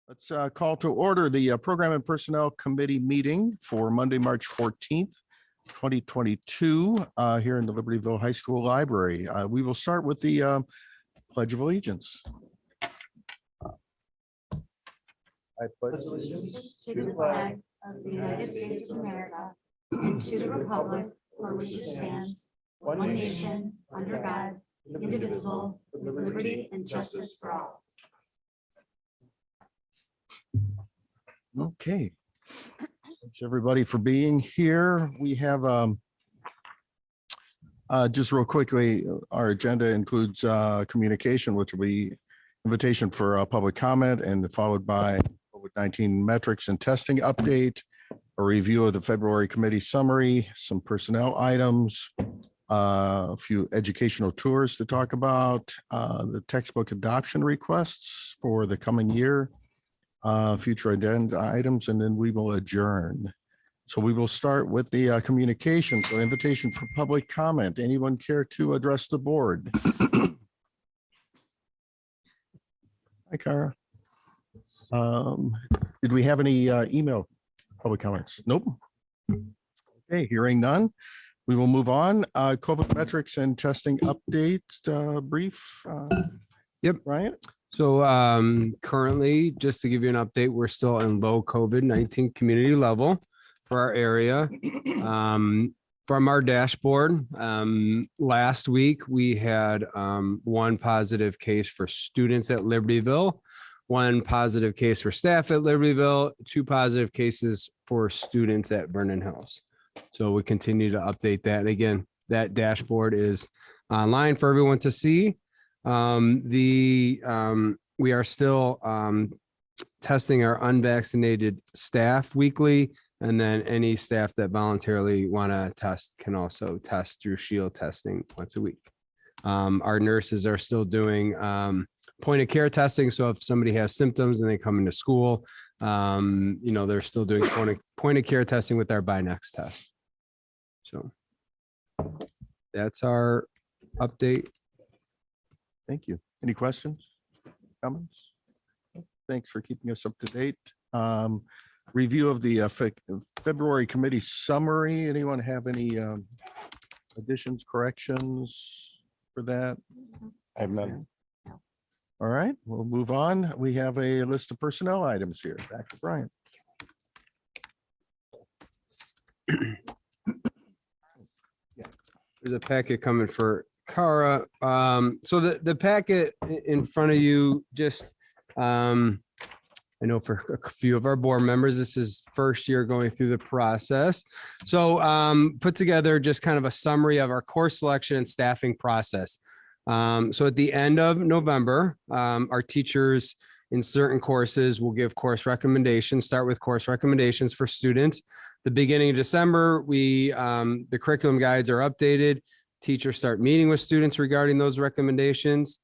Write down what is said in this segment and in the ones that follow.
Let's call to order the Program and Personnel Committee meeting for Monday, March 14th, 2022, here in the Libertyville High School Library. We will start with the Pledge of Allegiance. I pledge allegiance to the flag of the United States of America and to the republic for which it stands, one nation, under God, indivisible, with liberty and justice for all. Okay. Thanks everybody for being here. We have just real quickly, our agenda includes communication, which will be invitation for public comment and followed by COVID-19 metrics and testing update, a review of the February committee summary, some personnel items, a few educational tours to talk about, the textbook adoption requests for the coming year, future agenda items, and then we will adjourn. So we will start with the communication. So invitation for public comment. Anyone care to address the board? Hi, Kara. Did we have any email public comments? Nope. Okay, hearing none. We will move on. COVID metrics and testing update brief. Yep. Ryan. So currently, just to give you an update, we're still in low COVID-19 community level for our area. From our dashboard, last week, we had one positive case for students at Libertyville, one positive case for staff at Libertyville, two positive cases for students at Vernon Hills. So we continue to update that. And again, that dashboard is online for everyone to see. We are still testing our unvaccinated staff weekly, and then any staff that voluntarily want to test can also test through Shield testing once a week. Our nurses are still doing point of care testing. So if somebody has symptoms and they come into school, they're still doing point of care testing with our by next test. So that's our update. Thank you. Any questions, comments? Thanks for keeping us up to date. Review of the February committee summary. Anyone have any additions, corrections for that? I have none. All right, we'll move on. We have a list of personnel items here. Back to Brian. There's a packet coming for Kara. So the packet in front of you, just I know for a few of our board members, this is first year going through the process. So put together just kind of a summary of our course selection and staffing process. So at the end of November, our teachers in certain courses will give course recommendations, start with course recommendations for students. The beginning of December, the curriculum guides are updated. Teachers start meeting with students regarding those recommendations.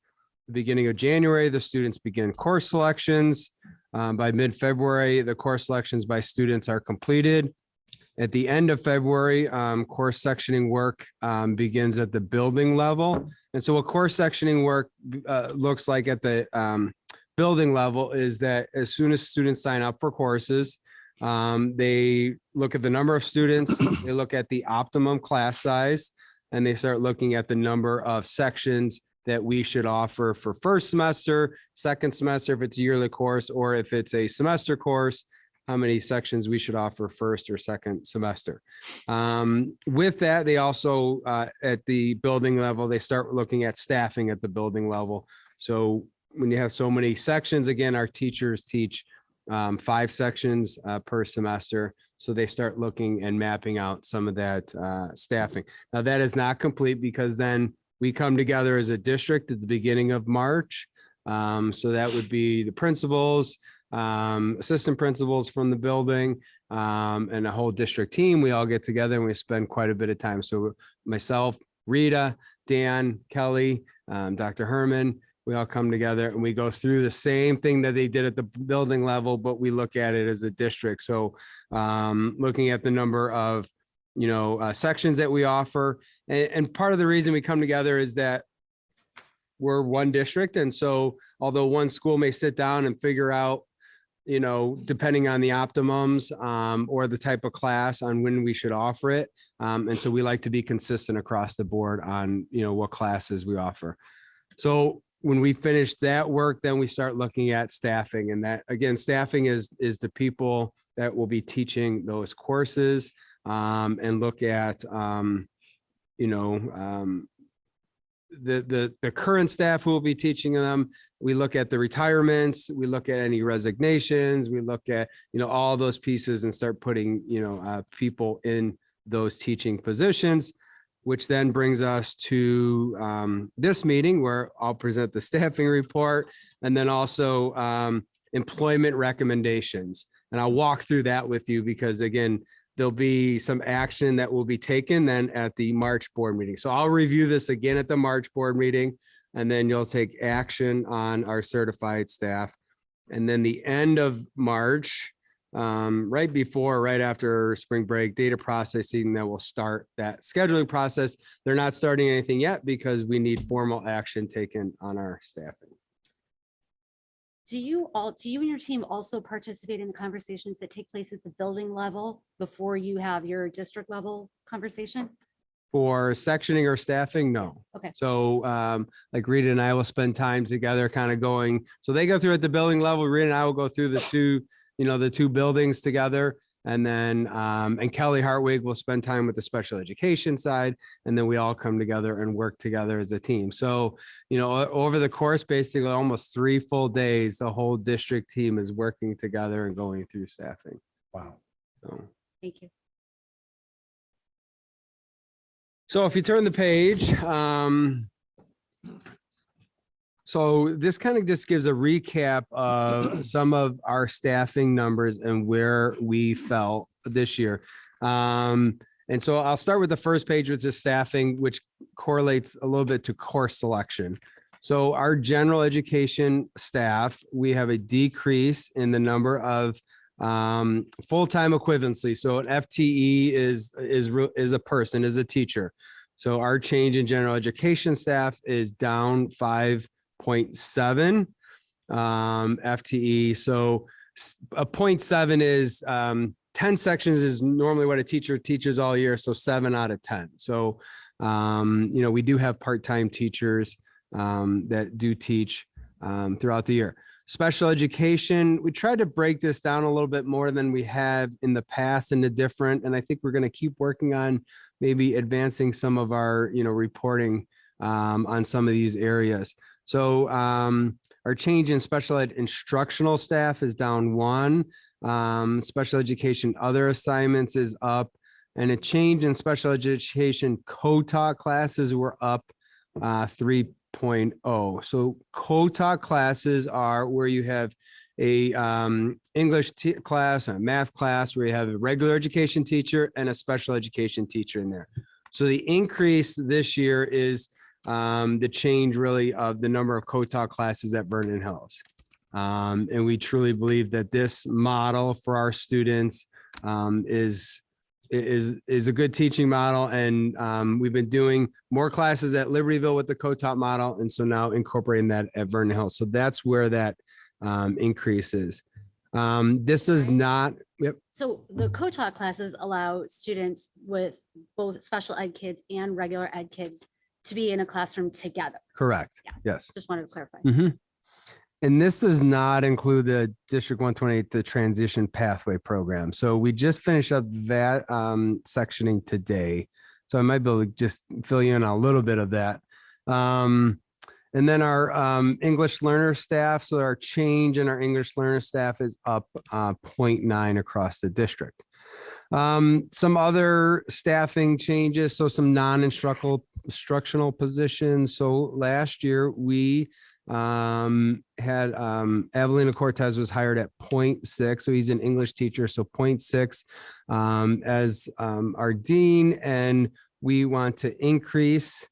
The beginning of January, the students begin course selections. By mid-February, the course selections by students are completed. At the end of February, course sectioning work begins at the building level. And so what course sectioning work looks like at the building level is that as soon as students sign up for courses, they look at the number of students, they look at the optimum class size, and they start looking at the number of sections that we should offer for first semester, second semester, if it's a yearly course, or if it's a semester course, how many sections we should offer first or second semester. With that, they also, at the building level, they start looking at staffing at the building level. So when you have so many sections, again, our teachers teach 5 sections per semester. So they start looking and mapping out some of that staffing. Now that is not complete because then we come together as a district at the beginning of March. So that would be the principals, assistant principals from the building, and a whole district team. We all get together and we spend quite a bit of time. So myself, Rita, Dan, Kelly, Dr. Herman, we all come together and we go through the same thing that they did at the building level, but we look at it as a district. So looking at the number of sections that we offer. And part of the reason we come together is that we're one district. And so although one school may sit down and figure out you know, depending on the optimums or the type of class on when we should offer it. And so we like to be consistent across the board on, you know, what classes we offer. So when we finish that work, then we start looking at staffing, and that again, staffing is the people that will be teaching those courses, and look at, you know, the current staff who will be teaching them. We look at the retirements, we look at any resignations, we look at, you know, all those pieces and start putting, you know, people in those teaching positions, which then brings us to this meeting where I'll present the staffing report and then also employment recommendations. And I'll walk through that with you because again, there'll be some action that will be taken then at the March board meeting. So I'll review this again at the March board meeting, and then you'll take action on our certified staff. And then the end of March, right after spring break, data processing, that will start that scheduling process. They're not starting anything yet because we need formal action taken on our staffing. Do you and your team also participate in conversations that take place at the building level before you have your district level conversation? For sectioning or staffing, no. Okay. So like Rita and I will spend time together kind of going, so they go through at the building level, Rita and I will go through the two buildings together. And then and Kelly Hartwig will spend time with the special education side. And then we all come together and work together as a team. So, you know, over the course, basically almost 3 full days, the whole district team is working together and going through staffing. Wow. Thank you. So if you turn the page, so this kind of just gives a recap of some of our staffing numbers and where we fell this year. And so I'll start with the first page, with the staffing, which correlates a little bit to course selection. So our general education staff, we have a decrease in the number of full-time equivalency. So an FTE is a person, is a teacher. So our change in general education staff is down 5.7 FTE. So a 0.7 is 10 sections is normally what a teacher teaches all year. So 7 out of 10. So, you know, we do have part-time teachers that do teach throughout the year. Special education, we tried to break this down a little bit more than we have in the past into different, and I think we're going to keep working on maybe advancing some of our, you know, reporting on some of these areas. So our change in special ed instructional staff is down 1. Special education other assignments is up, and a change in special education co-taught classes were up 3.0. So co-taught classes are where you have a English class, a math class, where you have a regular education teacher and a special education teacher in there. So the increase this year is the change really of the number of co-taught classes at Vernon Hills. And we truly believe that this model for our students is a good teaching model. And we've been doing more classes at Libertyville with the co-taught model. And so now incorporating that at Vernon Hills. So that's where that increase is. This does not. Yep. So the co-taught classes allow students with both special ed kids and regular ed kids to be in a classroom together. Correct. Yeah. Yes. Just wanted to clarify. Mm-hmm. And this does not include the District 128, the transition pathway program. So we just finished up that sectioning today. So I might be able to just fill you in on a little bit of that. And then our English learner staff. So our change in our English learner staff is up 0.9 across the district. Some other staffing changes. So some non-instructional positions. So last year we had Avelina Cortez was hired at 0.6. So he's an English teacher. So 0.6 as our dean. And we want to increase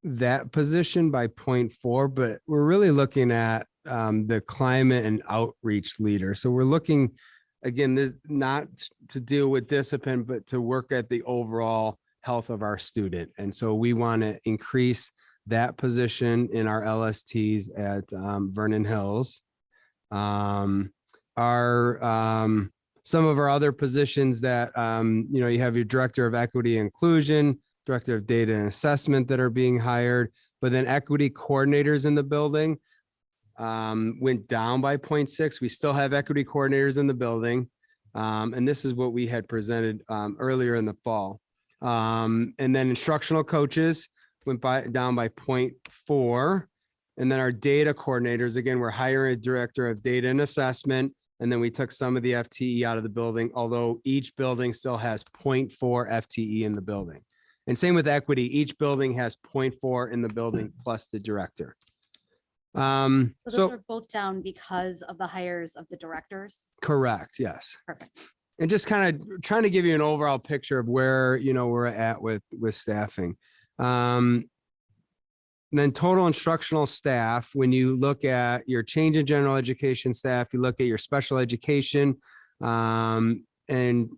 that position by 0.4, but we're really looking at the climate and outreach leader. So we're looking, again, this not to deal with discipline, but to work at the overall health of our student. And so we want to increase that position in our LSTs at Vernon Hills. Some of our other positions that, you have your Director of Equity and Inclusion, Director of Data and Assessment that are being hired, but then equity coordinators in the building went down by 0.6. We still have equity coordinators in the building. And this is what we had presented earlier in the fall. And then instructional coaches went down by 0.4. And then our data coordinators, again, we're hiring a Director of Data and Assessment. And then we took some of the FTE out of the building, although each building still has 0.4 FTE in the building. And same with equity, each building has 0.4 in the building plus the director. So those are both down because of the hires of the directors. Correct, yes. Perfect. And just kind of trying to give you an overall picture of where, we're at with staffing. Then total instructional staff, when you look at your change in general education staff, you look at your special education and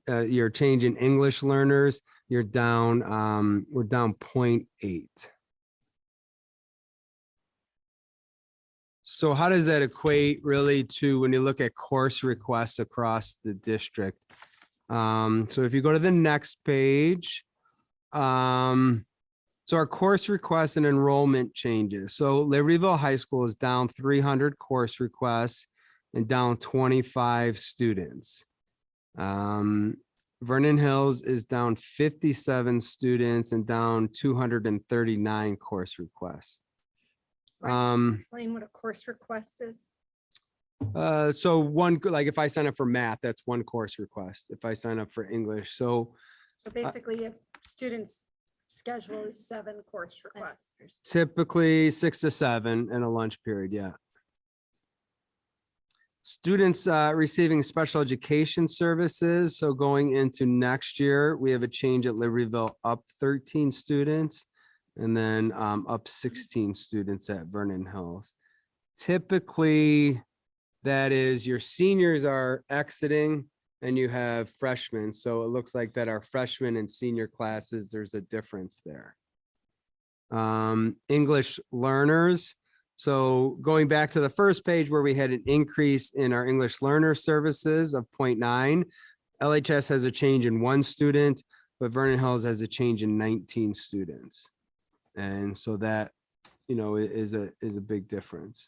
your change in English learners, you're down, we're down 0.8. So how does that equate really to when you look at course requests across the district? So if you go to the next page, so our course requests and enrollment changes. So Libertyville High School is down 300 course requests and down 25 students. Vernon Hills is down 57 students and down 239 course requests. Explain what a course request is. So one, like if I sign up for math, that's one course request. If I sign up for English, so So basically, if students' schedule is 7 course requests. typically 6 to 7 in a lunch period, yeah. Students receiving special education services. So going into next year, we have a change at Libertyville, up 13 students, and then up 16 students at Vernon Hills. Typically, that is your seniors are exiting and you have freshmen. So it looks like that our freshman and senior classes, there's a difference there. English learners. So going back to the first page where we had an increase in our English learner services of 0.9, LHS has a change in 1 student, but Vernon Hills has a change in 19 students. And so that, is a big difference.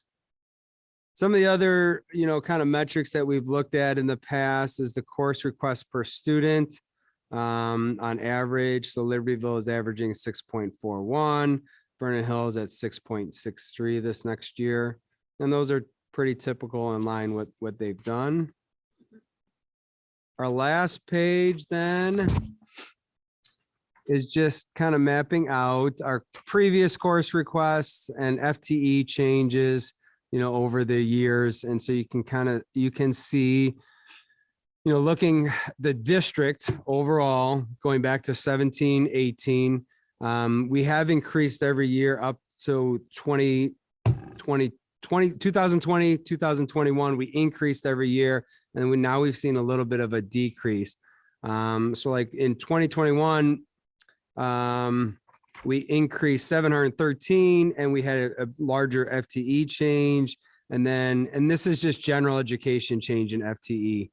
Some of the other, kind of metrics that we've looked at in the past is the course request per student on average. So Libertyville is averaging 6.41. Vernon Hills at 6.63 this next year. And those are pretty typical in line with what they've done. Our last page then is just kind of mapping out our previous course requests and FTE changes, over the years. And so you can see, looking the district overall, going back to 17, 18, we have increased every year up to 2020, 2021, we increased every year. And we've seen a little bit of a decrease. So like in 2021, we increased 713 and we had a larger FTE change. And this is just general education change in FTE.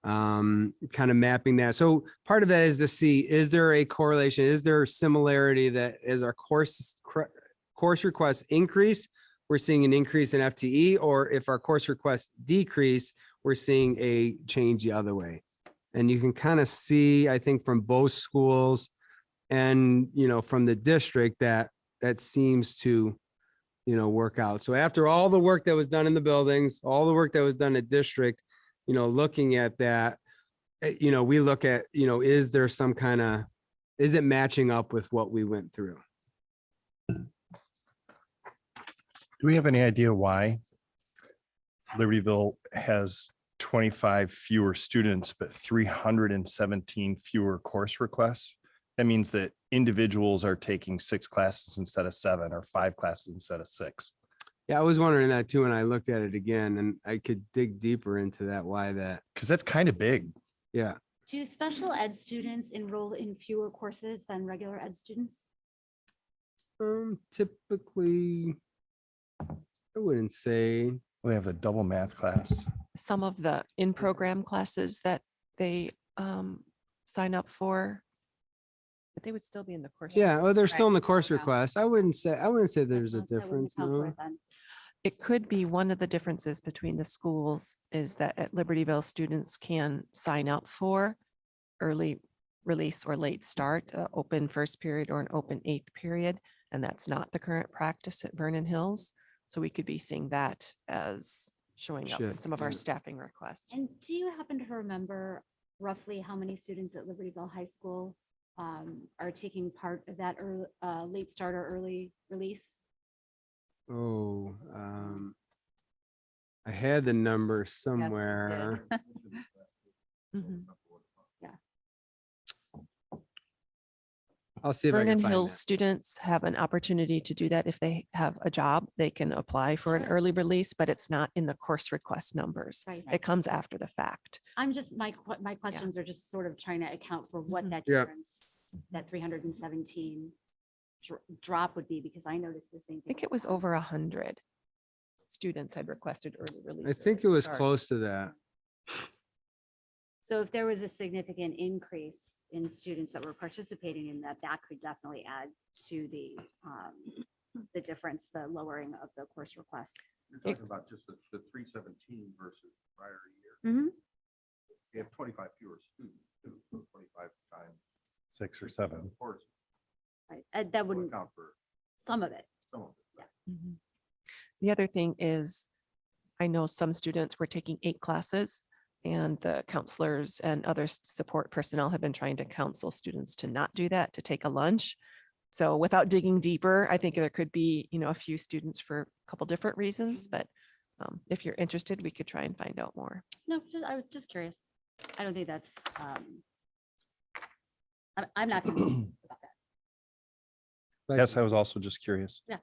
Kind of mapping that. So part of that is to see, is there a correlation? Is there a similarity that as our course requests increase, we're seeing an increase in FTE, or if our course requests decrease, we're seeing a change the other way. And you can kind of see, I think, from both schools and, from the district that seems to, work out. So after all the work that was done in the buildings, all the work that was done at district, looking at that, we look at, is there some kind of, is it matching up with what we went through? Do we have any idea why Libertyville has 25 fewer students, but 317 fewer course requests? That means that individuals are taking 6 classes instead of 7 or 5 classes instead of 6. Yeah, I was wondering that too, and I looked at it again and I could dig deeper into that, why that. Because that's kind of big. Yeah. Do special ed students enroll in fewer courses than regular ed students? Typically, I wouldn't say, They have a double math class. some of the in-program classes that they sign up for. But they would still be in the course. Yeah, well, they're still in the course Right. request. I wouldn't say there's a That wouldn't difference. account for No. it then. It could be one of the differences between the schools is that at Libertyville, students can sign up for early release or late start, open first period or an open eighth period. And that's not the current practice at Vernon Hills. So we could be seeing that as showing up in Shift, some of our yeah. staffing requests. And do you happen to remember roughly how many students at Libertyville High School are taking part of that late start or early release? Oh, I had the number did. somewhere. Mhm. I'll see if I can Vernon find Hills that. students have an opportunity to do that. If they have a job, they can apply for an early release, but it's not in the course request numbers. Right. It comes after the fact. I'm just, my questions are just sort of trying to account for what Mhm. that Yeah. difference, that 317 drop would be, because I noticed the same I thing. think it was over 100 students had requested early release. I or think late it was start. close to that. So if there was a significant increase in students that were participating in that, that could definitely add to the difference, the lowering of the course requests. You're talking about just the 317 versus prior year. Mhm. You have 25 fewer students, too, so 25 times 6 or 7. courses Right, that would wouldn't, account for some of it. some of it. Mhm. The other thing is, I know some students were taking 8 classes and the counselors and other support personnel have been trying to counsel students to not do that, to take a lunch. So without digging deeper, I think there could be, a few students for a couple different reasons, but if you're interested, we could try and find out more. No, I was just curious. I don't think that's, I'm not concerned about that. But Yes, I was also just curious. Yeah.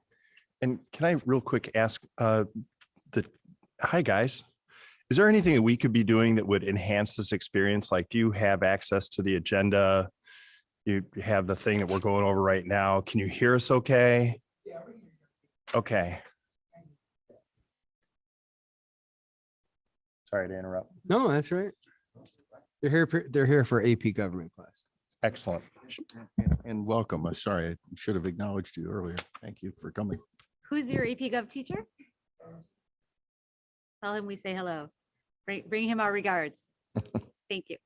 And can I real quick ask, hi, guys. Is there anything that we could be doing that would enhance this experience? Like, do you have access to the agenda? You have the thing that we're going over right now. Can you hear us okay? Okay. Sorry to interrupt. No, that's right. They're here for AP government class. Excellent. And welcome. I'm sorry, I should have acknowledged you earlier. Thank you for coming. Who's your AP Gov teacher? Tell him we say hello. Bring him our regards. Thank you.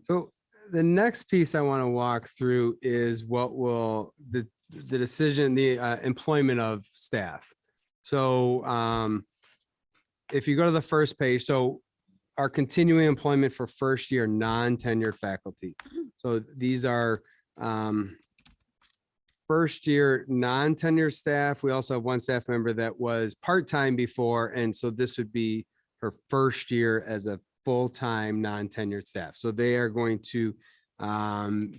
So the next piece I want to walk through is what will the decision, the employment of staff. So if you go to the first page, so our continuing employment for first year non-tenured faculty. So these are first year non-tenured staff. We also have one staff member that was part-time before. And so this would be her first year as a full-time non-tenured staff. So they are going to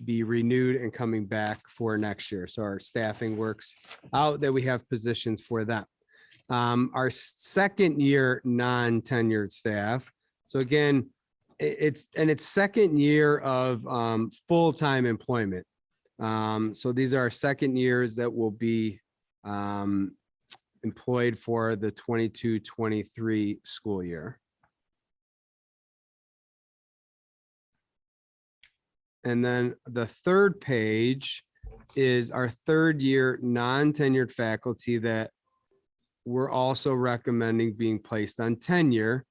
be renewed and coming back for next year. So our staffing works out that we have positions for them. Our second year non-tenured staff. So again, it's second year of full-time employment. So these are our second years that will be employed for the 22-23 school year. And then the third page is our third year non-tenured faculty that we're also recommending being placed on tenure.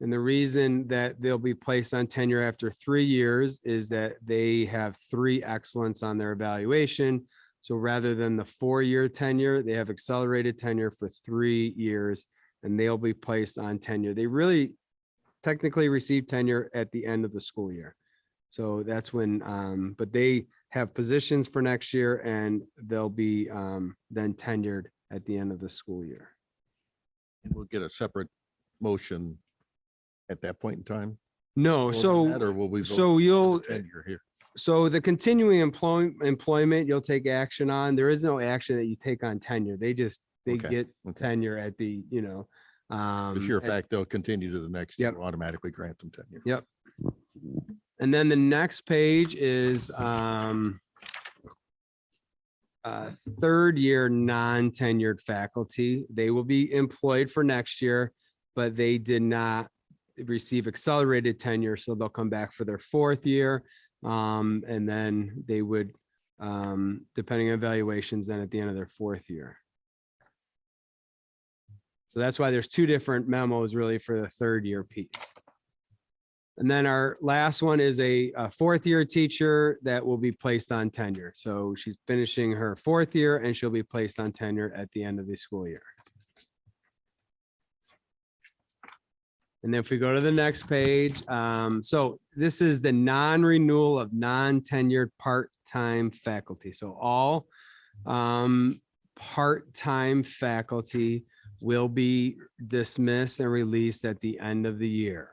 And the reason that they'll be placed on tenure after 3 years is that they have 3 excellence on their evaluation. So rather than the 4-year tenure, they have accelerated tenure for 3 years and they'll be placed on tenure. They really technically receive tenure at the end of the school year. So that's when, but they have positions for next year and they'll be then tenured at the end of the school year. And we'll get a separate motion at that point in time. No, Vote on that, or so, will we vote so for the you'll, tenure here? so the continuing employment, you'll take action on. There is no action that you take on tenure. They Okay, get okay. tenure at the, The sheer at- fact they'll continue to the next year Yep. will automatically grant them tenure. Yep. And then the next page is third year non-tenured faculty. They will be employed for next year, but they did not receive accelerated tenure, so they'll come back for their fourth year. And then they would, depending on evaluations, then at the end of their fourth year. So that's why there's two different memos really for the third year piece. And then our last one is a fourth year teacher that will be placed on tenure. So she's finishing her fourth year and she'll be placed on tenure at the end of the school year. And then if we go to the next page, so this is the non-renewal of non-tenured part-time faculty. So all part-time faculty will be dismissed and released at the end of the year.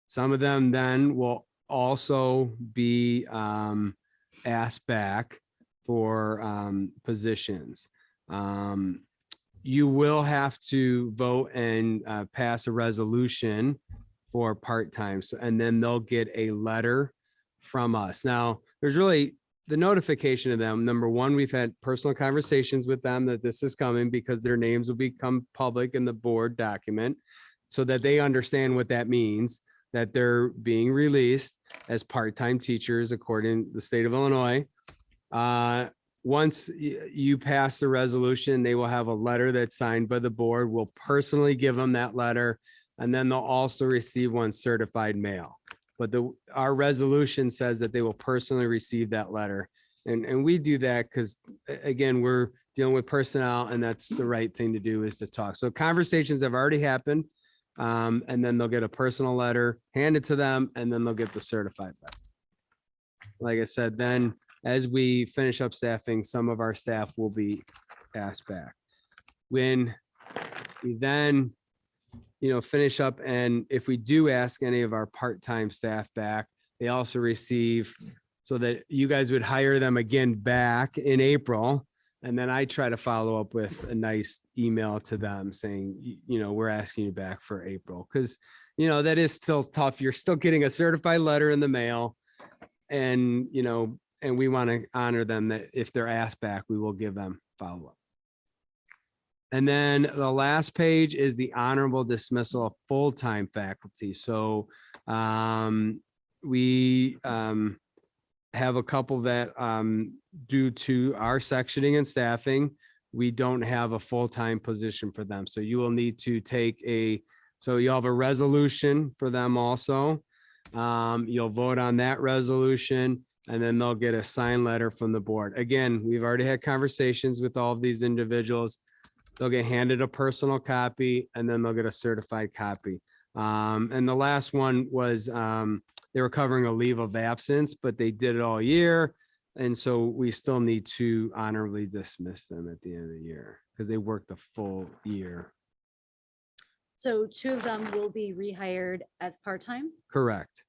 Some of them then will also be asked back for positions. You will have to vote and pass a resolution for part-time. So, and then they'll get a letter from us. Now, there's really the notification of them. Number one, we've had personal conversations with them that this is coming because their names will become public in the board document so that they understand what that means, that they're being released as part-time teachers according to the state of Illinois. Once you pass the resolution, they will have a letter that's signed by the board. We'll personally give them that letter, and then they'll also receive one certified mail. But our resolution says that they will personally receive that letter. And we do that because, again, we're dealing with personnel, and that's the right thing to do, is to talk. So conversations have already happened, and then they'll get a personal letter handed to them, and then they'll get the certified letter. Like I said, then as we finish up staffing, some of our staff will be asked back. When we then, finish up, and if we do ask any of our part-time staff back, they also receive, so that you guys would hire them again back in April. And then I try to follow up with a nice email to them saying, we're asking you back for April. Because, that is still tough. You're still getting a certified letter in the mail. And, and we want to honor them, that if they're asked back, we will give them follow-up. And then the last page is the honorable dismissal of full-time faculty. So we have a couple that due to our sectioning and staffing, we don't have a full-time position for them. So you will need to so you'll have a resolution for them also. You'll vote on that resolution, and then they'll get a signed letter from the board. Again, we've already had conversations with all of these individuals. They'll get handed a personal copy, and then they'll get a certified copy. And the last one was they were covering a leave of absence, but they did it all year. And so we still need to honorably dismiss them at the end of the year because they worked the full year. So two of them will be rehired as part-time, Correct.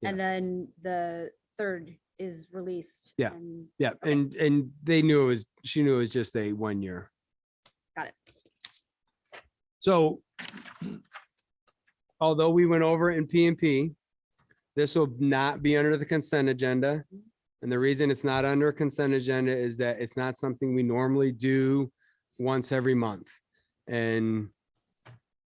and Yes. then the third is released. Yeah. and- Yeah. Okay. And they knew she knew it was just a 1 year. Got it. So although we went over it in P&P, this will not be under the consent agenda. And the reason it's not under a consent agenda is that it's not something we normally do once every month. And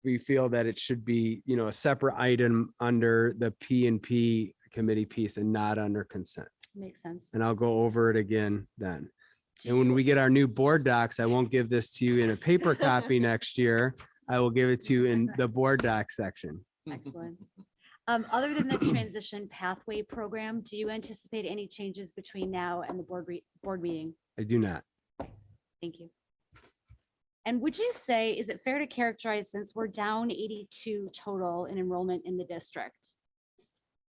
we feel that it should be, a separate item under the P&P committee piece and not under consent. Makes sense. And I'll go over it again then. And when we get our new board docs, I won't give this to you in a paper copy next year. I will give it to you in the board doc section. Excellent. Other than the transition pathway program, do you anticipate any changes between now and the board meeting? I do not. Thank you. And would you say, is it fair to characterize, since we're down 82 total in enrollment in the district,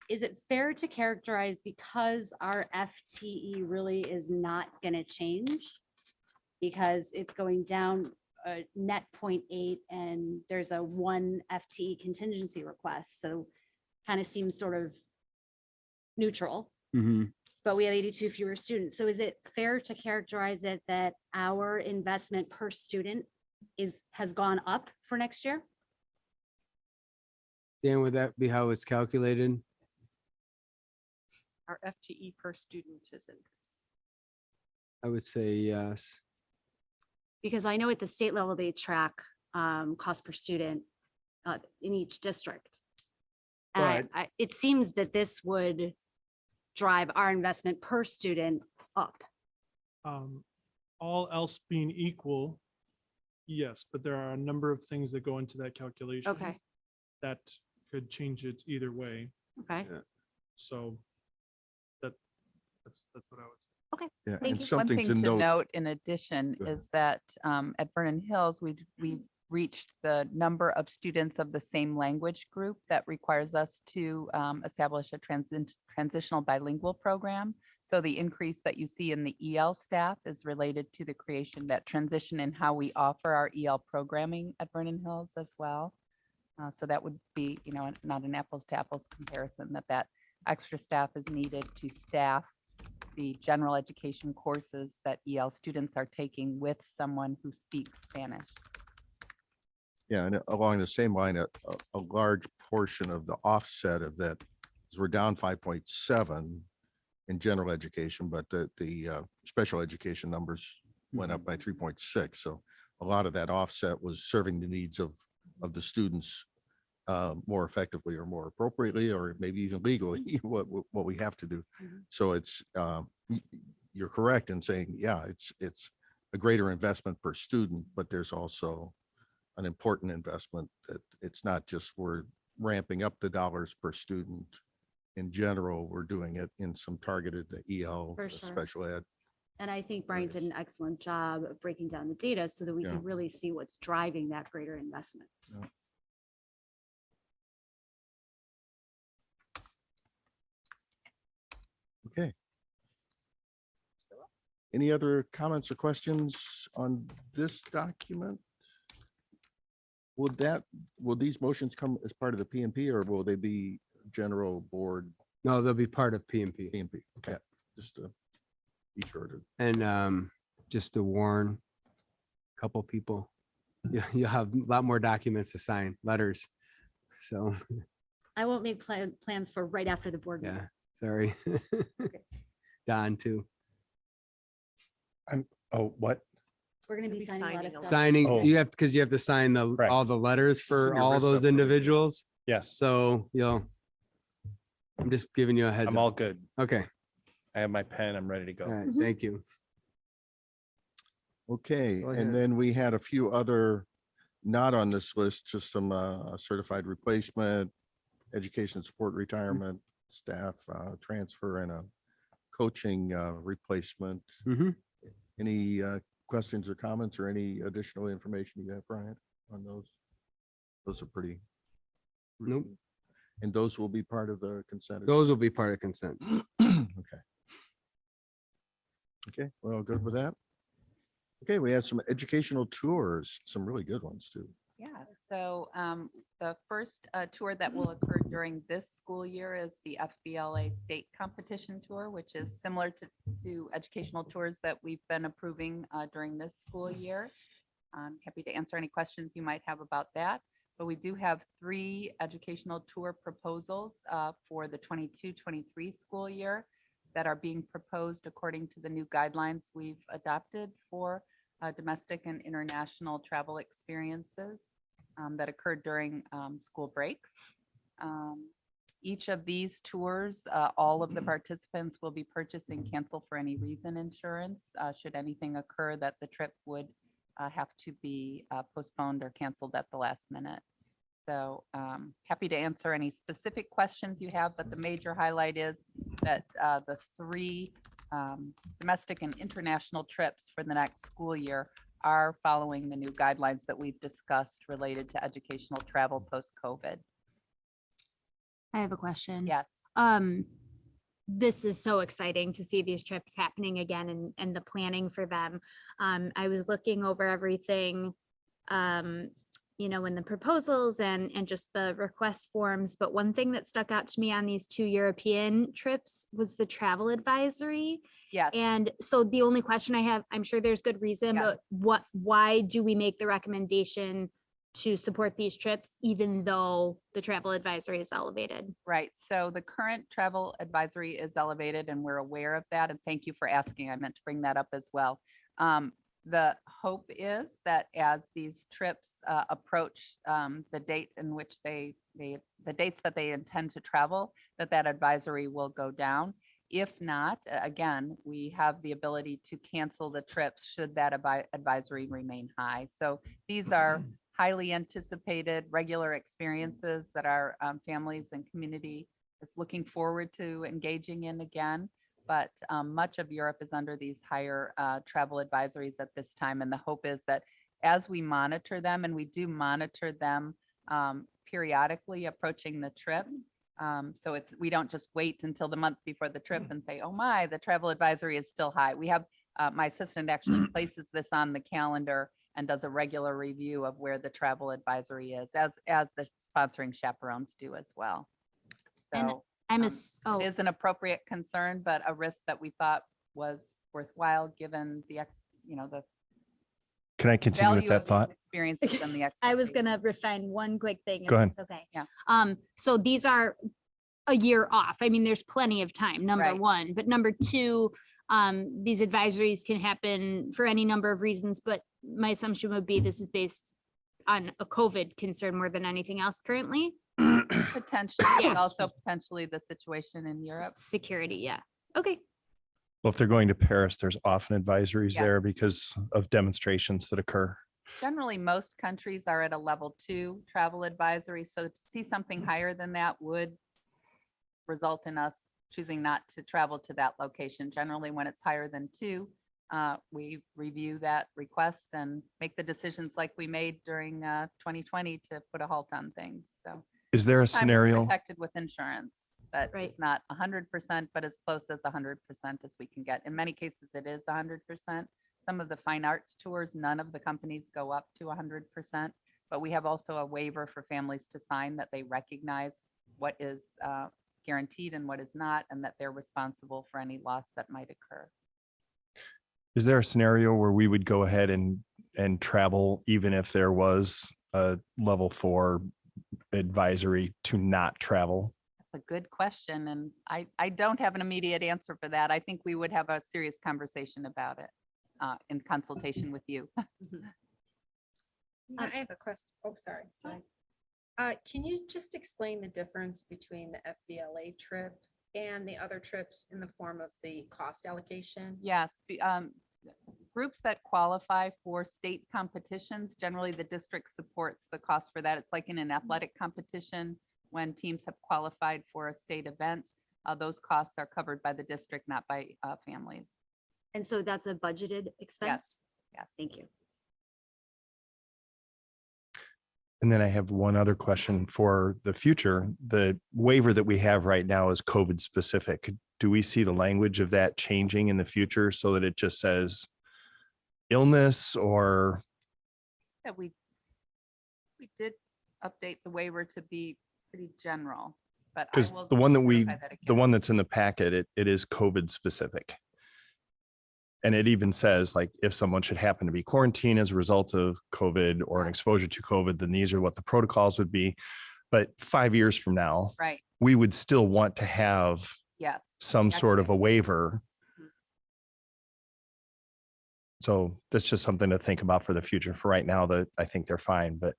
is it fair to characterize, because our FTE really is not going to change, because it's going down a net 0.8 and there's a 1 FTE contingency request, so kind of seems sort of neutral, Mhm. but we have 82 fewer students. So is it fair to characterize it that our investment per student has gone up for next year? Dan, would that be how it's calculated? Our FTE per student is increased. I would say yes. Because I know at the state level, they track cost per student in each district. And it seems that this would drive our investment per student up. All else being equal, yes, but there are a number of things that go into that calculation. Okay, That could change it either way. okay. So that's what I would say. Yeah, Thank and you. One something thing to to note. note in addition Go ahead. is that at Vernon Hills, we reached the number of students of the same language group that requires us to establish a transitional bilingual program. So the increase that you see in the EL staff is related to the creation, that transition in how we offer our EL programming at Vernon Hills as well. So that would be, not an apples to apples comparison, that extra staff is needed to staff the general education courses that EL students are taking with someone who speaks Spanish. Yeah, and along the same line, a large portion of the offset of that is we're down 5.7 in general education, but the special education numbers went up by 3.6. So a lot of that offset was serving the needs of the students more effectively or more appropriately, or maybe even legally, what we have to do. Mhm. So it's, you're correct in saying, yeah, it's a greater investment per student, but there's also an important investment that it's not just we're ramping up the dollars per student. In general, we're doing it in some targeted EL, For sure. special ed. And I think Brian did an excellent job of breaking down the data so that we Yeah. can really see what's driving that greater investment. Okay. Any other comments or questions on this document? Will these motions come as part of the PNP or will they be general board No, they'll be part of PMP. PNP? Okay, Yeah. just to be sure to. And just to warn a couple people, you'll have a lot more documents to sign, letters. So, I won't make plans for right after the board yeah, meeting. sorry. Don too. Oh, what? We're gonna be be signing a lot signing of a lot. stuff. Signing, Oh. you have, because you have to sign Correct. all the letters from for your all wrist those up really good. individuals. Yes, So, I'm just giving you a heads I'm up. all good. Okay, I have my pen. I'm ready to all go. right, Mhm. thank you. Okay, Go and ahead. then we had a few other, not on this list, just some certified replacement, education support retirement, staff transfer and a coaching replacement. Mhm. Any questions or comments or any additional information you have, Brian, on those? Those are pretty. Nope. routine. And those will be part of the consent. Those will be part of consent. Okay. Okay, well, good with that. Okay, we have some educational tours, some really good ones too. Yeah, so the first tour that will occur during this school year is the Fbla state competition tour, which is similar to educational tours that we've been approving during this school year. I'm happy to answer any questions you might have about that. But we do have 3 educational tour proposals for the 22-23 school year that are being proposed according to the new guidelines we've adopted for domestic and international travel experiences that occurred during school breaks. Each of these tours, all of the participants will be purchasing cancel for any reason insurance should anything occur that the trip would have to be postponed or canceled at the last minute. So happy to answer any specific questions you have, but the major highlight is that the 3 domestic and international trips for the next school year are following the new guidelines that we've discussed related to educational travel post-COVID. I have a question. Yeah. This is so exciting to see these trips happening again and the planning for them. I was looking over everything, in the proposals and just the request forms. But one thing that stuck out to me on these 2 European trips was the travel advisory. Yes. And so the only question I have, I'm sure there's good reason, Yeah. but why do we make the recommendation to support these trips, even though the travel advisory is elevated? Right. So the current travel advisory is elevated and we're aware of that. And thank you for asking. I meant to bring that up as well. The hope is that as these trips approach the date in which the dates that they intend to travel, that advisory will go down. If not, again, we have the ability to cancel the trips should that advisory remain high. So these are highly anticipated regular experiences that our families and community is looking forward to engaging in again. But much of Europe is under these higher travel advisories at this time. And the hope is that as we monitor them, and we do monitor them periodically approaching the trip. So we don't just wait until the month before the trip and say, oh my, the travel advisory is still high. We have, my assistant actually places this on the calendar and does a regular review of where the travel advisory is, as the sponsoring chaperones do as well. And So oh, it is an appropriate concern, but a risk that we thought was worthwhile given the the Can I continue with value that of thought? these experiences and the I was expectations. gonna refine one quick thing. if Go ahead. it's Okay. Yeah. So these are a year off. I mean, there's plenty of time, number Right. one, but number two, these advisories can happen for any number of reasons, but my assumption would be this is based on a COVID concern more than anything else currently. Potentially, Yeah. and also potentially the situation in Europe. Security, yeah. Okay, Well, if they're going to Paris, there's often advisories Yeah. there because of demonstrations that occur. Generally, most countries are at a level 2 travel advisory. So to see something higher than that would result in us choosing not to travel to that location. Generally, when it's higher than 2, we review that request and make the decisions like we made during 2020 to put a halt on things. So Is there a time we're scenario? protected with insurance, but Right. it's not 100%, but as close as 100% as we can get. In many cases, it is 100%. Some of the fine arts tours, none of the companies go up to 100%, but we have also a waiver for families to sign that they recognize what is guaranteed and what is not, and that they're responsible for any loss that might occur. Is there a scenario where we would go ahead and travel even if there was a level 4 advisory to not travel? That's a good question, and I don't have an immediate answer for that. I think we would have a serious conversation about it in consultation with you. I have a question. Oh, sorry. Can you just explain the difference between the FBLA trip and the other trips in the form of the cost allocation? Yes, groups that qualify for state competitions, generally the district supports the cost for that. It's like in an athletic competition, when teams have qualified for a state event, those costs are covered by the district, not by families. and so that's a budgeted expense? yes. Thank you. And then I have one other question for the future. The waiver that we have right now is COVID specific. Do we see the language of that changing in the future so that it just says illness or? Yeah, we did update the waiver to be pretty general, but I Because will the one that verify that the again. one that's in the packet, it is COVID specific. And it even says like, if someone should happen to be quarantined as a result of COVID or an exposure to COVID, then these are what the protocols would be. But 5 years from now, Right, we would still want to have yes. some sort of a Exactly. waiver. Mhm. So that's just something to think about for the future. For right now, I think they're fine, but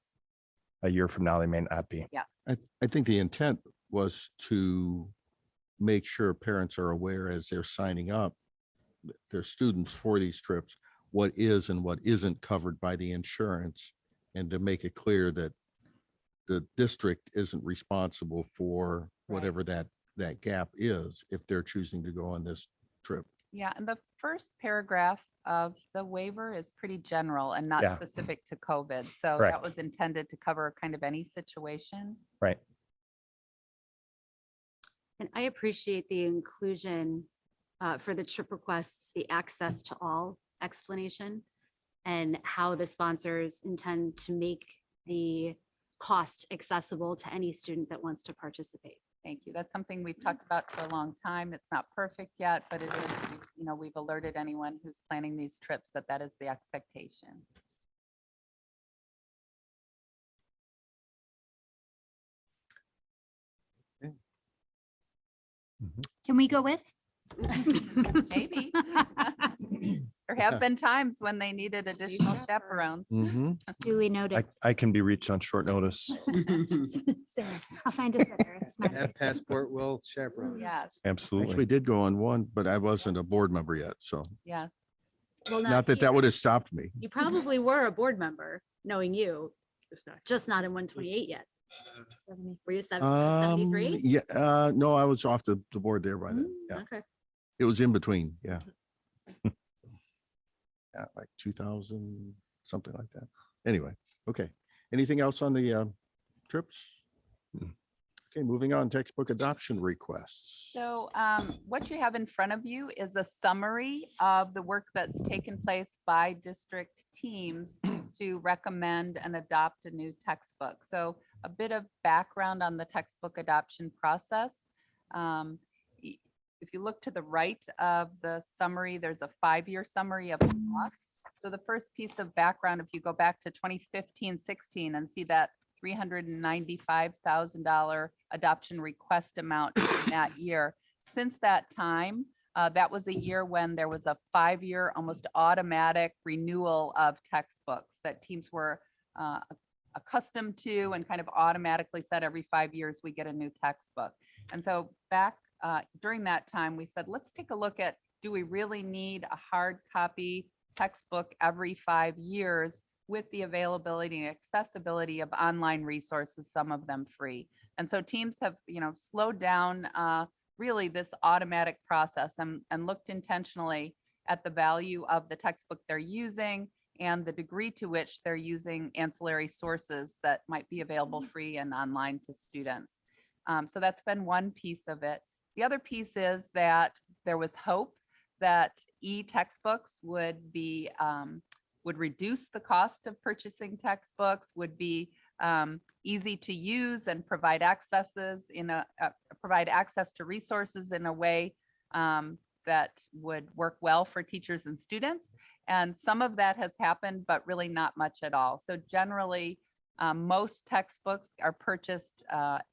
a year from now, they may not be. I think the intent was to make sure parents are aware as they're signing up their students for these trips, what is and what isn't covered by the insurance, and to make it clear that the district isn't responsible for Right. whatever that gap is if they're choosing to go on this trip. Yeah, and the first paragraph of the waiver is pretty general and not Yeah. specific to COVID. So that Correct. was intended to cover kind of any situation. Right. And I appreciate the inclusion for the trip requests, the access to all explanation, and how the sponsors intend to make the cost accessible to any student that wants to participate. Thank you. That's something we've talked about for a long time. It's not perfect yet, but it is, we've alerted anyone who's planning these trips that that is the expectation. Can we go with? Maybe. There have been times when they needed additional chaperones. Mhm. Duly noted. I can be reached on short notice. Sarah, I'll find a sitter. It's not. Have passport will chaperone. Yes, Absolutely. Actually did go on one, but I wasn't a board member yet. So yes. Well, not that that would have stopped me. You probably were a board member, knowing you, just not in 128 yet. Were you 73? Yeah, no, I was off the board there by then. Yeah, Okay. it was in between. Yeah. Yeah, like 2000, something like that. Anyway, okay. Anything else on the trips? Okay, moving on, textbook adoption requests. So what you have in front of you is a summary of the work that's taken place by district teams to recommend and adopt a new textbook. So a bit of background on the textbook adoption process. If you look to the right of the summary, there's a 5-year summary of costs. So the first piece of background, if you go back to 2015-16 and see that $395,000 adoption request amount in that year. Since that time, that was a year when there was a 5-year almost automatic renewal of textbooks that teams were accustomed to and kind of automatically said every 5 years we get a new textbook. And so back during that time, we said, let's take a look at, do we really need a hard copy textbook every 5 years with the availability and accessibility of online resources, some of them free. And so teams have, slowed down really this automatic process and looked intentionally at the value of the textbook they're using and the degree to which they're using ancillary sources that might be available free and online to students. So that's been one piece of it. The other piece is that there was hope that e-textbooks would be would reduce the cost of purchasing textbooks, would be easy to use and provide access to resources in a way that would work well for teachers and students. And some of that has happened, but really not much at all. So generally, most textbooks are purchased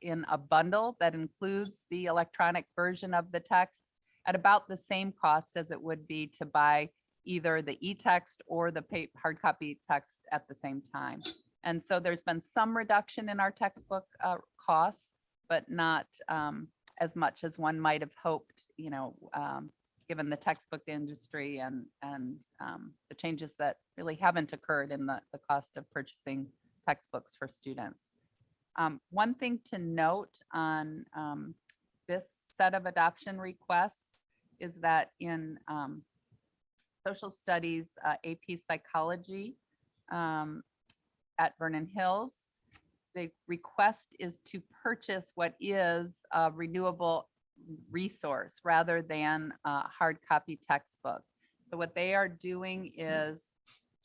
in a bundle that includes the electronic version of the text at about the same cost as it would be to buy either the e-text or the hard copy text at the same time. And so there's been some reduction in our textbook costs, but not as much as one might have hoped, given the textbook industry and the changes that really haven't occurred in the cost of purchasing textbooks for students. One thing to note on this set of adoption requests is that in social studies, AP psychology at Vernon Hills, the request is to purchase what is a renewable resource rather than a hard copy textbook. So what they are doing is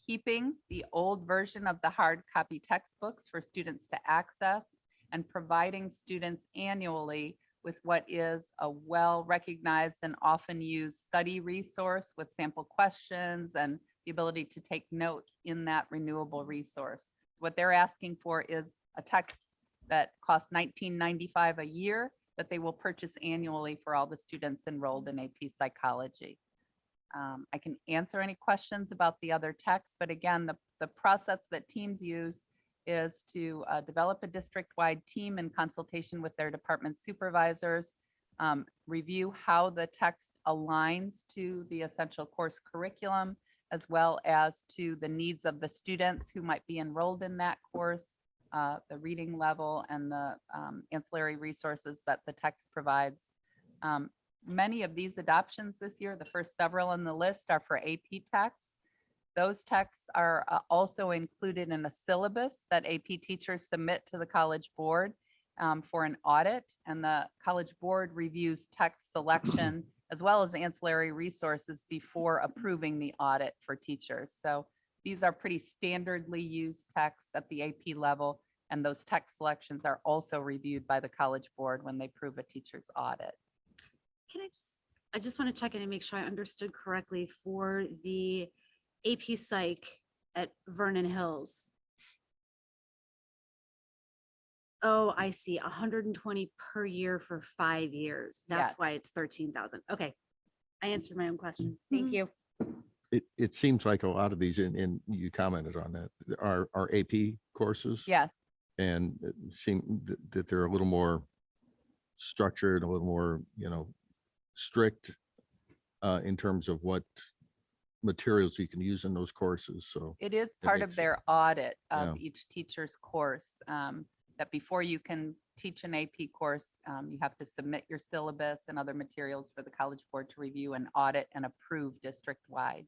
keeping the old version of the hard copy textbooks for students to access and providing students annually with what is a well-recognized and often used study resource with sample questions and the ability to take notes in that renewable resource. What they're asking for is a text that costs $19.95 a year that they will purchase annually for all the students enrolled in AP Psychology. I can answer any questions about the other texts, but again, the process that teams use is to develop a district-wide team in consultation with their department supervisors, review how the text aligns to the essential course curriculum, as well as to the needs of the students who might be enrolled in that course, the reading level and the ancillary resources that the text provides. Many of these adoptions this year, the first several on the list, are for AP texts. Those texts are also included in a syllabus that AP teachers submit to the College Board for an audit, and the College Board reviews text selection as well as ancillary resources before approving the audit for teachers. So these are pretty standardly used texts at the AP level, and those text selections are also reviewed by the College Board when they approve a teacher's audit. I just want to check in and make sure I understood correctly for the AP Psych at Vernon Hills. Oh, I see. 120 per year for 5 years. That's Yes. why it's 13,000. Okay. I answered my own question. Thank Mhm. you. It seems like a lot of these, and you commented on that, are AP courses. Yes, And it seem that they're a little more structured, a little more, strict in terms of what materials you can use in those courses. So it is It part of makes- their audit of Yeah. each teacher's course. That before you can teach an AP course, you have to submit your syllabus and other materials for the College Board to review and audit and approve district-wide.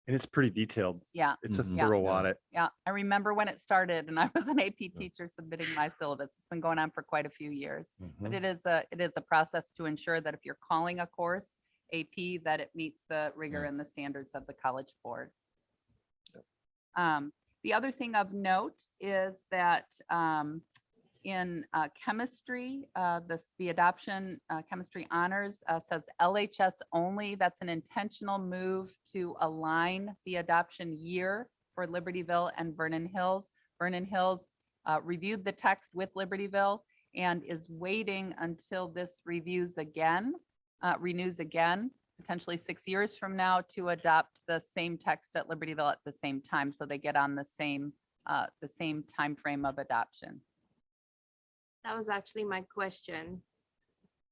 And it's pretty detailed. Yeah, It's a Mhm. Yeah. thorough Yeah. audit. yeah. I remember when it started and I was an AP teacher submitting my syllabus. It's been going on for quite a few years. But Mhm. it is a process to ensure that if you're calling a course AP, that it meets the rigor Yeah. and the standards of the College Board. The other thing of note is that in chemistry, the adoption chemistry honors says LHS only. That's an intentional move to align the adoption year for Libertyville and Vernon Hills. Vernon Hills reviewed the text with Libertyville and is waiting until this renews again, potentially 6 years from now, to adopt the same text at Libertyville at the same time. So they get on the same timeframe of adoption. That was actually my question.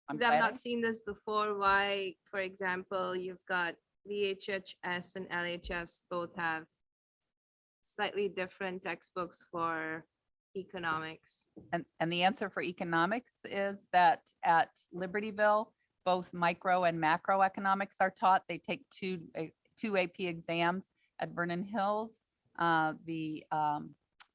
I'm Because I've glad I- not seen this before. Why, for example, you've got VHHS and LHS both have slightly different textbooks for economics. And the answer for economics is that at Libertyville, both micro and macroeconomics are taught. They take two AP exams. At Vernon Hills, the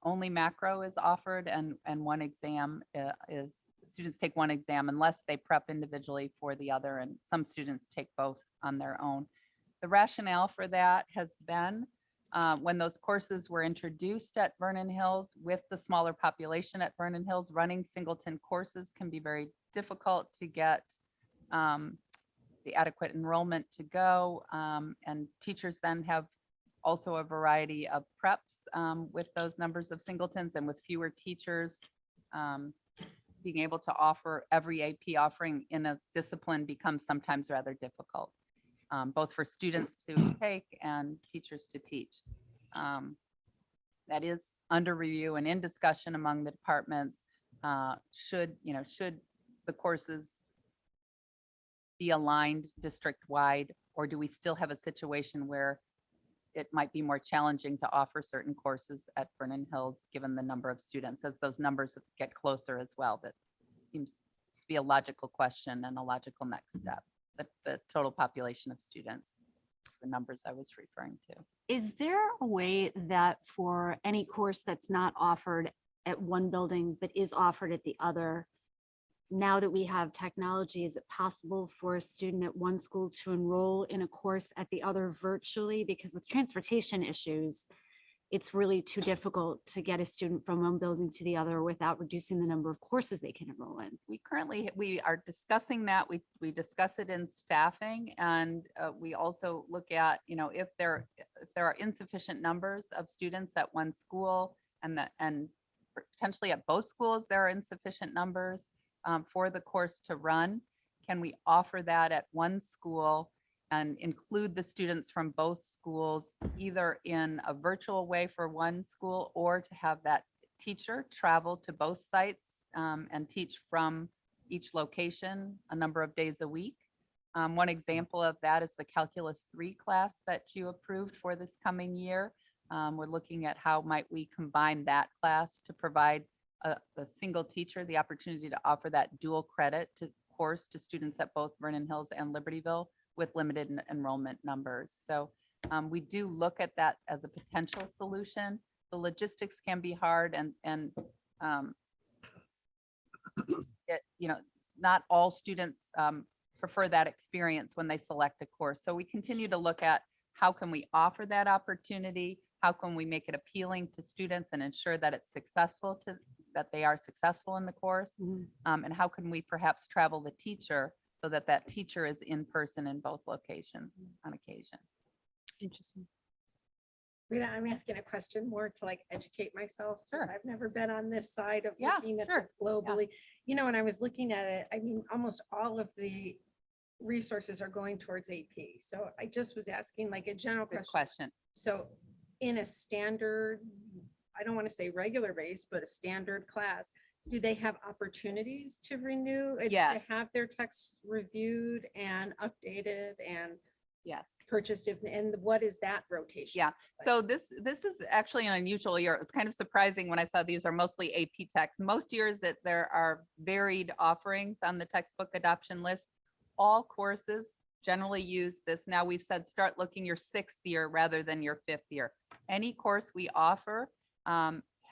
only macro is offered and one exam is, students take one exam unless they prep individually for the other, and some students take both on their own. The rationale for that has been when those courses were introduced at Vernon Hills with the smaller population at Vernon Hills, running singleton courses can be very difficult to get the adequate enrollment to go. And teachers then have also a variety of preps with those numbers of singletons, and with fewer teachers, being able to offer every AP offering in a discipline becomes sometimes rather difficult, both for students to take and teachers to teach. That is under review and in discussion among the departments. Should the courses be aligned district-wide, or do we still have a situation where it might be more challenging to offer certain courses at Vernon Hills, given the number of students, as those numbers get closer as well? That seems to be a logical question and a logical next step. The total population of students, the numbers I was referring to. Is there a way that for any course that's not offered at one building but is offered at the other, now that we have technology, is it possible for a student at one school to enroll in a course at the other virtually? Because with transportation issues, it's really too difficult to get a student from one building to the other without reducing the number of courses they can enroll in. We are discussing that. We discuss it in staffing, and we also look at, if there are insufficient numbers of students at one school, and potentially at both schools, there are insufficient numbers for the course to run. Can we offer that at one school and include the students from both schools, either in a virtual way for one school, or to have that teacher travel to both sites and teach from each location a number of days a week? One example of that is the Calculus 3 class that you approved for this coming year. We're looking at how might we combine that class to provide a single teacher the opportunity to offer that dual credit course to students at both Vernon Hills and Libertyville with limited enrollment numbers. So we do look at that as a potential solution. The logistics can be hard, and not all students prefer that experience when they select a course. So we continue to look at how can we offer that opportunity? How can we make it appealing to students and ensure that it's successful, that they are successful in the course? And how can we perhaps travel the teacher so that that teacher is in person in both locations on occasion? Interesting. Rita, I'm asking a question more to like educate myself. 'Cause Sure. I've never been on this side of Yeah, looking at sure. this globally. When I was looking at it, I mean, almost all of the resources are going towards AP. So I just was asking like a general Good question. question. So in a standard, I don't want to say regular base, but a standard class, do they have opportunities to renew? and Yes. To have their texts reviewed and updated and Yes. purchased? And what is that rotation? Yeah. So this is actually an unusual year. It's kind of surprising when I saw these are mostly AP texts. Most years that there are varied offerings on the textbook adoption list. All courses generally use this. Now we've said start looking your 6th year rather than your 5th year. Any course we offer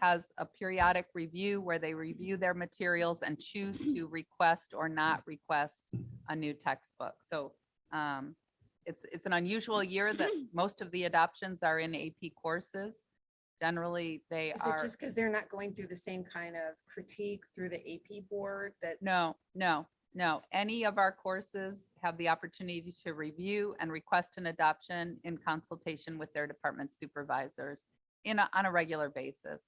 has a periodic review where they review their materials and choose to request or not request a new textbook. So it's an unusual year that most of the adoptions are in AP courses. Generally, they Is it are. just because they're not going through the same kind of critique through the AP board that? No. Any of our courses have the opportunity to review and request an adoption in consultation with their department supervisors on a regular basis.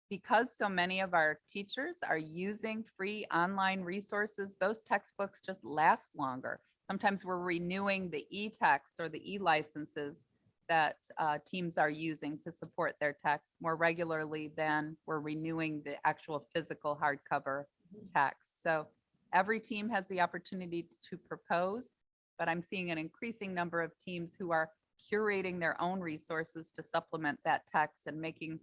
Because so many of our teachers are using free online resources, those textbooks just last longer. Sometimes we're renewing the e-text or the e-licenses that teams are using to support their text more regularly than we're renewing the actual physical hardcover text. So every team has the opportunity to propose, but I'm seeing an increasing number of teams who are curating their own resources to supplement that text and making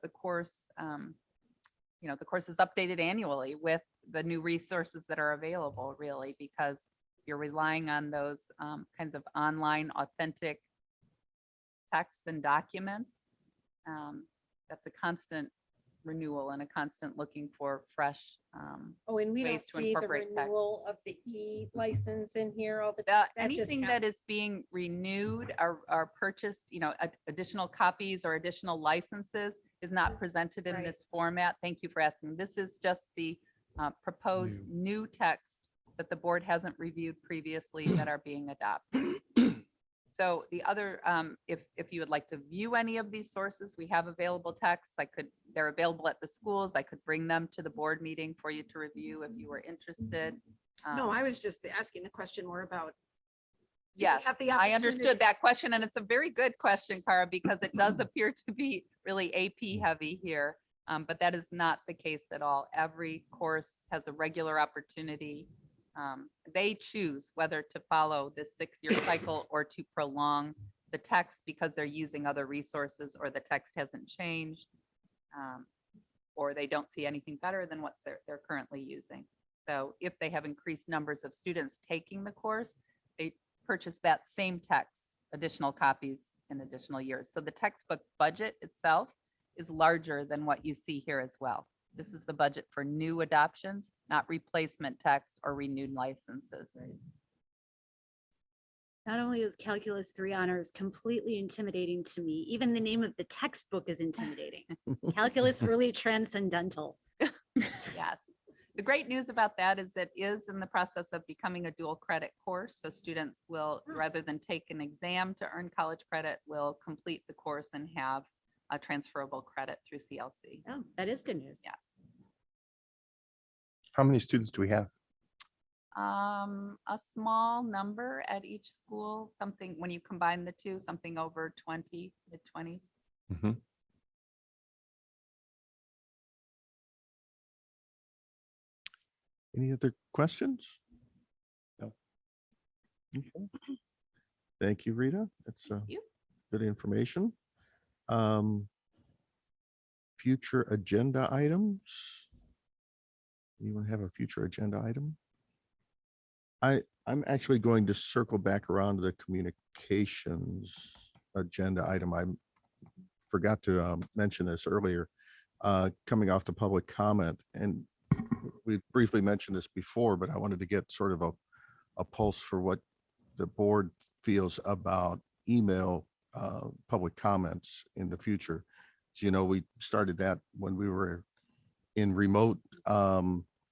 the course, the course is updated annually with the new resources that are available, really, because you're relying on those kinds of online authentic texts and documents. That's a constant renewal and a constant looking for fresh. Oh, and we don't ways to see the incorporate text. renewal of the e-license in here all the time. That just Anything that is being renewed or purchased, additional copies or additional licenses is not presented in Right. this format. Thank you for asking. This is just the proposed new text that the board hasn't reviewed previously that are being adopted. So the other, if you would like to view any of these sources, we have available texts. They're available at the schools. I could bring them to the board meeting for you to review if you were interested. No, I was just asking the question more about. do we Yes, have the I opportunity- understood that question, and it's a very good question, Cara, because it does appear to be really AP heavy here. But that is not the case at all. Every course has a regular opportunity. They choose whether to follow this 6-year cycle or to prolong the text because they're using other resources or the text hasn't changed, or they don't see anything better than what they're currently using. So if they have increased numbers of students taking the course, they purchase that same text, additional copies in additional years. So the textbook budget itself is larger than what you see here as well. This is the budget for new adoptions, not replacement text or renewed licenses. Not only is Calculus 3 honors completely intimidating to me, even the name of the textbook is intimidating. Calculus Early Transcendental. Yes. The great news about that is it is in the process of becoming a dual credit course. So students will, rather than take an exam to earn college credit, will complete the course and have a transferable credit through CLC. Oh, that is good news. Yeah. How many students do we have? A small number at each school, something, when you combine the two, something over 20, mid-20s. Mhm. Any other questions? No. Okay. Thank you, Rita. That's you. good information. Future agenda items. Anyone have a future agenda item? I'm actually going to circle back around to the communications agenda item. I forgot to mention this earlier, coming off the public comment. And we briefly mentioned this before, but I wanted to get sort of a pulse for what the board feels about email public comments in the future. So, we started that when we were in remote.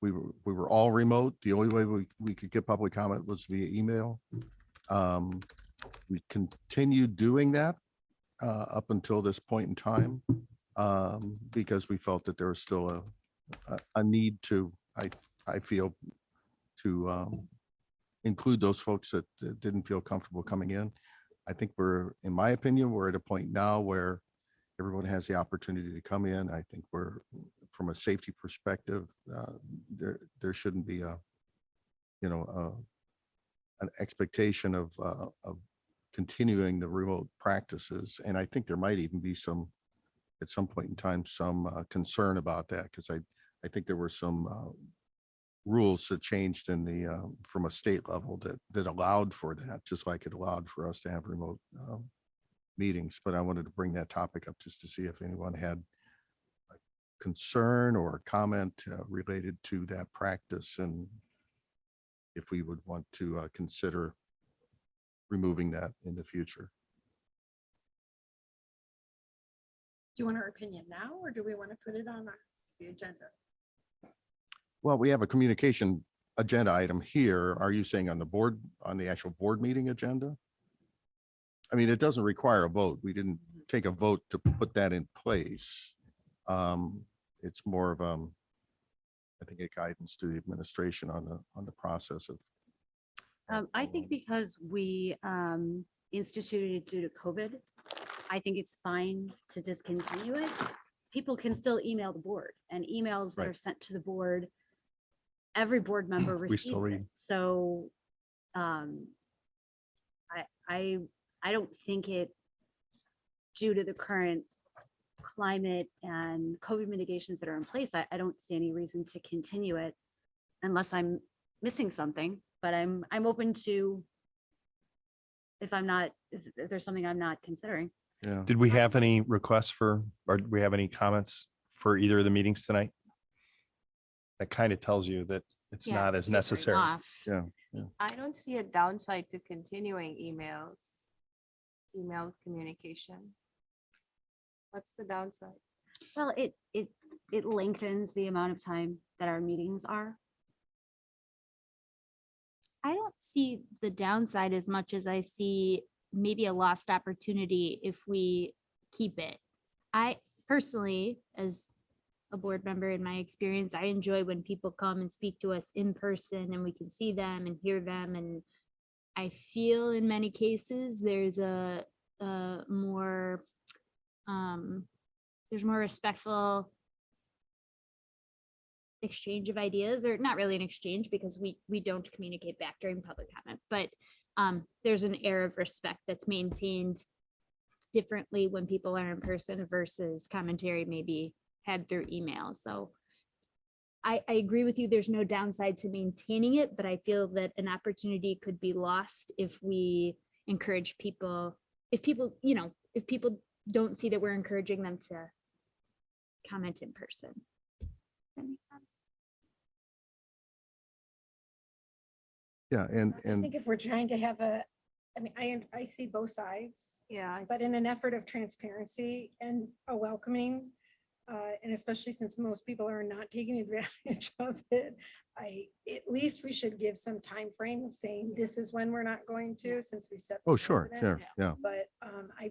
We were all remote. The only way we could get public comment was via email. we continued doing that up until this point in time, because we felt that there was still a need to, I feel, to include those folks that didn't feel comfortable coming in. I think in my opinion, we're at a point now where everyone has the opportunity to come in. I think from a safety perspective, there shouldn't be an expectation of continuing the remote practices. And I think there might even be at some point in time, some concern about that, because I think there were some rules that changed from a state level that allowed for that, just like it allowed for us to have remote meetings. But I wanted to bring that topic up just to see if anyone had a concern or a comment related to that practice, and if we would want to consider removing that in the future. Do you want our opinion now, or do we want to put it on the agenda? Well, we have a communication agenda item here. Are you saying on the actual board meeting agenda? I mean, it doesn't require a vote. We didn't take a vote to put that in place. It's more of, I think, a guidance to the administration on the process of. I think because we instituted it due to COVID, I think it's fine to discontinue it. People can still email the board, and emails that are Right. sent to the board, every board member We still receives it. read. So I don't think it, due to the current climate and COVID mitigations that are in place, I don't see any reason to continue it unless I'm missing something. But I'm open to, if there's something I'm not considering. Yeah. Did we have any requests or do we have any comments for either of the meetings tonight? That kind of tells you that it's Yeah, not it's as necessary. off. Yeah. I don't see a downside to continuing email communication. What's the downside? Well, it lengthens the amount of time that our meetings are. I don't see the downside as much as I see maybe a lost opportunity if we keep it. I personally, as a board member, in my experience, I enjoy when people come and speak to us in person and we can see them and hear them. And I feel in many cases there's more respectful exchange of ideas, or not really an exchange because we don't communicate back during public comment, but there's an air of respect that's maintained differently when people are in person versus commentary maybe had through email. So I agree with you. There's no downside to maintaining it, but I feel that an opportunity could be lost if we encourage people, if people don't see that we're encouraging them to comment in person. That makes sense. Yeah. I think if we're trying to have I see both sides, Yeah. but in an effort of transparency and a welcoming, and especially since most people are not taking advantage of it, at least we should give some time frame of saying this is when we're not going to, since we've set. the Oh, sure. precedent. Yeah. But I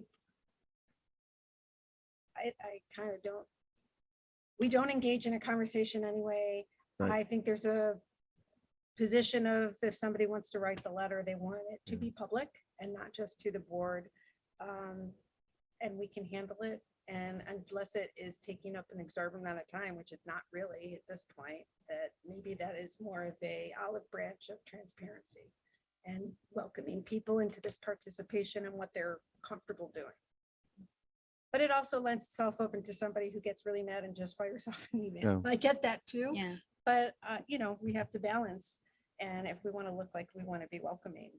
kind of don't, we don't engage in a conversation anyway. Right. I think there's a position of, if somebody wants to write the letter, they want it to be public and not just to the board. And we can handle it. And unless it is taking up an exorbitant amount of time, which it's not really at this point, that maybe that is more of a olive branch of transparency and welcoming people into this participation and what they're comfortable doing. But it also lends itself open to somebody who gets really mad and just fires off an email. Yeah. I get that too. Yeah. But, we have to balance. And if we want to look like we want to be welcoming,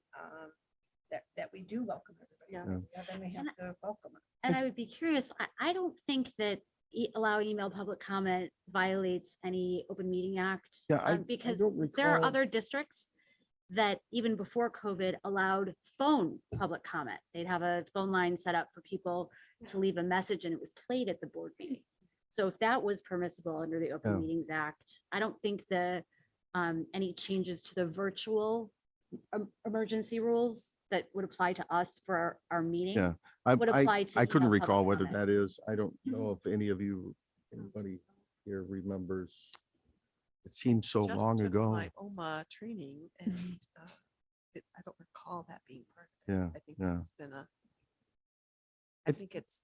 that we do welcome everybody. Yeah. Then we have to welcome them. And I would be curious, I don't think that allowing email public comment violates any open meeting act. Yeah, I Because don't there are recall- other districts that even before COVID allowed phone public comment. They'd have a phone line set up for people to leave a message and it was played at the board meeting. So if that was permissible under the Open Yeah. Meetings Act, I don't think any changes to the virtual emergency rules that would apply to us for our meeting. Yeah. Would apply to I couldn't email recall public whether comment. that is. I don't know if anybody here remembers. It seems so Just long took ago. My OMA training and I don't recall that being part of it. Yeah, I think yeah. it's been I think it's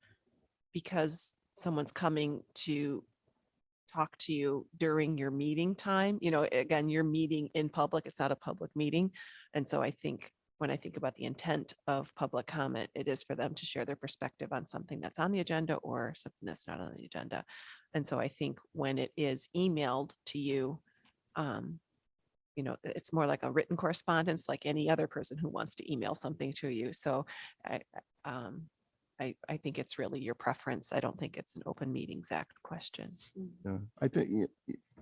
because someone's coming to talk to you during your meeting time, again, you're meeting in public, it's not a public meeting. And so I think when I think about the intent of public comment, it is for them to share their perspective on something that's on the agenda or something that's not on the agenda. And so I think when it is emailed to you, it's more like a written correspondence, like any other person who wants to email something to you. So I think it's really your preference. I don't think it's an Open Meetings Act question. Yeah, I think,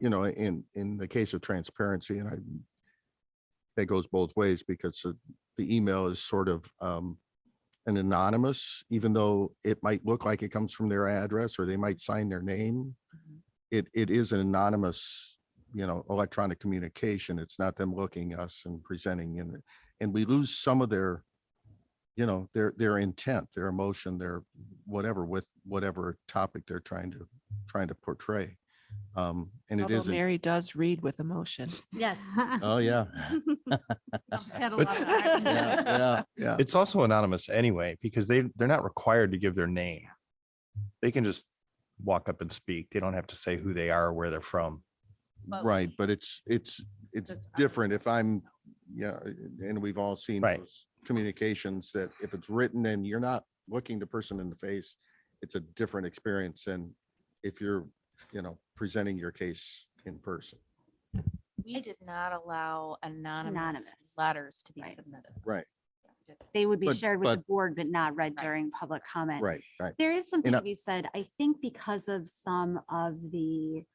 in the case of transparency, and that goes both ways because the email is sort of an anonymous, even though it might look like it comes from their address or they might sign their name. It is an anonymous, electronic communication. It's not them looking us and presenting and we lose some of their intent, their emotion, their whatever with whatever topic they're trying to portray. And it Although isn't. Mary does read with emotion. Yes. Oh, yeah. She's had a lot It's- of that. Yeah. It's also anonymous anyway, because they're not required to give their name. They can just walk up and speak. They don't have to say who they are or where they're from. Right, but it's different if I'm, and we've all seen Right. those communications that if it's written and you're not looking the person in the face, it's a different experience than if you're, presenting your case in person. We did not allow anonymous Anonymous. letters to be Right. submitted. Right, They would be But- shared with the but- board, but not read Right. during public comment. right. There is something And to be said, I think because of some of the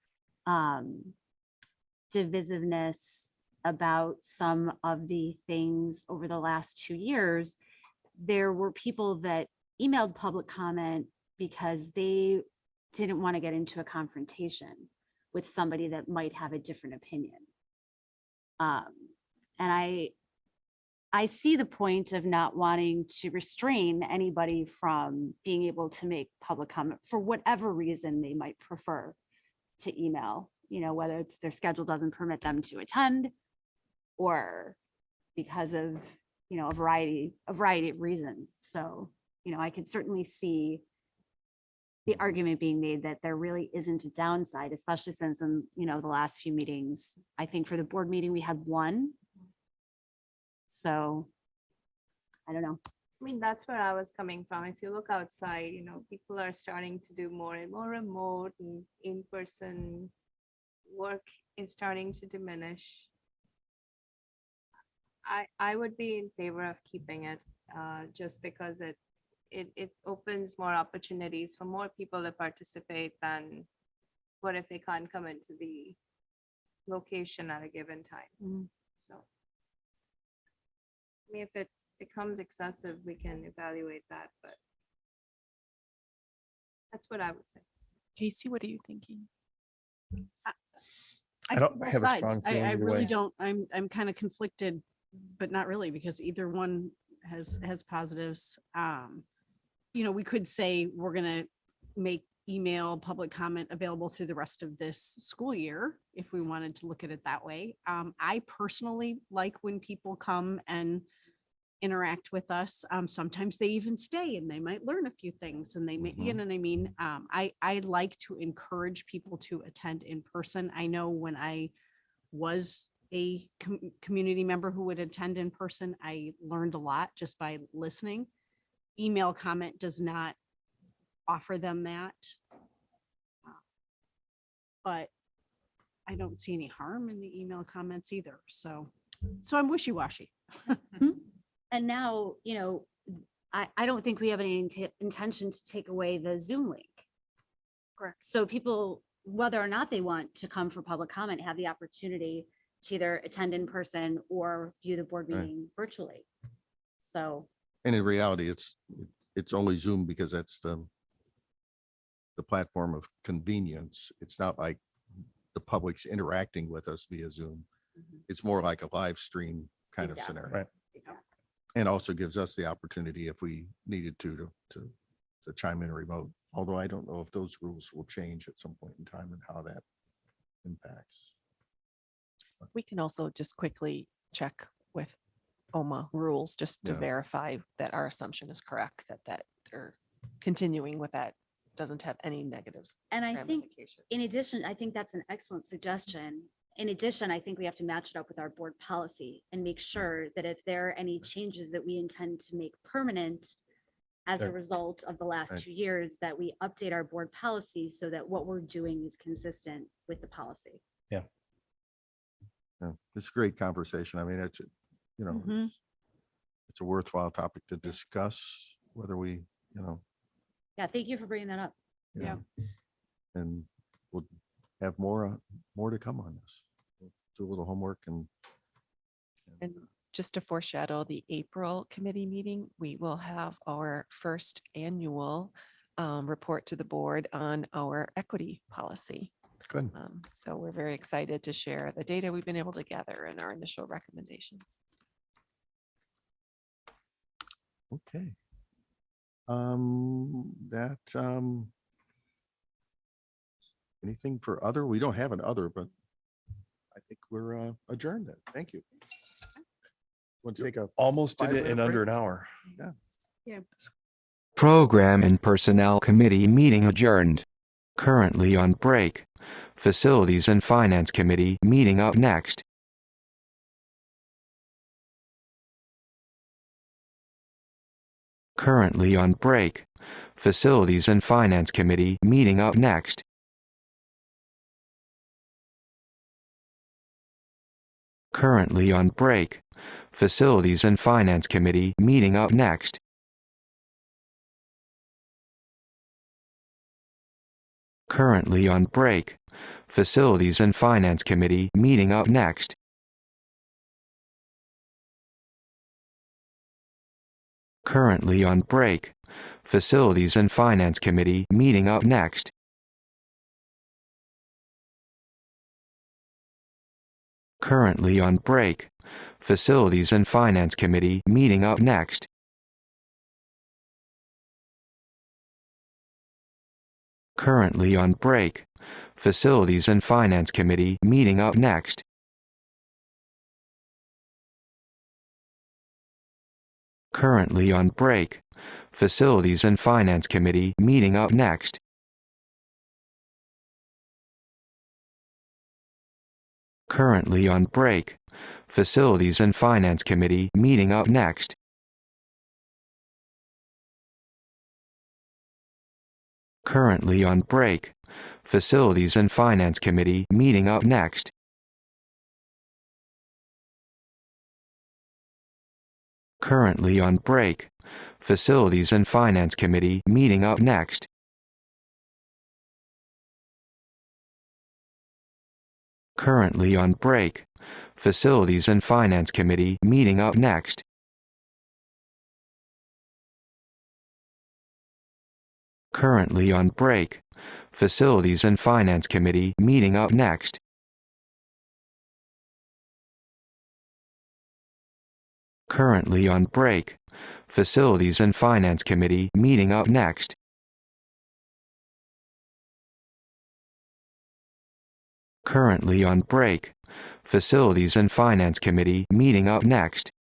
divisiveness about some of the things over the last 2 years, there were people that emailed public comment because they didn't want to get into a confrontation with somebody that might have a different opinion. And I see the point of not wanting to restrain anybody from being able to make public comment for whatever reason they might prefer to email, whether it's their schedule doesn't permit them to attend or because of, a variety of reasons. So, I could certainly see the argument being made that there really isn't a downside, especially since in, the last few meetings, I think for the board meeting, we had one. So I don't know. I mean, that's where I was coming from. If you look outside, people are starting to do more and more remote and in-person work is starting to diminish. I would be in favor of keeping it just because it opens more opportunities for more people to participate than what if they can't come into the location at a given time. So. I mean, if it becomes excessive, we can evaluate that, but that's what I would say. Casey, what are you thinking? I see don't both have a sides. strong feeling I either really way. don't, I'm kind of conflicted, but not really, because either one has positives. We could say we're gonna make email public comment available through the rest of this school year, if we wanted to look at it that way. I personally like when people come and interact with us. Sometimes they even stay and they might learn a few things and they may, you know what I mean? I like to encourage people to attend in person. I know when I was a community member who would attend in person, I learned a lot just by listening. Email comment does not offer them that. But I don't see any harm in the email comments either. So I'm wishy-washy. And now, I don't think we have any intention to take away the Zoom link. Correct. So people, whether or not they want to come for public comment, have the opportunity to either attend in person or view the board Right. meeting virtually. So, And in reality, it's only Zoom because that's the platform of convenience. It's not like the public's interacting with us via Zoom. It's more like a live stream kind of Exactly. scenario. Right. Exactly. And also gives us the opportunity if we needed to chime in remote. Although I don't know if those rules will change at some point in time and how that impacts. We can also just quickly check with OMA rules just to Yeah. verify that our assumption is correct, that they're continuing with that, doesn't have any negative And I think ramifications. in addition, I think that's an excellent suggestion. In addition, I think we have to match it up with our board policy and make sure that if there are any changes that we intend to make permanent as a There- result of the last Right. 2 years, that we update our board policy so that what we're doing is consistent with the policy. Yeah, it's a great conversation. I mean, it's, Mhm. it's a worthwhile topic to discuss whether we, Yeah, thank you for bringing that up. Yeah. And we'll have more to come on this. We'll do a little homework and And just to foreshadow the April committee meeting, we will have our first annual report to the board on our equity policy. Good. So we're very excited to share the data we've been able to gather and our initial recommendations. okay. Anything for other? We don't have an other, but I think we're adjourned then. Thank you. Want to take a Almost did it 5-minute in under break? an hour. Program and Personnel Committee meeting adjourned. Currently on break. Facilities and Finance Committee meeting up next. Currently on break. Facilities and Finance Committee meeting up next. Currently on break. Facilities and Finance Committee meeting up next. Currently on break. Facilities and Finance Committee meeting up next. Currently on break. Facilities and Finance Committee meeting up next. Currently on break. Facilities and Finance Committee meeting up next. Currently on break. Facilities and Finance Committee meeting up next. Currently on break. Facilities and Finance Committee meeting up next. Currently on break. Facilities and Finance Committee meeting up next. Currently on break. Facilities and Finance Committee meeting up next. Currently on break. Facilities and Finance Committee meeting up next. Currently on break. Facilities and Finance Committee meeting up next. Currently on break. Facilities and Finance Committee meeting up next. Currently on break. Facilities and Finance Committee meeting up next. Currently on break. Facilities and Finance Committee meeting up next.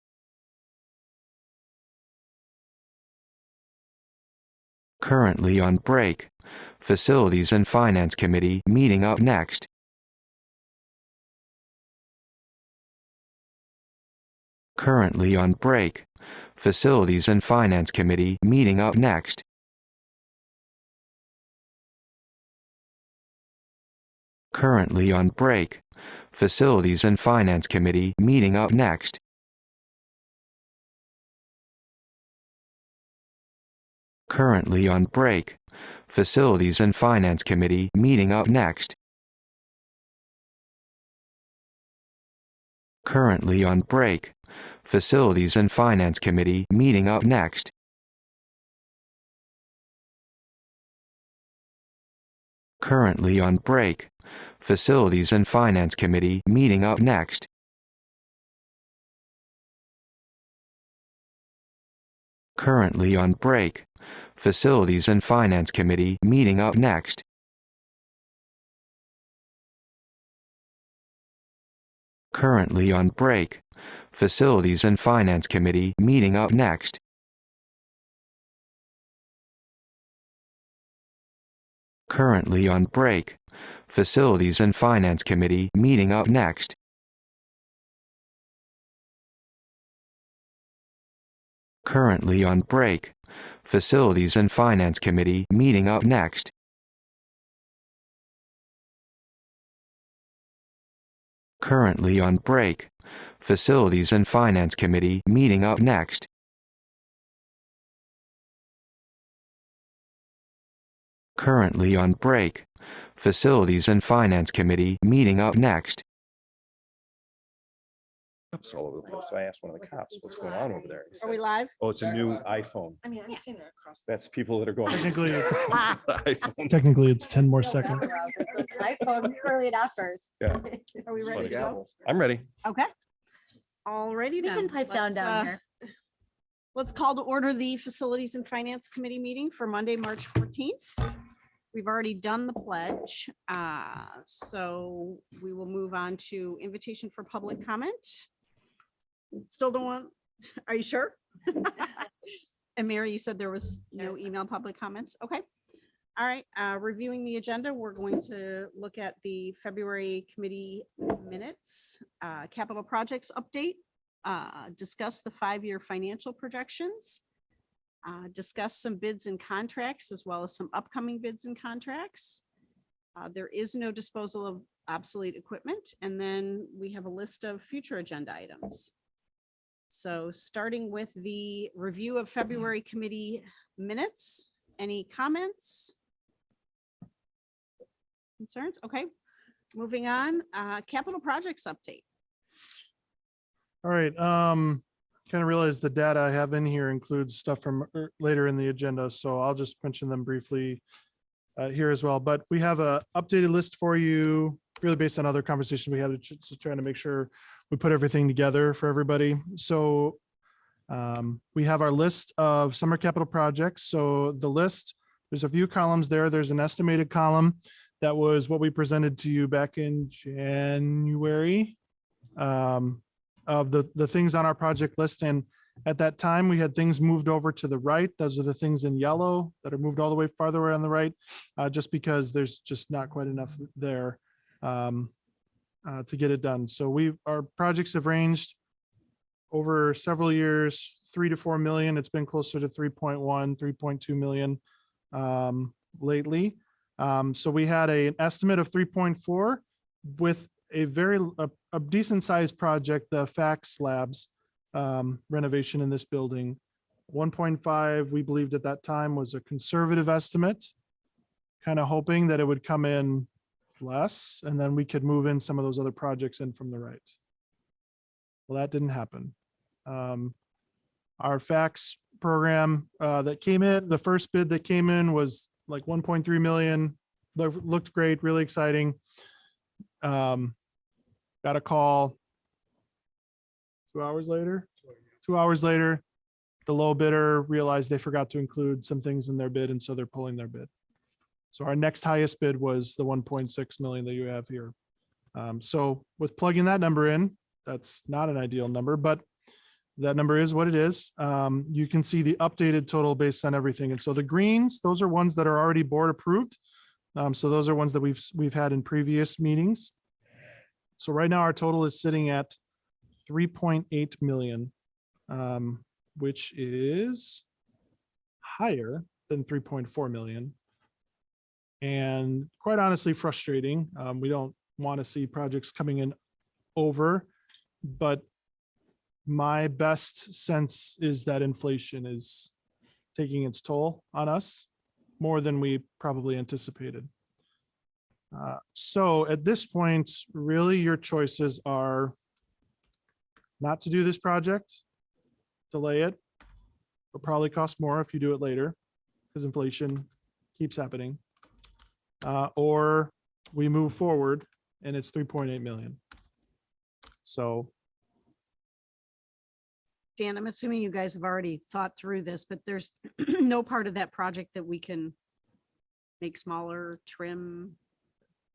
Currently on break. Facilities and Finance Committee meeting up next. Currently on break. Facilities and Finance Committee meeting up next. Currently on break. Facilities and Finance Committee meeting up next. Currently on break. Facilities and Finance Committee meeting up next. Currently on break. Facilities and Finance Committee meeting up next. Currently on break. Facilities and Finance Committee meeting up next. Currently on break. Facilities and Finance Committee meeting up next. Currently on break. Facilities and Finance Committee meeting up next. Currently on break. Facilities and Finance Committee meeting up next. Currently on break. Facilities and Finance Committee meeting up next. Currently on break. Facilities and Finance Committee meeting up next. Currently on break. Facilities and Finance Committee meeting up next. It's all over the place. So I asked one of the cops, what's going on over there? He Are we said, live? oh, it's a new iPhone. I mean, I've seen it across. That's people that are going. Technically, it's iPhone. technically it's 10 more seconds. iPhone early adopters. Yeah. Are we It's ready funny. to go? I'm ready. Okay. Alrighty We then. can pipe down Let's, here. Let's call to order the Facilities and Finance Committee meeting for Monday, March 14th. We've already done the pledge, so we will move on to invitation for public comment. Still don't want, are you sure? And Mary, you said there was no email public comments. Okay. All right, reviewing the agenda, we're going to look at the February committee minutes, capital projects update, discuss the 5-year financial projections, discuss some bids and contracts, as well as some upcoming bids and contracts. There is no disposal of obsolete equipment, and then we have a list of future agenda items. So starting with the review of February committee minutes, any comments? Concerns? Okay, moving on, capital projects update. All right, kind of realized the data I have in here includes stuff from later in the agenda, so I'll just mention them briefly here as well. But we have a updated list for you, really based on other conversations we had, just trying to make sure we put everything together for everybody. So we have our list of summer capital projects. So the list, there's a few columns there. There's an estimated column. That was what we presented to you back in January of the things on our project list. And at that time, we had things moved over to the right. Those are the things in yellow that are moved all the way farther away on the right, just because there's just not quite enough there to get it done. So our projects have ranged over several years, 3 to 4 million. It's been closer to 3.1, 3.2 million lately. So we had an estimate of 3.4 with a decent sized project, the fax slabs renovation in this building. 1.5, we believed at that time, was a conservative estimate, kind of hoping that it would come in less, and then we could move in some of those other projects in from the right. Well, that didn't happen. Our fax program that came in, the first bid that came in was like 1.3 million, looked great, really exciting. Got a call 2 hours later. 2 hours later, the low bidder realized they forgot to include some things in their bid, and so they're pulling their bid. So our next highest bid was the 1.6 million that you have here. So with plugging that number in, that's not an ideal number, but that number is what it is. You can see the updated total based on everything. And so the greens, those are ones that are already board approved. So those are ones that we've had in previous meetings. So right now our total is sitting at 3.8 million, which is higher than 3.4 million. And quite honestly, frustrating. We don't want to see projects coming in over, but my best sense is that inflation is taking its toll on us more than we probably anticipated. So at this point, really your choices are not to do this project, delay it. It'll probably cost more if you do it later because inflation keeps happening. Or we move forward and it's 3.8 million. So Dan, I'm assuming you guys have already thought through this, but there's no part of that project that we can make smaller, trim.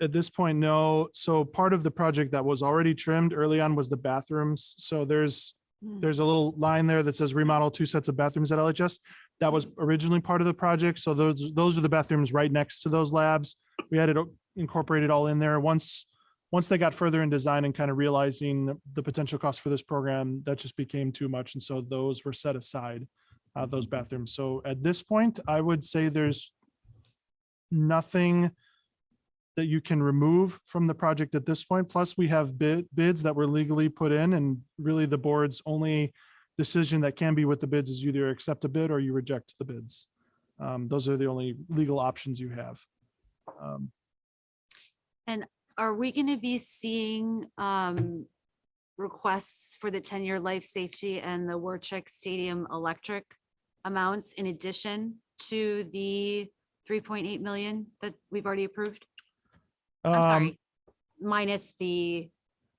At this point, no. So part of the project that was already trimmed early on was the bathrooms. So there's a little line there that says remodel 2 sets of bathrooms at LHS. That was originally part of the project. So those are the bathrooms right next to those labs. We had it incorporated all in there. Once they got further in design and kind of realizing the potential cost for this program, that just became too much. And so those were set aside, those bathrooms. So at this point, I would say there's nothing that you can remove from the project at this point. Plus, we have bids that were legally put in, and really the board's only decision that can be with the bids is you either accept a bid or you reject the bids. Those are the only legal options you have. And are we going to be seeing requests for the 10-year life safety and the Warcheck Stadium electric amounts in addition to the 3.8 million that we've already approved? I'm sorry, minus the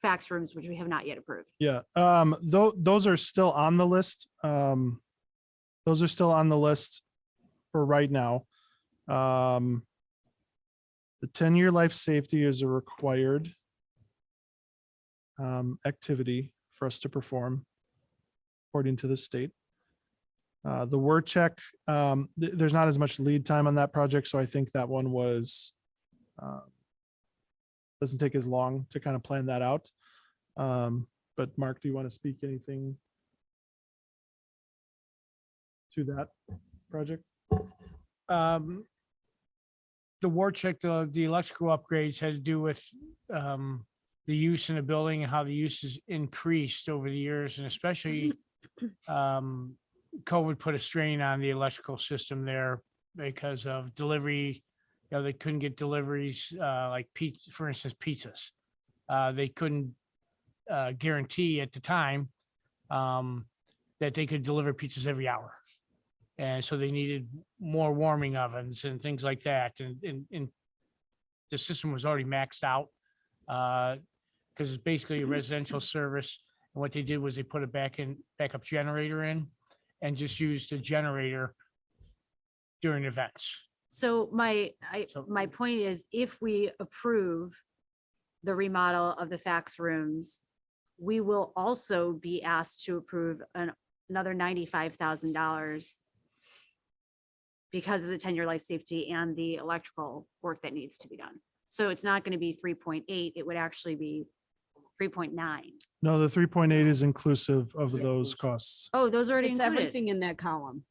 fax rooms, which we have not yet approved. Yeah, those are still on the list. Those are still on the list for right now. The 10-year life safety is a required activity for us to perform according to the state. The word check, there's not as much lead time on that project, so I think that one was doesn't take as long to kind of plan that out. But Mark, do you want to speak anything to that project? The war check, the electrical upgrades had to do with the use in the building and how the use has increased over the years, and especially COVID put a strain on the electrical system there because of delivery. They couldn't get deliveries like pizza, for instance, pizzas. They couldn't guarantee at the time that they could deliver pizzas every hour. And so they needed more warming ovens and things like that. And the system was already maxed out because it's basically a residential service. And what they did was they put a backup generator in and just used the generator during events. So my point is, if we approve the remodel of the fax rooms, we will also be asked to approve another $95,000 because of the 10-year life safety and the electrical work that needs to be done. So it's not going to be 3.8, it would actually be 3.9. No, the 3.8 is inclusive of those costs. Oh, those are already It's included. everything in that column.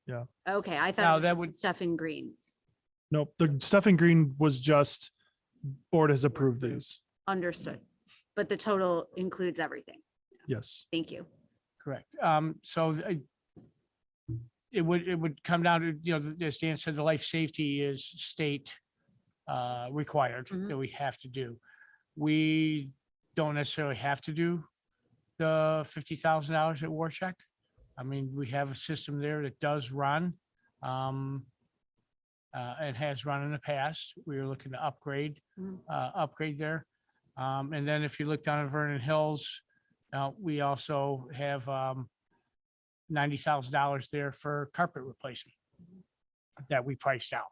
Yeah. Okay, I Now, thought that that would- would stuff in green. Nope, the stuff in green was just board has approved these. Understood. But the total includes everything. Yes. Thank you. Correct. So it would come down to, as Dan said, the life safety is state required Mhm. that we have to do. We don't necessarily have to do the $50,000 at Warcheck. I mean, we have a system there that does run. It has run in the past. We were looking to upgrade there. And then if you look down at Vernon Hills, we also have $90,000 there for carpet replacement that we priced out.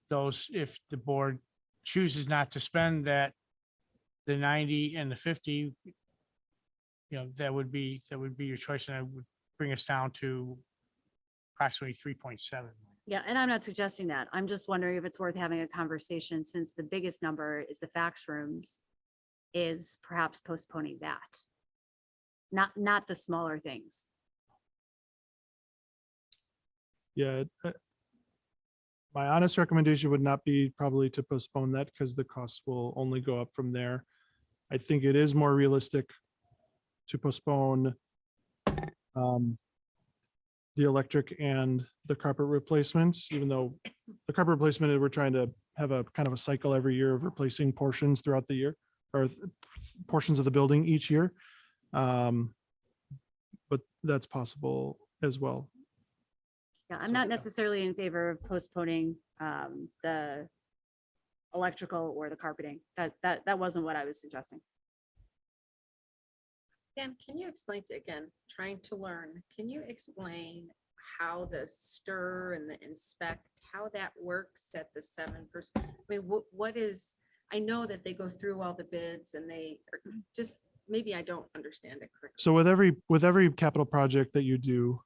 Those, if the board chooses not to spend that, the 90 and the 50, that would be your choice, and it would bring us down to approximately 3.7. Yeah, and I'm not suggesting that. I'm just wondering if it's worth having a conversation, since the biggest number is the fax rooms, is perhaps postponing that. Not the smaller things. Yeah. My honest recommendation would not be probably to postpone that because the costs will only go up from there. I think it is more realistic to postpone the electric and the carpet replacements, even though the carpet replacement, we're trying to have a kind of a cycle every year of replacing portions throughout the year, or portions of the building each year. But that's possible as well. Yeah, I'm not necessarily in favor of postponing the electrical or the carpeting. That wasn't what I was suggesting. Dan, can you explain to, again, trying to learn, can you explain how the stir and the inspect, how that works at the 7%? I mean, what is, I know that they go through all the bids and they just, maybe I don't understand it correctly. So with every capital project that you do,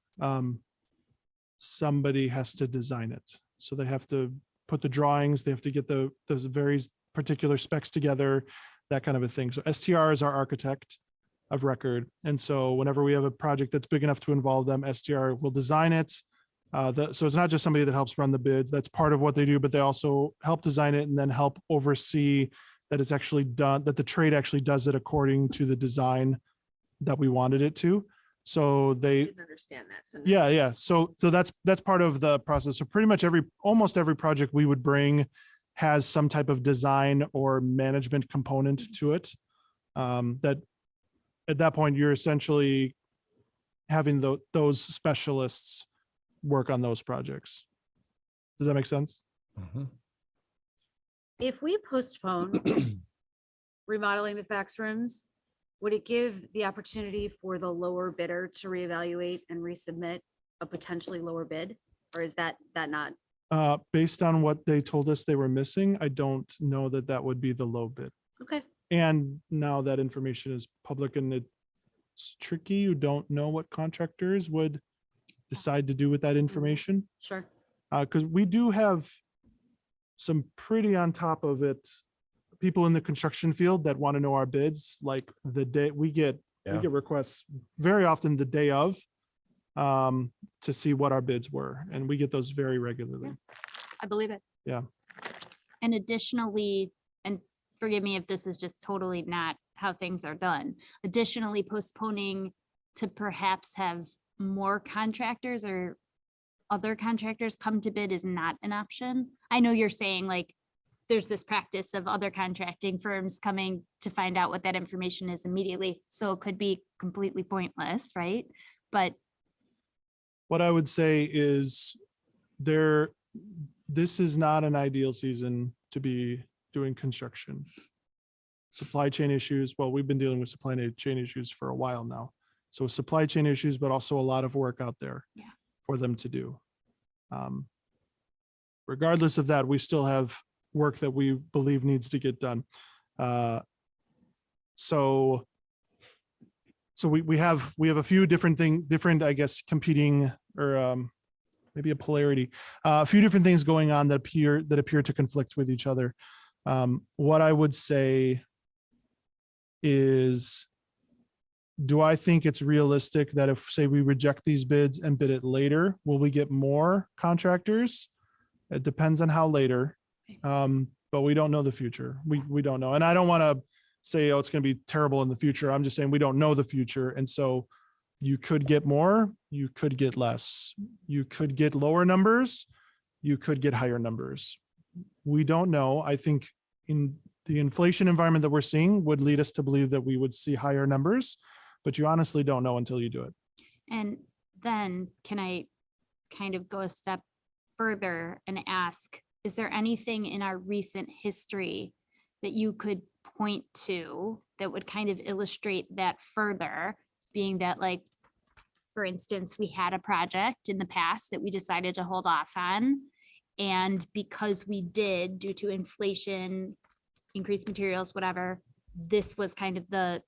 somebody has to design it. So they have to put the drawings, they have to get those very particular specs together, that kind of a thing. So STR is our architect of record. And so whenever we have a project that's big enough to involve them, STR will design it. So it's not just somebody that helps run the bids. That's part of what they do, but they also help design it and then help oversee that it's actually done, that the trade actually does it according to the design that we wanted it to. So I they, didn't understand that. So now- yeah. So that's part of the process. So pretty much almost every project we would bring has some type of design or management component to it. That at that point, you're essentially having those specialists work on those projects. Does that make sense? If we postpone remodeling the fax rooms, would it give the opportunity for the lower bidder to reevaluate and resubmit a potentially lower bid? Or is that not? Based on what they told us they were missing, I don't know that that would be the low bid. Okay. And now that information is public and it's tricky. You don't know what contractors would decide to do with that information. Sure. Because we do have some pretty on top of it people in the construction field that want to know our bids. Like the day we get requests very often the day of to see what our bids were, and we get those very regularly. I believe it. Yeah. And additionally, and forgive me if this is just totally not how things are done, additionally postponing to perhaps have more contractors or other contractors come to bid is not an option. I know you're saying like, there's this practice of other contracting firms coming to find out what that information is immediately. So it could be completely pointless, right? But What I would say is this is not an ideal season to be doing construction. Supply chain issues, well, we've been dealing with supply chain issues for a while now. So supply chain issues, but also a lot of work out there for them to do. Regardless of that, we still have work that we believe needs to get done. So we have a few different, I guess, competing or maybe a polarity, a few different things going on that appear to conflict with each other. What I would say is, do I think it's realistic that if, say, we reject these bids and bid it later, will we get more contractors? It depends on how later, but we don't know the future. We don't know. And I don't want to say, oh, it's going to be terrible in the future. I'm just saying we don't know the future. And so you could get more, you could get less, you could get lower numbers, you could get higher numbers. We don't know. I think in the inflation environment that we're seeing would lead us to believe that we would see higher numbers, but you honestly don't know until you do it. and then can I kind of go a step further and ask, is there anything in our recent history that you could point to that would kind of illustrate that further, being that, like, for instance, we had a project in the past that we decided to hold off on, and because we did, due to inflation, increased materials, whatever, this was kind of the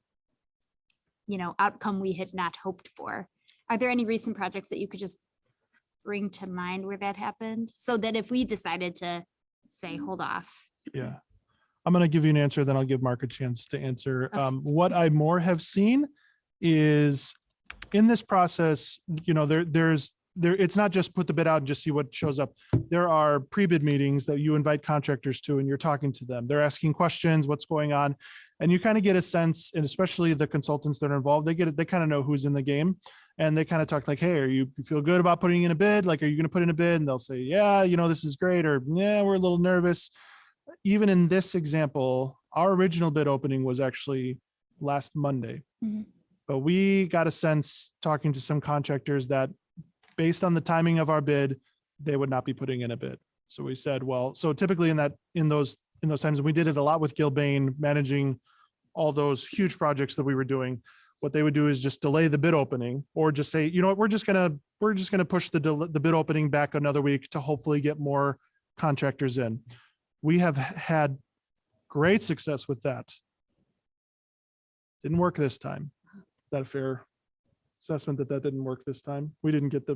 outcome we had not hoped for. Are there any recent projects that you could just bring to mind where that happened, so that if we decided to say, hold off? Yeah. I'm going to give you an answer, then I'll give Mark a chance to answer. Okay. What I more have seen is in this process, it's not just put the bid out and just see what shows up. There are pre-bid meetings that you invite contractors to, and you're talking to them. They're asking questions, what's going on. And you kind of get a sense, and especially the consultants that are involved, they kind of know who's in the game. And they kind of talk like, hey, you feel good about putting in a bid? Like, are you going to put in a bid? And they'll say, yeah, this is great. Or yeah, we're a little nervous. Even in this example, our original bid opening was actually last Monday. Mhm. But we got a sense talking to some contractors that based on the timing of our bid, they would not be putting in a bid. So we said, well, so typically in those times, and we did it a lot with Gilbane managing all those huge projects that we were doing. what they would do is just delay the bid opening, or just say, you know what, we're just gonna push the bid opening back another week to hopefully get more contractors in. We have had great success with that. Didn't work this time. Is that a fair assessment that didn't work this time? We didn't get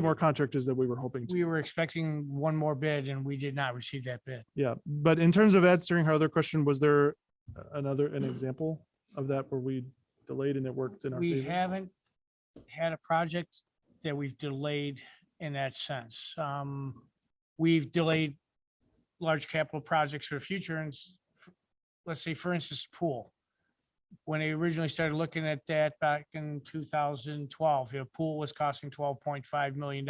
more contractors that we were hoping to. We were expecting one more bid and we did not receive that bid. Yeah, but in terms of answering her other question, was there an example of that where we delayed and it worked in our We favor? haven't had a project that we've delayed in that sense. We've delayed large capital projects for the future, and let's say, for instance, pool. When they originally started looking at that back in 2012, pool was costing $12.5 million.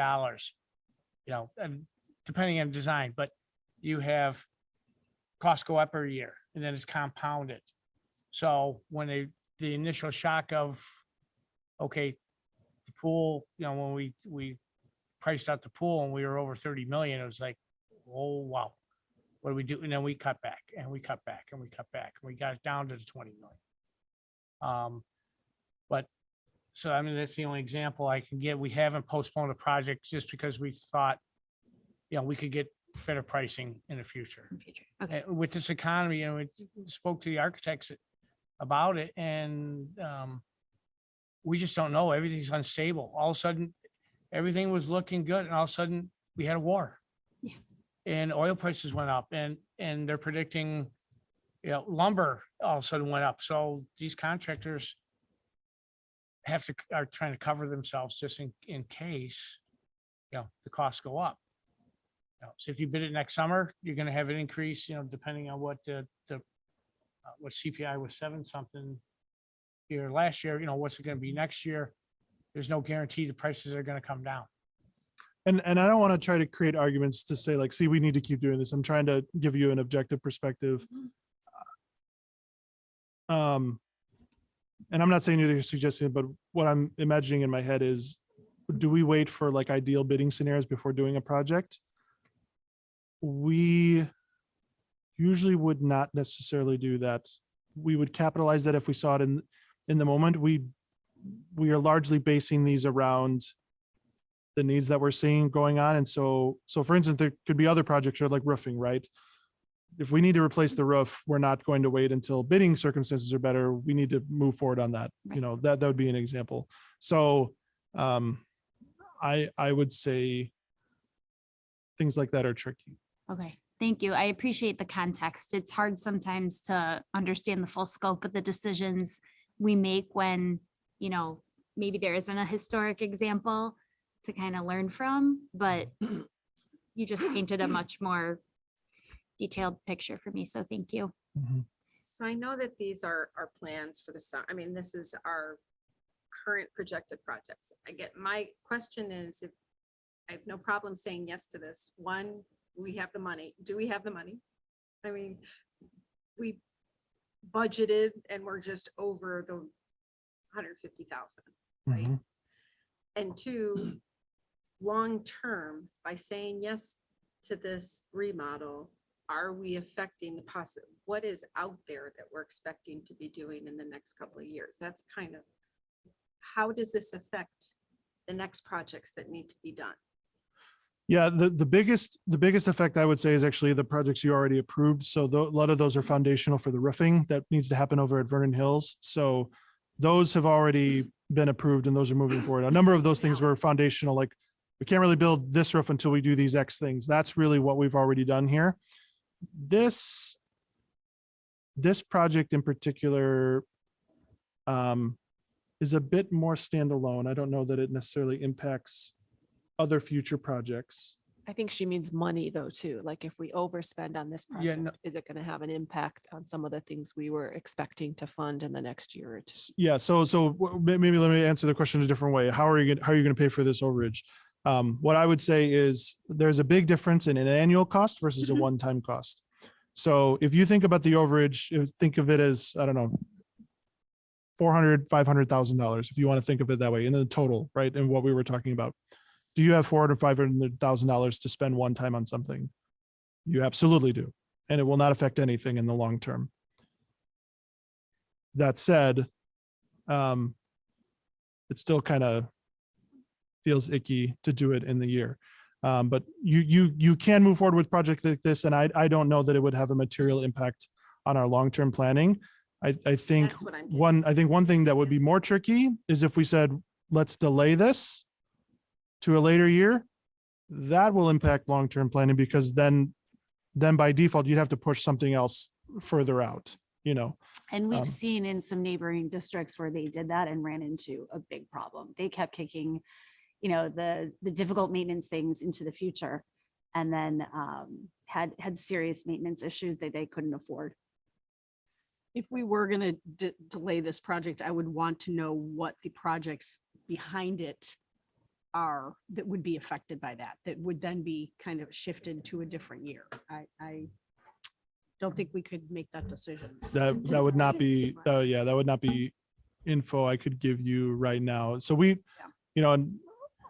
And depending on design, but you have costs go up every year and then it's compounded. So when the initial shock of, okay, the pool, when we priced out the pool and we were over 30 million, it was like, oh, wow, what do we do? And then we cut back and we cut back and we cut back and we got it down to the 20 million. But so, I mean, that's the only example I can give. We haven't postponed a project just because we thought, we could get better pricing in the future. Okay. With this economy, we spoke to the architects about it, and we just don't know. Everything's unstable. All of a sudden, everything was looking good, and all of a sudden, we had a war. Yeah. And oil prices went up, and they're predicting, lumber all of a sudden went up. So these contractors are trying to cover themselves just in case, the costs go up. So if you bid it next summer, you're going to have an increase, depending on what what CPI was 7 something here last year, what's it going to be next year? There's no guarantee the prices are going to come down. And I don't want to try to create arguments to say like, see, we need to keep doing this. I'm trying to give you an objective perspective. And I'm not saying you're suggesting it, but what I'm imagining in my head is, do we wait for like ideal bidding scenarios before doing a project? We usually would not necessarily do that. We would capitalize that if we saw it in the moment. We are largely basing these around the needs that we're seeing going on. And so for instance, there could be other projects like roofing, right? If we need to replace the roof, we're not going to wait until bidding circumstances are better. We need to move forward on that. Right. That would be an example. So I would say things like that are tricky. Okay, thank you. I appreciate the context. It's hard sometimes to understand the full scope of the decisions we make when, maybe there isn't a historic example to kind of learn from, but you just painted a much more detailed picture for me. So thank you. So I know that these are our plans for the summer. I mean, this is our current projected projects. My question is, if I have no problem saying yes to this. One, we have the money. Do we have the money? I mean, we budgeted and we're just over the 150,000, right? Mhm. And two, long-term, by saying yes to this remodel, are we affecting what is out there that we're expecting to be doing in the next couple of years? That's kind of, how does this affect the next projects that need to be done? Yeah, the biggest effect I would say is actually the projects you already approved. So a lot of those are foundational for the roofing that needs to happen over at Vernon Hills. So those have already been approved and those are moving forward. A number of those things were foundational, like we can't really build this roof until we do these X things. That's really what we've already done here. This project in particular is a bit more standalone. I don't know that it necessarily impacts other future projects. I think she means money though, too. Like if we overspend on this Yeah, project, no- is it going to have an impact on some of the things we were expecting to fund in the next year or two? Yeah, so maybe let me answer the question a different way. How are you going to pay for this overage? What I would say is there's a big difference in an annual cost versus a one-time cost. So if you think about the overage, think of it as, I don't know, $400,000, $500,000, if you want to think of it that way, in the total, right? And what we were talking about. Do you have $400,000, $500,000 to spend one time on something? You absolutely do. And it will not affect anything in the long term. That said, it still kind of feels icky to do it in the year. But you can move forward with projects like this, and I don't know that it would have a material impact on our long-term planning. I think That's what I'm getting one thing that would be more tricky is if we said, let's delay this to a later year. That will impact long-term planning, because then by default, you'd have to push something else further out, you know. And we've Um, seen in some neighboring districts where they did that and ran into a big problem. They kept kicking, the difficult maintenance things into the future, and then had serious maintenance issues that they couldn't afford. If we were going to delay this project, I would want to know what the projects behind it are that would be affected by that, that would then be kind of shifted to a different year. I don't think we could make that decision. that would not be, that would not be info I could give you right now. So and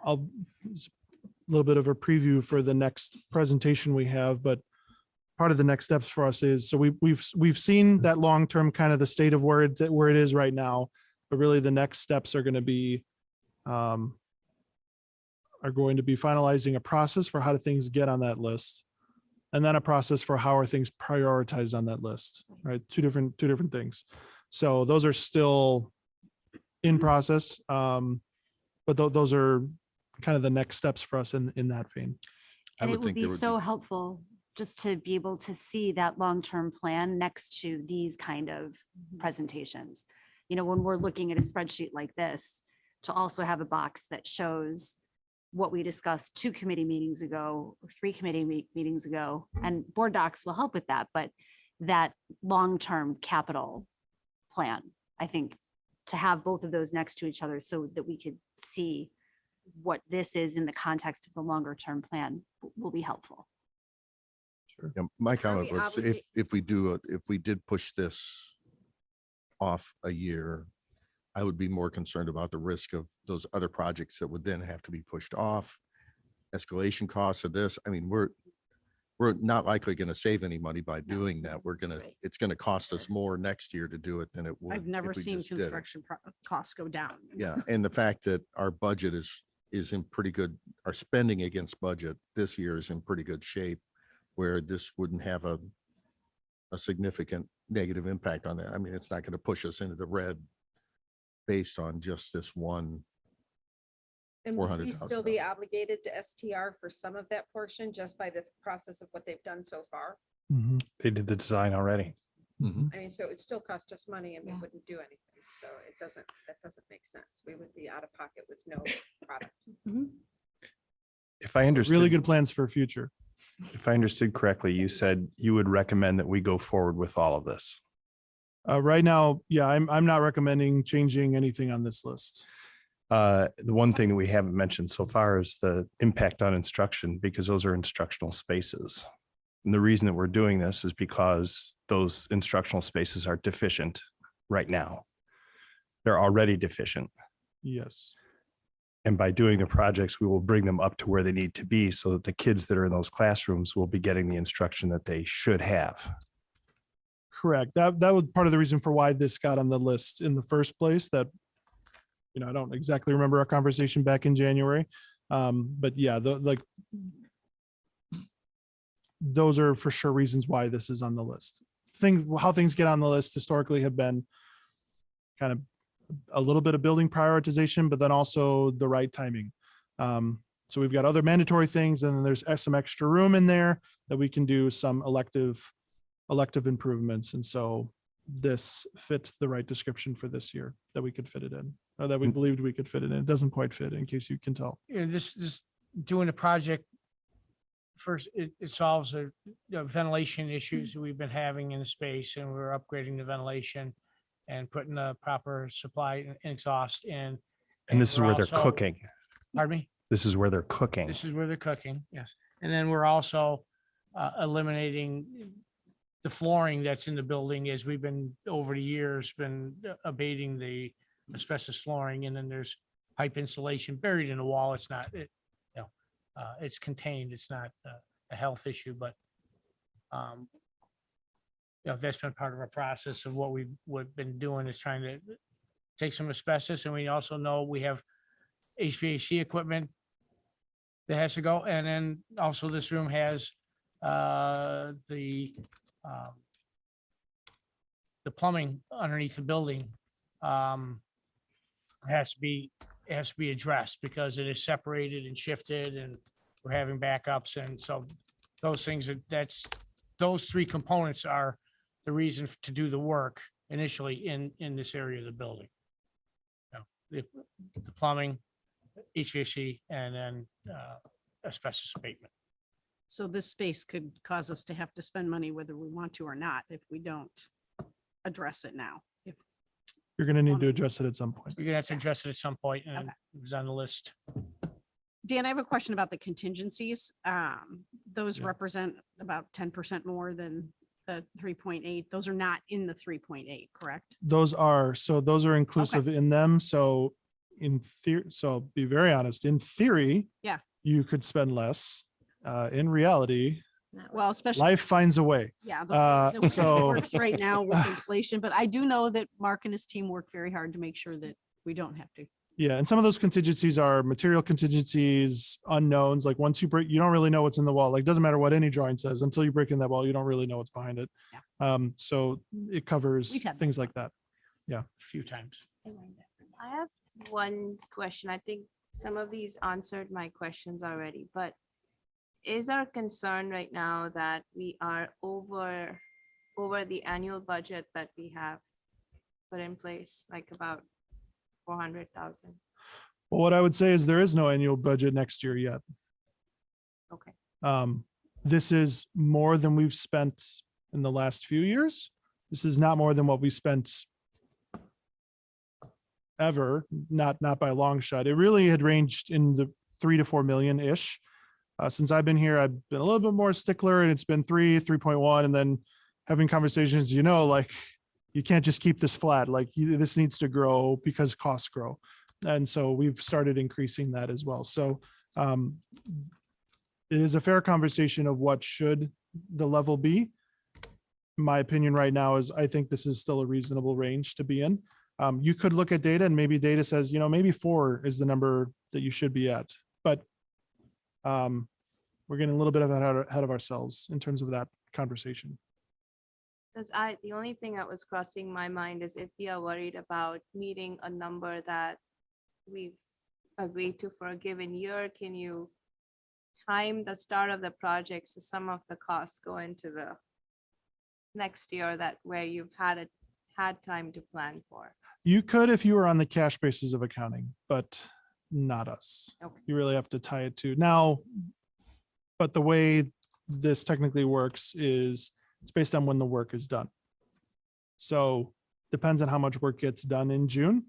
I'll, it's a little bit of a preview for the next presentation we have, but part of the next steps for us is, so we've seen that long-term kind of the state of where it is right now, but really the next steps are going to be finalizing a process for how do things get on that list, and then a process for how are things prioritized on that list, right? Two different things. So those are still in process, but those are kind of the next steps for us in that vein. And it would be so helpful just to be able to see that long-term plan next to these kind of presentations. When we're looking at a spreadsheet like this, to also have a box that shows what we discussed 2 committee meetings ago, or 3 committee meetings ago, and board docs will help with that, but that long-term capital plan, I think, to have both of those next to each other so that we could see what this is in the context of the longer term plan will be helpful. Yeah, my comment we was obligate- if we did push this off a year, I would be more concerned about the risk of those other projects that would then have to be pushed off. Escalation costs of this. I mean, we're not likely going to save any money by doing that. It's going to cost us more next year to do it than it would. I've never if we seen just did it. construction costs go down. Yeah, and the fact that our budget is in pretty good, our spending against budget this year is in pretty good shape, where this wouldn't have a significant negative impact on that. I mean, it's not going to push us into the red based on just this one. And would we still be $400,000. obligated to STR for some of that portion just by the process of what they've done so far? They did the design already. I mean, so it still cost us money and we Yeah. wouldn't do anything. So that doesn't make sense. We would be out of pocket with no product. If I understood. Really good plans for future. If I understood correctly, you said you would recommend that we go forward with all of this. Right now, yeah, I'm not recommending changing anything on this list. The one thing that we haven't mentioned so far is the impact on instruction, because those are instructional spaces. And the reason that we're doing this is because those instructional spaces are deficient right now. They're already deficient. Yes. And by doing the projects, we will bring them up to where they need to be so that the kids that are in those classrooms will be getting the instruction that they should have. Correct. That was part of the reason for why this got on the list in the first place. That, I don't exactly remember our conversation back in January. But yeah, those are for sure reasons why this is on the list. How things get on the list historically have been kind of a little bit of building prioritization, but then also the right timing. So we've got other mandatory things, and then there's some extra room in there that we can do some elective improvements. And so this fit the right description for this year that we could fit it in, or that we believed we could fit it in. It doesn't quite fit, in case you can tell. Just doing the project first, it solves the ventilation issues that we've been having in the space, and we're upgrading the ventilation and putting the proper supply and exhaust in. And this is we're where they're also- cooking. Pardon me? This is where they're cooking. This is where they're cooking, yes. And then we're also eliminating the flooring that's in the building, as we've been over the years been abating the asbestos flooring, and then there's pipe insulation buried in the wall. It's not, it's contained. It's not a health issue, but that's been part of our process of what we've been doing, is trying take some asbestos, and we also know we have HVAC equipment that has to go. And then also this room has the plumbing underneath the building has to be addressed because it is separated and shifted, and we're having backups. And so those things those three components are the reason to do the work initially in this area of the building. The plumbing, HVAC, and then asbestos abatement. So this space could cause us to have to spend money whether we want to or not if we don't address it now. If You're going to need to address it at some point. We're gonna have to address it at some point, and Okay. it was on the list. Dan, I have a question about the contingencies. Those Yeah. represent about 10% more than the 3.8. Those are not in the 3.8, correct? Those are inclusive in them. So in theory, so I'll be very honest, in theory. Yeah. You could spend less. In reality, Well, especially, life finds a way. yeah. The way it so- works right now with inflation, but I do know that Mark and his team work very hard to make sure that we don't have to. Yeah, and some of those contingencies are material contingencies, unknowns. Like once you break, you don't really know what's in the wall. Like doesn't matter what any drawing says until you break in that wall, you don't really know what's behind it. So it covers We've had that things like that. A few times. I have one question. I think some of these answered my questions already, but is our concern right now that we are over the annual budget that we have put in place, like about 400,000? Well, what I would say is there is no annual budget next year yet. Okay. This is more than we've spent in the last few years. This is not more than what we spent ever, not by a long shot. It really had ranged in the 3 to 4 million-ish. Since I've been here, I've been a little bit more stickler, and it's been 3.1, and then having conversations, like you can't just keep this flat. Like this needs to grow because costs grow. And so we've started increasing that as well. So it is a fair conversation of what should the level be. My opinion right now is I think this is still a reasonable range to be in. You could look at data and maybe data says, maybe 4 is the number that you should be at. But we're getting a little bit ahead of ourselves in terms of that conversation. Because the only thing that was crossing my mind is if we are worried about meeting a number that we've agreed to for a given year, can you time the start of the project so some of the costs go into the next year where you've had time to plan for? You could if you were on the cash basis of accounting, but not us. Okay. You really have to tie it to now. But the way this technically works is it's based on when the work is done. So depends on how much work gets done in June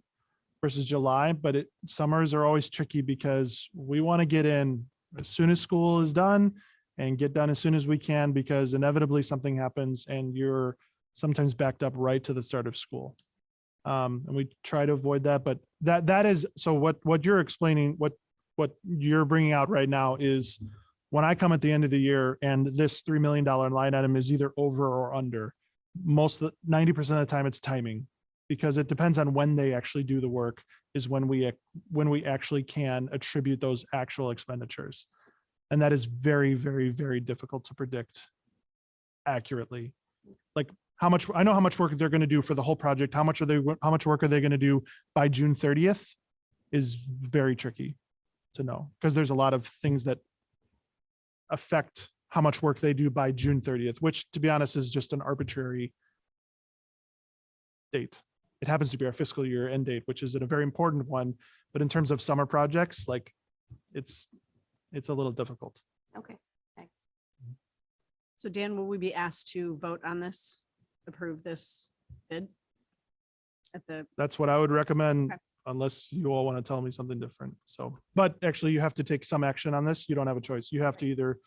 versus July, but summers are always tricky because we want to get in as soon as school is done and get done as soon as we can, because inevitably something happens and you're sometimes backed up right to the start of school. And we try to avoid that, but that is, so what you're explaining, what you're bringing out right now is when I come at the end of the year and this $3 million line item is either over or under, 90% of the time it's timing, because it depends on when they actually do the work is when we actually can attribute those actual expenditures. And that is very, very, very difficult to predict accurately. Like I know how much work they're going to do for the whole project. How much work are they going to do by June 30th is very tricky to know, because there's a lot of things that affect how much work they do by June 30th, which to be honest is just an arbitrary date. It happens to be our fiscal year end date, which is a very important one. But in terms of summer projects, like it's a little difficult. Okay, thanks. So Dan, will we be asked to vote on this, approve this bid? That's what I would recommend, Okay. unless you all want to tell me something different. So, but actually you have to take some action on this. You don't have a choice. You have to either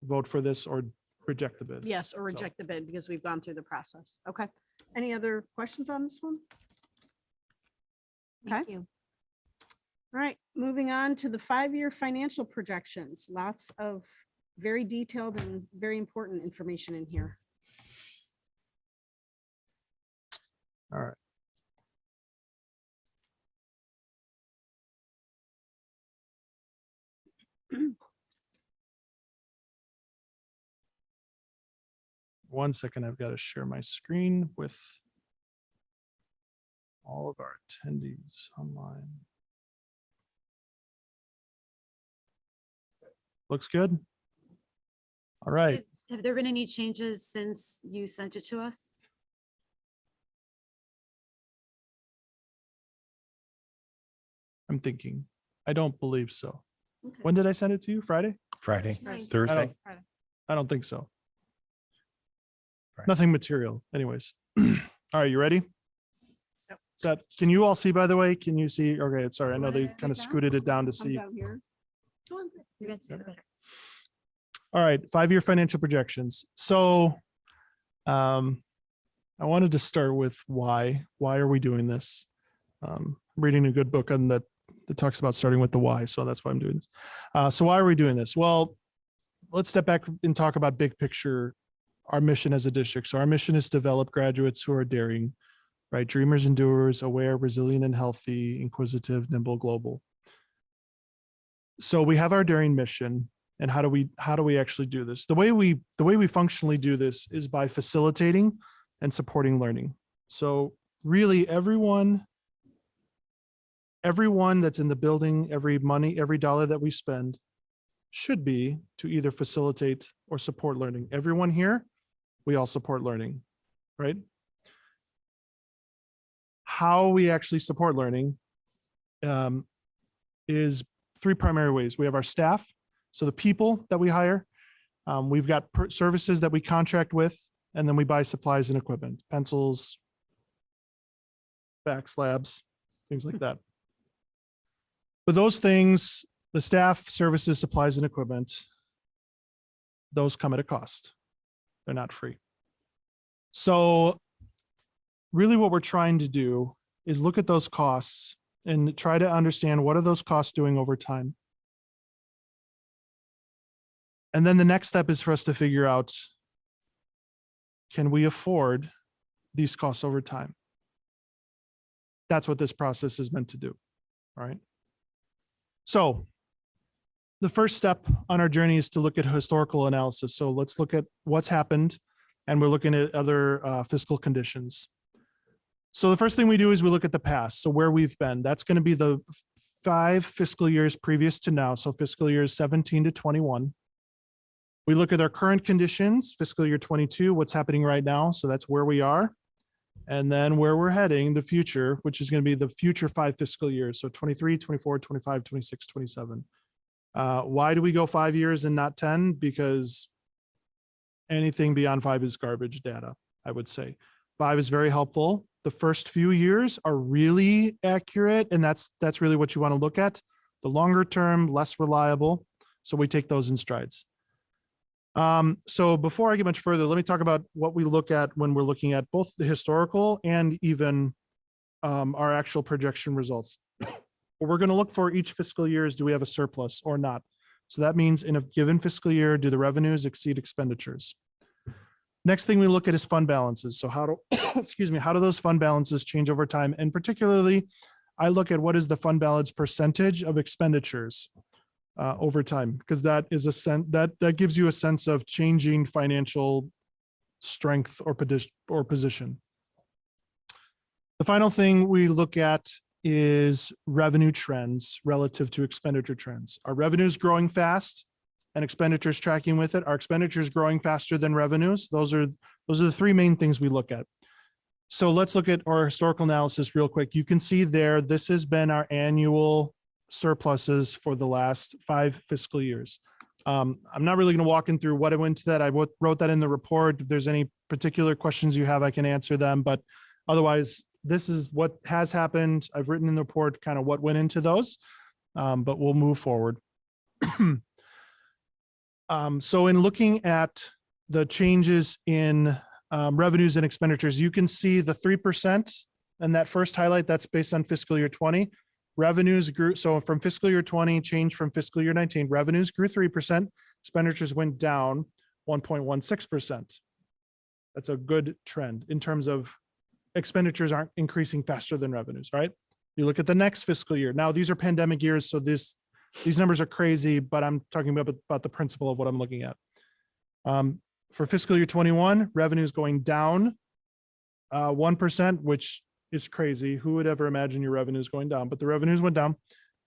vote for this or reject the bid. Yes, or reject the bid because we've gone through the process. Okay. Any other questions on this one? Thank you. All right, moving on to the 5-year financial projections. Lots of very detailed and very important information in here. All right. 1 second, I've got to share my screen with all of our attendees online. Looks good. All right. Have there been any changes since you sent it to us? I'm thinking. I don't believe so. Okay. When did I send it to you? Friday? Friday, Right. Thursday. I don't think so. Right. Nothing material anyways. All right, you ready? Is that, can you all see, by the way? Can you see? Okay, sorry. I know they kind of scooted it down to see. You're good. Okay. All right, 5-year financial projections. So I wanted to start with why. Why are we doing this? I'm reading a good book on that talks about starting with the why. So that's why I'm doing this. So why are we doing this? Well, let's step back and talk about big picture, our mission as a district. So our mission is to develop graduates who are daring, right? Dreamers and doers, aware, resilient and healthy, inquisitive, nimble, global. So we have our daring mission. And how do we actually do this? The way we functionally do this is by facilitating and supporting learning. So really everyone that's in the building, every dollar that we spend should be to either facilitate or support learning. Everyone here, we all support learning, right? How we actually support learning is 3 primary ways. We have our staff. So the people that we hire, we've got services that we contract with, and then we buy supplies and equipment, pencils, back slabs, things like that. But those things, the staff, services, supplies, and equipment, those come at a cost. They're not free. So really what we're trying to do is look at those costs and try to understand what are those costs doing over time. And then the next step is for us to figure out, can we afford these costs over time? That's what this process is meant to do. All right. So the first step on our journey is to look at historical analysis. So let's look at what's happened, and we're looking at other fiscal conditions. So the first thing we do is we look at the past. So where we've been, that's going to be the 5 fiscal years previous to now. So fiscal years 17 to 21. We look at our current conditions, fiscal year 22, what's happening right now. So that's where we are. And then where we're heading, the future, which is going to be the future 5 fiscal years. So 23, 24, 25, 26, 27. Why do we go 5 years and not 10? Because anything beyond 5 is garbage data, I would say. 5 is very helpful. The first few years are really accurate, and that's really what you want to look at. The longer term, less reliable. So we take those in strides. So before I get much further, let me talk about what we look at when we're looking at both the historical and even our actual projection results. What we're going to look for each fiscal year is, do we have a surplus or not? So that means in a given fiscal year, do the revenues exceed expenditures? Next thing we look at is fund balances. So how do, how do those fund balances change over time? And particularly, I look at what is the fund balance percentage of expenditures over time, because that is that gives you a sense of changing financial strength or position. The final thing we look at is revenue trends relative to expenditure trends. Are revenues growing fast and expenditures tracking with it? Are expenditures growing faster than revenues? Those are the 3 main things we look at. So let's look at our historical analysis real quick. You can see there, this has been our annual surpluses for the last 5 fiscal years. I'm not really going to walk in through what I went to that. I wrote that in the report. If there's any particular questions you have, I can answer them. But otherwise, this is what has happened. I've written in the report kind of what went into those, but we'll move forward. So in looking at the changes in revenues and expenditures, you can see the 3% and that first highlight, that's based on fiscal year 20. Revenues grew. So from fiscal year 20, change from fiscal year 19, revenues grew 3%, expenditures went down 1.16%. That's a good trend in terms of expenditures aren't increasing faster than revenues, right? You look at the next fiscal year. Now, these are pandemic years, so this These numbers are crazy, but I'm talking about the principle of what I'm looking at. For fiscal year 21, revenue is going down 1%, which is crazy. Who would ever imagine your revenue is going down? But the revenues went down.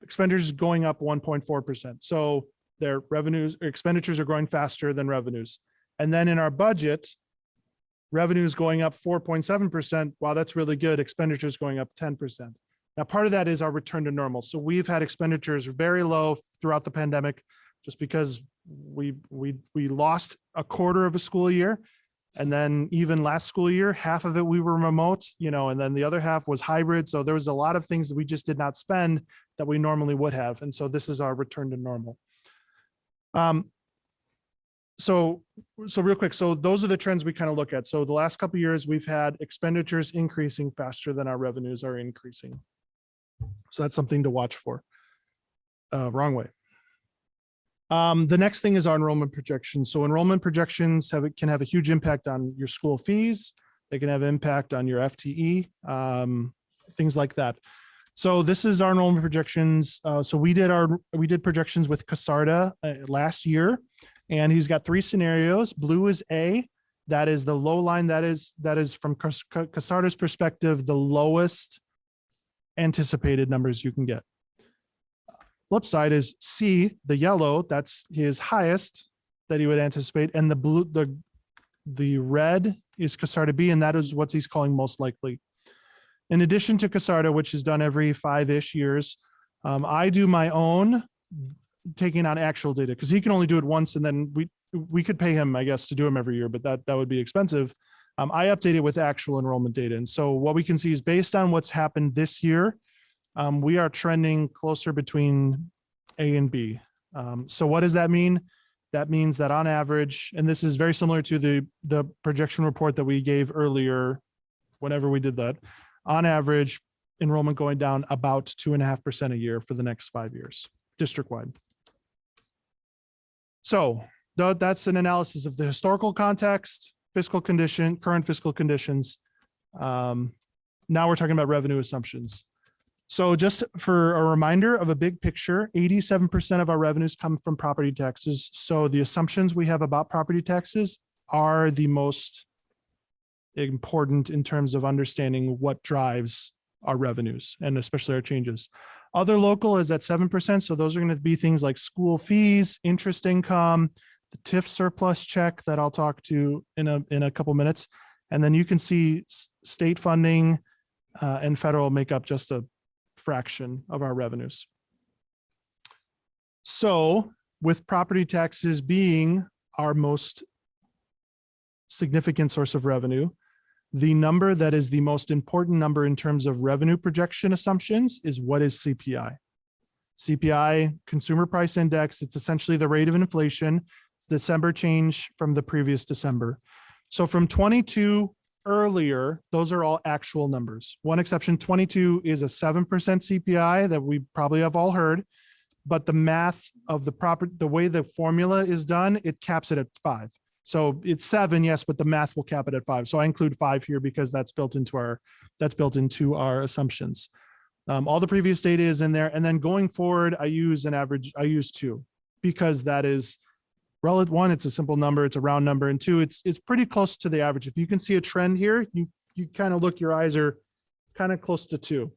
Expenditures going up 1.4%. So their revenues or expenditures are growing faster than revenues. And then in our budget, revenues going up 4.7%. Wow, that's really good. Expenditures going up 10%. Now, part of that is our return to normal. So we've had expenditures very low throughout the pandemic, just because we lost a quarter of a school year. And then even last school year, half of it we were remote, and then the other half was hybrid. So there was a lot of things that we just did not spend that we normally would have. And so this is our return to normal. So real quick, so those are the trends we kind of look at. So the last couple of years, we've had expenditures increasing faster than our revenues are increasing. So that's something to watch for. Wrong way. The next thing is our enrollment projections. So enrollment projections can have a huge impact on your school fees. They can have impact on your FTE, things like that. So this is our enrollment projections. So we did projections with Casarda last year, and he's got 3 scenarios. Blue is A. That is the low line. That is from Casarda's perspective, the lowest anticipated numbers you can get. Flip side is C, the yellow, that's his highest that he would anticipate. And the blue, the red is Casarda B, and that is what he's calling most likely. In addition to Casarda, which is done every 5-ish years, I do my own taking on actual data, because he can only do it once, and then we could pay him, I guess, to do them every year, but that would be expensive. I update it with actual enrollment data. And so what we can see is based on what's happened this year, we are trending closer between A and B. So what does that mean? That means that on average, and this is very similar to the projection report that we gave earlier, whenever we did that, on average, enrollment going down about 2.5% a year for the next 5 years, district-wide. So that's an analysis of the historical context, fiscal condition, current fiscal conditions. Now we're talking about revenue assumptions. So just for a reminder of a big picture, 87% of our revenues come from property taxes. So the assumptions we have about property taxes are the most important in terms of understanding what drives our revenues and especially our changes. Other local is at 7%. So those are going to be things like school fees, interest income, the TIF surplus check that I'll talk to in a couple minutes. And then you can see state funding and federal make up just a fraction of our revenues. So with property taxes being our most significant source of revenue, the number that is the most important number in terms of revenue projection assumptions is what is CPI. CPI, Consumer Price Index, it's essentially the rate of inflation. It's December change from the previous December. So from 22 earlier, those are all actual numbers. One exception, 22 is a 7% CPI that we probably have all heard, but the math of the way the formula is done, it caps it at 5. So it's 7, yes, but the math will cap it at 5. So I include 5 here because that's built into our assumptions. All the previous data is in there. And then going forward, I use an average, I use 2 because that is relative. 1, it's a simple number, it's a round number, and 2, it's pretty close to the average. If you can see a trend here, you kind of look, your eyes are kind of close to 2.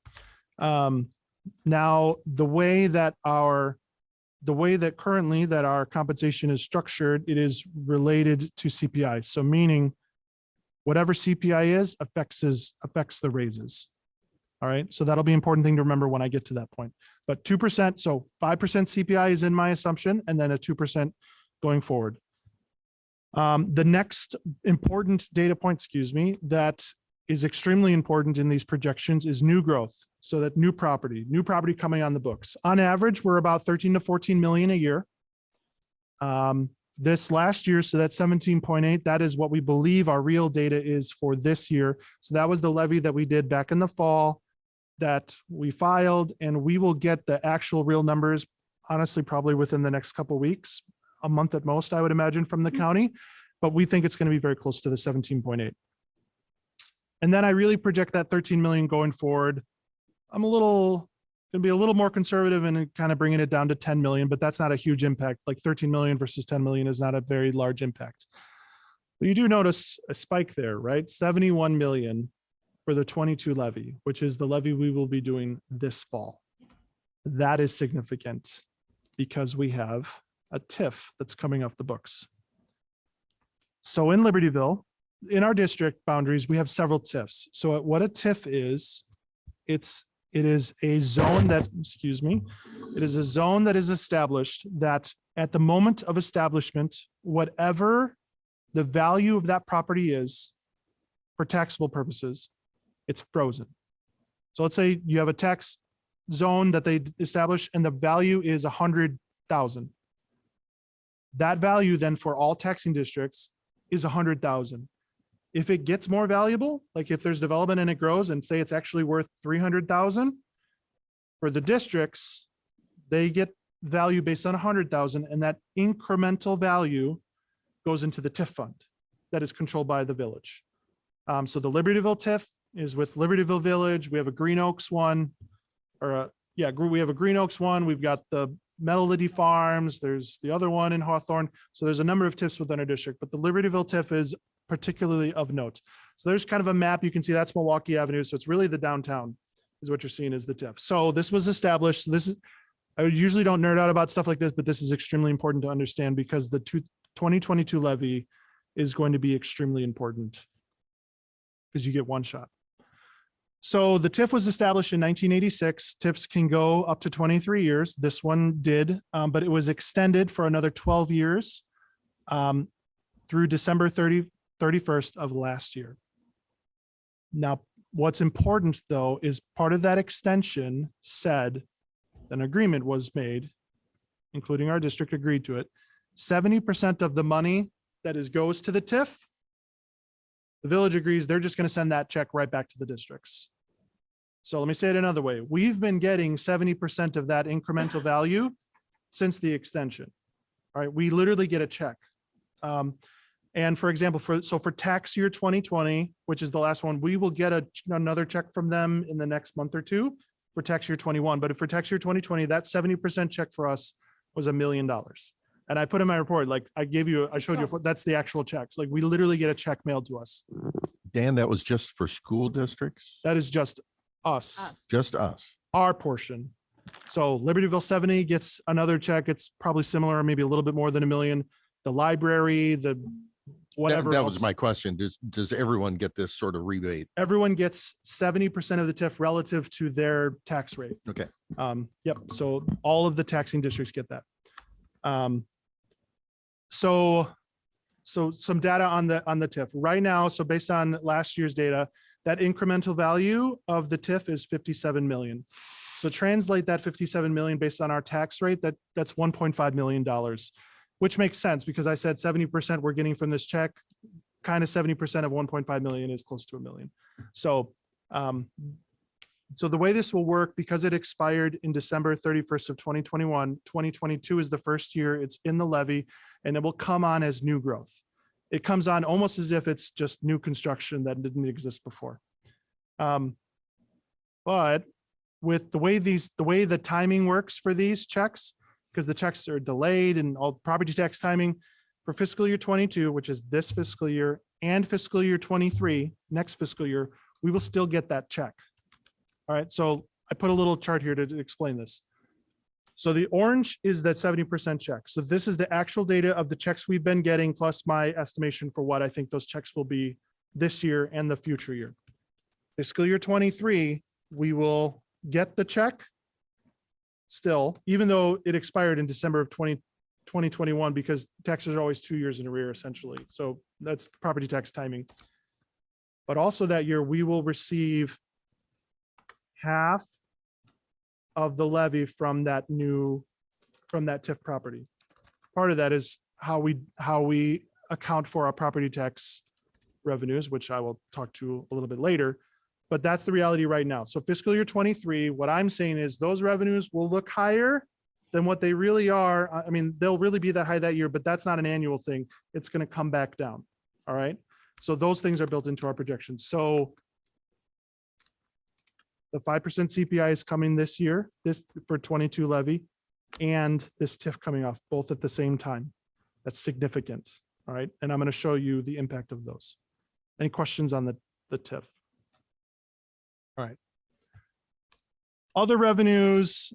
Now, the way that currently that our compensation is structured, it is related to CPI. So meaning whatever CPI is affects the raises. All right. So that'll be an important thing to remember when I get to that point. But 2%, so 5% CPI is in my assumption, and then a 2% going forward. The next important data point, that is extremely important in these projections is new growth. So that new property coming on the books. On average, we're about 13 to 14 million a year. This last year, so that's 17.8. That is what we believe our real data is for this year. So that was the levy that we did back in the fall that we filed, and we will get the actual real numbers, honestly, probably within the next couple of weeks, a month at most, I would imagine, from the county, but we think it's going to be very close to the 17.8. And then I really project that 13 million going forward. I'm a little Gonna be a little more conservative and kind of bringing it down to 10 million, but that's not a huge impact. Like 13 million versus 10 million is not a very large impact. But you do notice a spike there, right? 71 million for the 22 levy, which is the levy we will be doing this fall. That is significant because we have a TIF that's coming off the books. So in Libertyville, in our district boundaries, we have several TIFs. So what a TIF is, it is a zone that, it is a zone that is established that at the moment of establishment, whatever the value of that property is for taxable purposes, it's frozen. So let's say you have a tax zone that they establish and the value is 100,000. That value then for all taxing districts is 100,000. If it gets more valuable, like if there's development and it grows and say it's actually worth 300,000 for the districts, they get value based on 100,000 and that incremental value goes into the TIF fund that is controlled by the village. So the Libertyville TIF is with Libertyville Village. We have a Green Oaks one, we have a Green Oaks one. We've got the Melody Farms. There's the other one in Hawthorne. So there's a number of TIFs within our district, but the Libertyville TIF is particularly of note. So there's kind of a map. You can see that's Milwaukee Avenue. So it's really the downtown is what you're seeing is the TIF. So this was established. This is, I usually don't nerd out about stuff like this, but this is extremely important to understand because the 2022 levy is going to be extremely important because you get one shot. So the TIF was established in 1986. TIFs can go up to 23 years. This one did, but it was extended for another 12 years through December 31st of last year. Now, what's important though, is part of that extension said an agreement was made, including our district agreed to it. 70% of the money that goes to the TIF, the village agrees they're just going to send that check right back to the districts. So let me say it another way. We've been getting 70% of that incremental value since the extension. All right, we literally get a check. And for example, for tax year 2020, which is the last one, we will get another check from them in the next month or two for tax year 21. But for tax year 2020, that 70% check for us was $1 million. And I put in my report, like I showed you, that's the actual checks. Like we literally get a check mailed to us. Dan, that was just for school districts? That is just us. Just us. Our portion. So Libertyville 70 gets another check. It's probably similar, maybe a little bit more than $1 million. The library, the whatever. That was my question. Does everyone get this sort of rebate? Everyone gets 70% of the TIF relative to their tax rate. Okay. Yep. So all of the taxing districts get that. So some data on the TIF right now. So based on last year's data, that incremental value of the TIF is 57 million. So translate that 57 million based on our tax rate, that's $1.5 million, which makes sense because I said 70% we're getting from this check, kind of 70% of 1.5 million is close to $1 million. So, so the way this will work, because it expired in December 31st of 2021, 2022 is the first year it's in the levy and it will come on as new growth. It comes on almost as if it's just new construction that didn't exist before. But with the way the timing works for these checks, because the checks are delayed and all property tax timing for fiscal year 22, which is this fiscal year, and fiscal year 23, next fiscal year, we will still get that check. All right, so I put a little chart here to explain this. So the orange is that 70% check. So this is the actual data of the checks we've been getting, plus my estimation for what I think those checks will be this year and the future year. Fiscal year 23, we will get the check still, even though it expired in December of 2021, because taxes are always 2 years in arrear, essentially. So that's property tax timing. But also that year, we will receive half of the levy from that TIF property. Part of that is how we account for our property tax revenues, which I will talk to a little bit later, but that's the reality right now. So fiscal year 23, what I'm saying is those revenues will look higher than what they really are. I mean, they'll really be that high that year, but that's not an annual thing. It's going to come back down. All right. So those things are built into our projections. So The 5% CPI is coming this year, this for 22 levy, and this TIF coming off both at the same time. That's significant. All right. And I'm going to show you the impact of those. Any questions on the TIF? All right. Other revenues,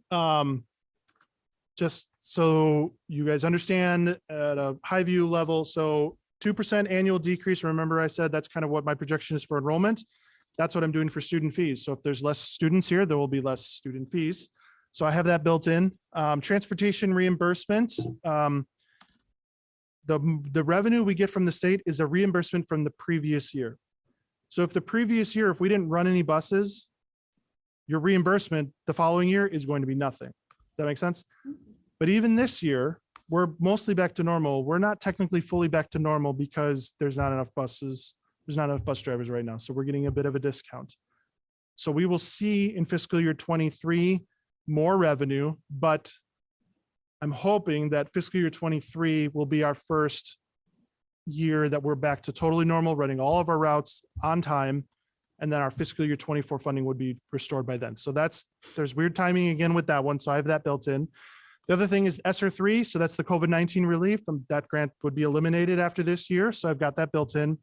just so you guys understand at a high view level. So 2% annual decrease. Remember I said that's kind of what my projection is for enrollment. That's what I'm doing for student fees. So if there's less students here, there will be less student fees. So I have that built in. Transportation reimbursement. The revenue we get from the state is a reimbursement from the previous year. So if the previous year, if we didn't run any buses, your reimbursement the following year is going to be nothing. Does that make sense? But even this year, we're mostly back to normal. We're not technically fully back to normal because there's not enough buses. There's not enough bus drivers right now. So we're getting a bit of a discount. So we will see in fiscal year 23 more revenue, but I'm hoping that fiscal year 23 will be our first year that we're back to totally normal, running all of our routes on time. And then our fiscal year 24 funding would be restored by then. So there's weird timing again with that one. So I have that built in. The other thing is ESSER 3. So that's the COVID-19 relief. That grant would be eliminated after this year. So I've got that built in.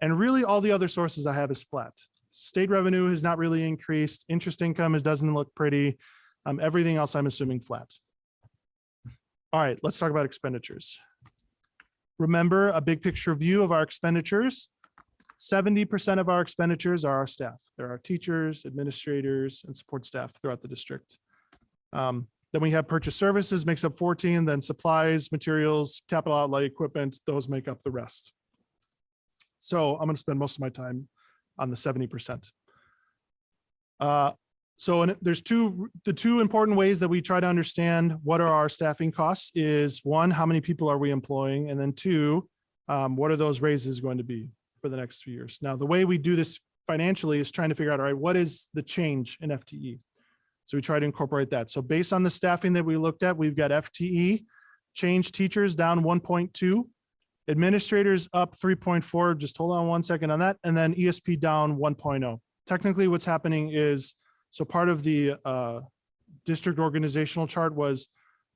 And really all the other sources I have is flat. State revenue has not really increased. Interest income doesn't look pretty. Everything else I'm assuming flat. All right, let's talk about expenditures. Remember a big picture view of our expenditures. 70% of our expenditures are our staff. There are teachers, administrators, and support staff throughout the district. Then we have purchase services makes up 14, then supplies, materials, capital outlay, equipment, those make up the rest. So I'm going to spend most of my time on the 70%. There's the two important ways that we try to understand what are our staffing costs is one, how many people are we employing? And then two, what are those raises going to be for the next few years? Now, the way we do this financially is trying to figure out, all right, what is the change in FTE? So we try to incorporate that. So based on the staffing that we looked at, we've got FTE, change teachers down 1.2, administrators up 3.4. Just hold on one second on that. And then ESP down 1.0. Technically what's happening is, so part of the district organizational chart was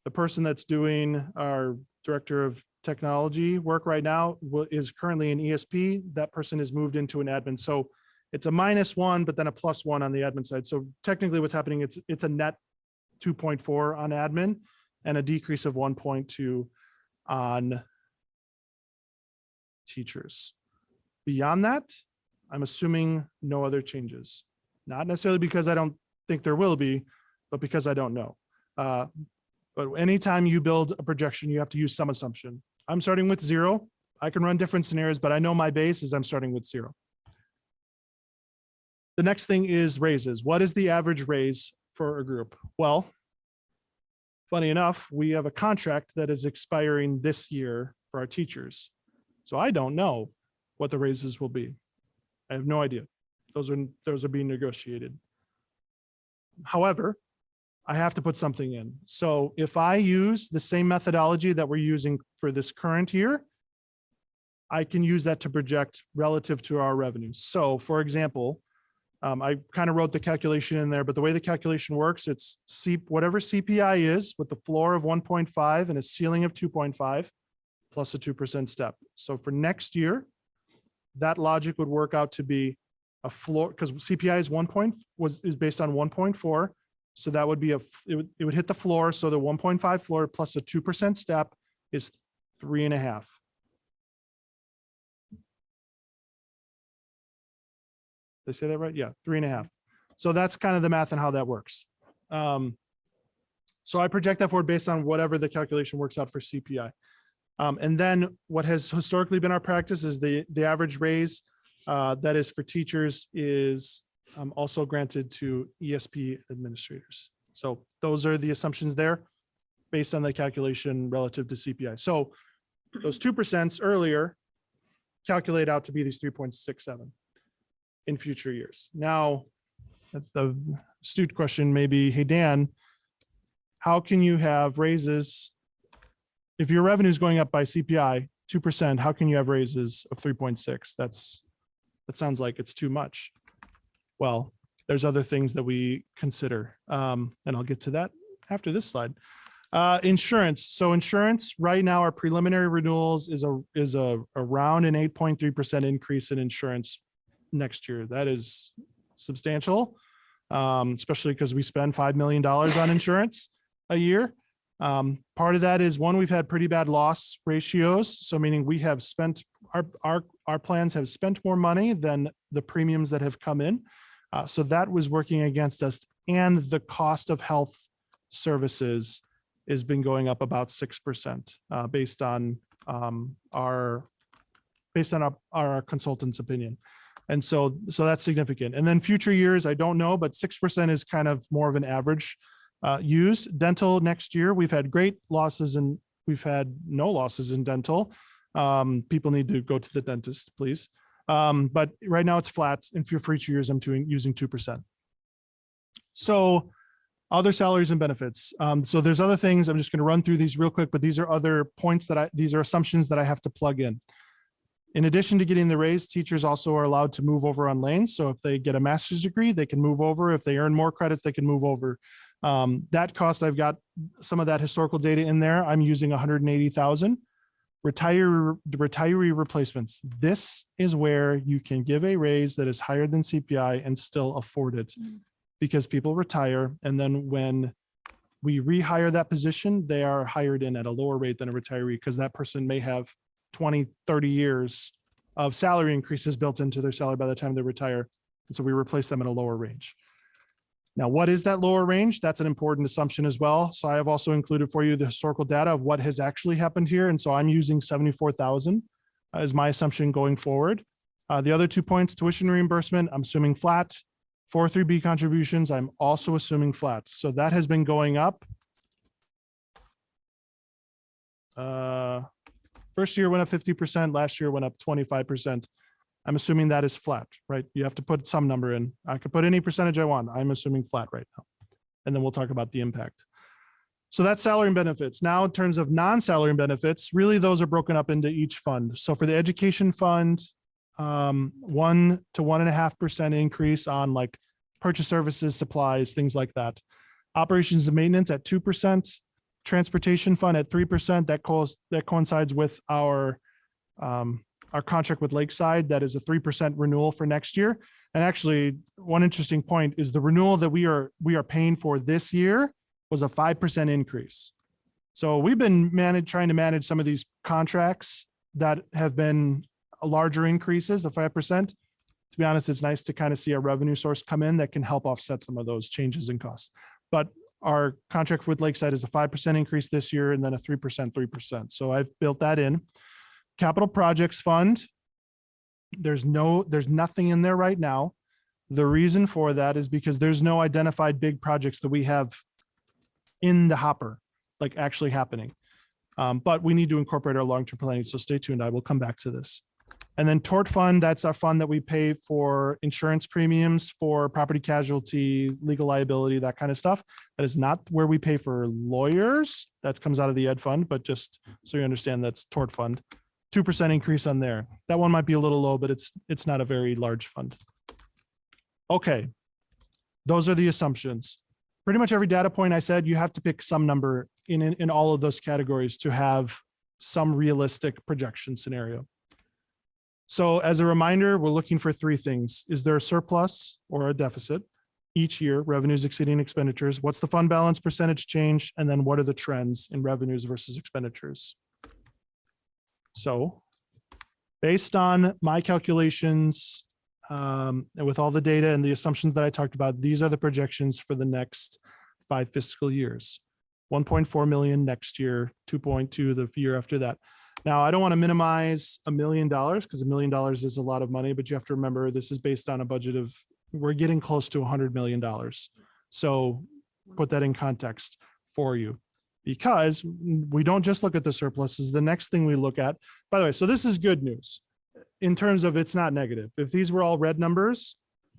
the person that's doing our director of technology work right now is currently in ESP. That person is moved into an admin. So it's a -1, but then a +1 on the admin side. So technically what's happening, it's a net 2.4 on admin and a decrease of 1.2 on teachers. Beyond that, I'm assuming no other changes. Not necessarily because I don't think there will be, but because I don't know. But anytime you build a projection, you have to use some assumption. I'm starting with 0. I can run different scenarios, but I know my base is I'm starting with 0. The next thing is raises. What is the average raise for a group? Well, funny enough, we have a contract that is expiring this year for our teachers. So I don't know what the raises will be. I have no idea. Those are being negotiated. However, I have to put something in. So if I use the same methodology that we're using for this current year, I can use that to project relative to our revenues. So for example, I kind of wrote the calculation in there, but the way the calculation works, it's whatever CPI is with the floor of 1.5 and a ceiling of 2.5 plus a 2% step. So for next year, that logic would work out to be a floor, because CPI is based on 1.4. So that would be it would hit the floor. So the 1.5 floor plus a 2% step is 3.5. Did I say that right? Yeah, 3.5. So that's kind of the math and how that works. So I project that forward based on whatever the calculation works out for CPI. And then what has historically been our practice is the average raise that is for teachers is also granted to ESP administrators. So those are the assumptions there based on the calculation relative to CPI. So those 2% earlier calculate out to be these 3.67 in future years. Now, the astute question may be, hey, Dan, how can you have raises? If your revenue is going up by CPI 2%, how can you have raises of 3.6? That sounds like it's too much. Well, there's other things that we consider. And I'll get to that after this slide. Insurance. So insurance right now, our preliminary renewals is around an 8.3% increase in insurance next year. That is substantial, especially because we spend $5 million on insurance a year. Part of that is one, we've had pretty bad loss ratios. So meaning we have spent, our plans have spent more money than the premiums that have come in. So that was working against us, and the cost of health services has been going up about 6% based on our consultant's opinion. And so that's significant. And then future years, I don't know, but 6% is kind of more of an average use. Dental next year, we've had great losses and we've had no losses in dental. People need to go to the dentist, please. But right now it's flat, and for future years, I'm using 2%. So other salaries and benefits. So there's other things. I'm just going to run through these real quick, but these are other points these are assumptions that I have to plug in. In addition to getting the raise, teachers also are allowed to move over on lanes. So if they get a master's degree, they can move over. If they earn more credits, they can move over. That cost, I've got some of that historical data in there. I'm using 180,000. Retiree replacements. This is where you can give a raise that is higher than CPI and still afford it, because people retire. And then when we rehire that position, they are hired in at a lower rate than a retiree, because that person may have 20, 30 years of salary increases built into their salary by the time they retire. And so we replace them at a lower range. Now, what is that lower range? That's an important assumption as well. So I have also included for you the historical data of what has actually happened here. And so I'm using 74,000 as my assumption going forward. The other 2 points, tuition reimbursement, I'm assuming flat. 403B contributions, I'm also assuming flat. So that has been going up. First year went up 50%, last year went up 25%. I'm assuming that is flat, right? You have to put some number in. I could put any percentage I want. I'm assuming flat right now. And then we'll talk about the impact. So that's salary and benefits. Now, in terms of non-salary and benefits, really those are broken up into each fund. So for the education fund, 1 to 1.5% increase on like purchase services, supplies, things like that. Operations and maintenance at 2%. Transportation fund at 3%. That coincides with our contract with Lakeside. That is a 3% renewal for next year. And actually, one interesting point is the renewal that we are paying for this year was a 5% increase. So we've been trying to manage some of these contracts that have been larger increases of 5%. To be honest, it's nice to kind of see a revenue source come in that can help offset some of those changes in costs. But our contract with Lakeside is a 5% increase this year, and then a 3%. So I've built that in. Capital projects fund, there's nothing in there right now. The reason for that is because there's no identified big projects that we have in the hopper, like actually happening. But we need to incorporate our long-term planning. So stay tuned. I will come back to this. And then Tort Fund, that's our fund that we pay for insurance premiums for property casualty, legal liability, that kind of stuff. That is not where we pay for lawyers. That comes out of the Ed Fund, but just so you understand, that's Tort Fund. 2% increase on there. That one might be a little low, but it's not a very large fund. Okay, those are the assumptions. Pretty much every data point I said, you have to pick some number in all of those categories to have some realistic projection scenario. So as a reminder, we're looking for 3 things. Is there a surplus or a deficit each year, revenues exceeding expenditures? What's the fund balance percentage change? And then what are the trends in revenues versus expenditures? So based on my calculations, and with all the data and the assumptions that I talked about, these are the projections for the next 5 fiscal years. 1.4 million next year, 2.2 the year after that. Now, I don't want to minimize $1 million because $1 million is a lot of money, but you have to remember this is based on a budget of, we're getting close to $100 million. So put that in context for you, because we don't just look at the surpluses. The next thing we look at, by the way, so this is good news in terms of it's not negative. If these were all red numbers,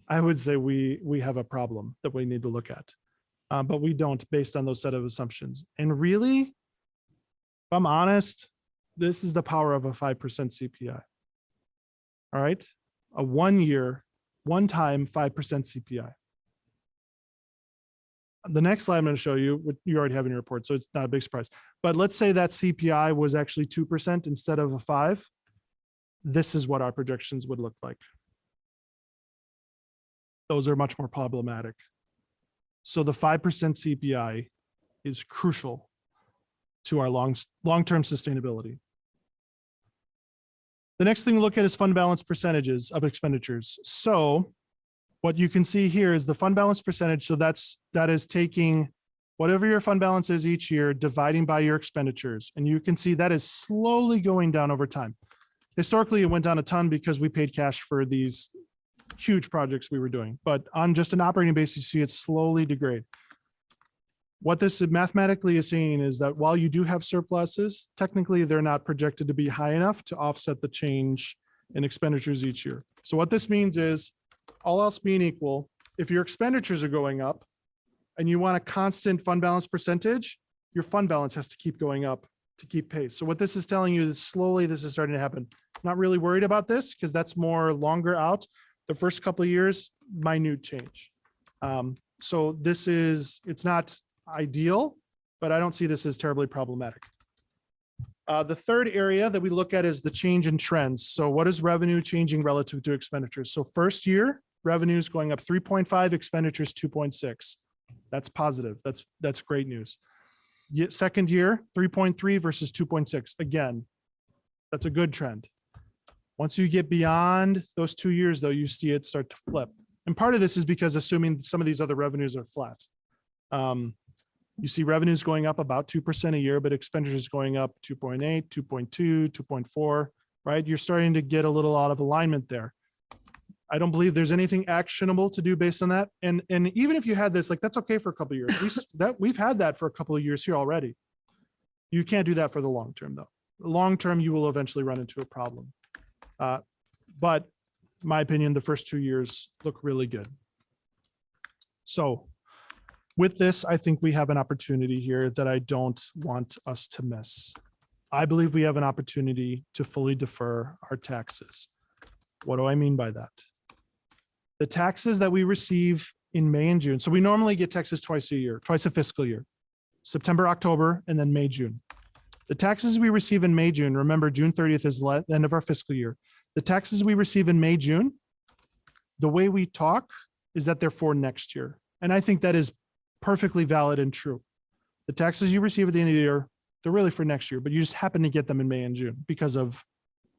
I would say we have a problem that we need to look at, but we don't based on those set of assumptions. And really, if I'm honest, this is the power of a 5% CPI. All right. A 1 year, one time 5% CPI. The next slide I'm going to show you, what you already have in your report, so it's not a big surprise. But let's say that CPI was actually 2% instead of a 5%. This is what our projections would look like. Those are much more problematic. So the 5% CPI is crucial to our long-term sustainability. The next thing to look at is fund balance percentages of expenditures. So what you can see here is the fund balance percentage. So that is taking whatever your fund balance is each year, dividing by your expenditures. And you can see that is slowly going down over time. Historically, it went down a ton because we paid cash for these huge projects we were doing. But on just an operating basis, you see it slowly degrade. What this mathematically is saying is that while you do have surpluses, technically they're not projected to be high enough to offset the change in expenditures each year. So what this means is, all else being equal, if your expenditures are going up and you want a constant fund balance percentage, your fund balance has to keep going up to keep pace. So what this is telling you is slowly this is starting to happen. Not really worried about this because that's more longer out. The first couple of years, minute change. So this is, it's not ideal, but I don't see this as terribly problematic. The third area that we look at is the change in trends. So what is revenue changing relative to expenditures? So first year, revenues going up 3.5, expenditures 2.6. That's positive. That's great news. Yet second year, 3.3 versus 2.6. Again, that's a good trend. Once you get beyond those 2 years, though, you see it start to flip. And part of this is because assuming some of these other revenues are flat. You see revenues going up about 2% a year, but expenditures going up 2.8, 2.2, 2.4, right? You're starting to get a little out of alignment there. I don't believe there's anything actionable to do based on that. And even if you had this, like, that's okay for a couple of years. We've had that for a couple of years here already. You can't do that for the long term, though. Long term, you will eventually run into a problem. But in my opinion, the first 2 years look really good. So with this, I think we have an opportunity here that I don't want us to miss. I believe we have an opportunity to fully defer our taxes. What do I mean by that? The taxes that we receive in May and June. So we normally get taxes twice a year, twice a fiscal year, September, October, and then May, June. The taxes we receive in May, June, remember June 30th is the end of our fiscal year. The taxes we receive in May, June, the way we talk is that they're for next year. And I think that is perfectly valid and true. The taxes you receive at the end of the year, they're really for next year, but you just happen to get them in May and June because of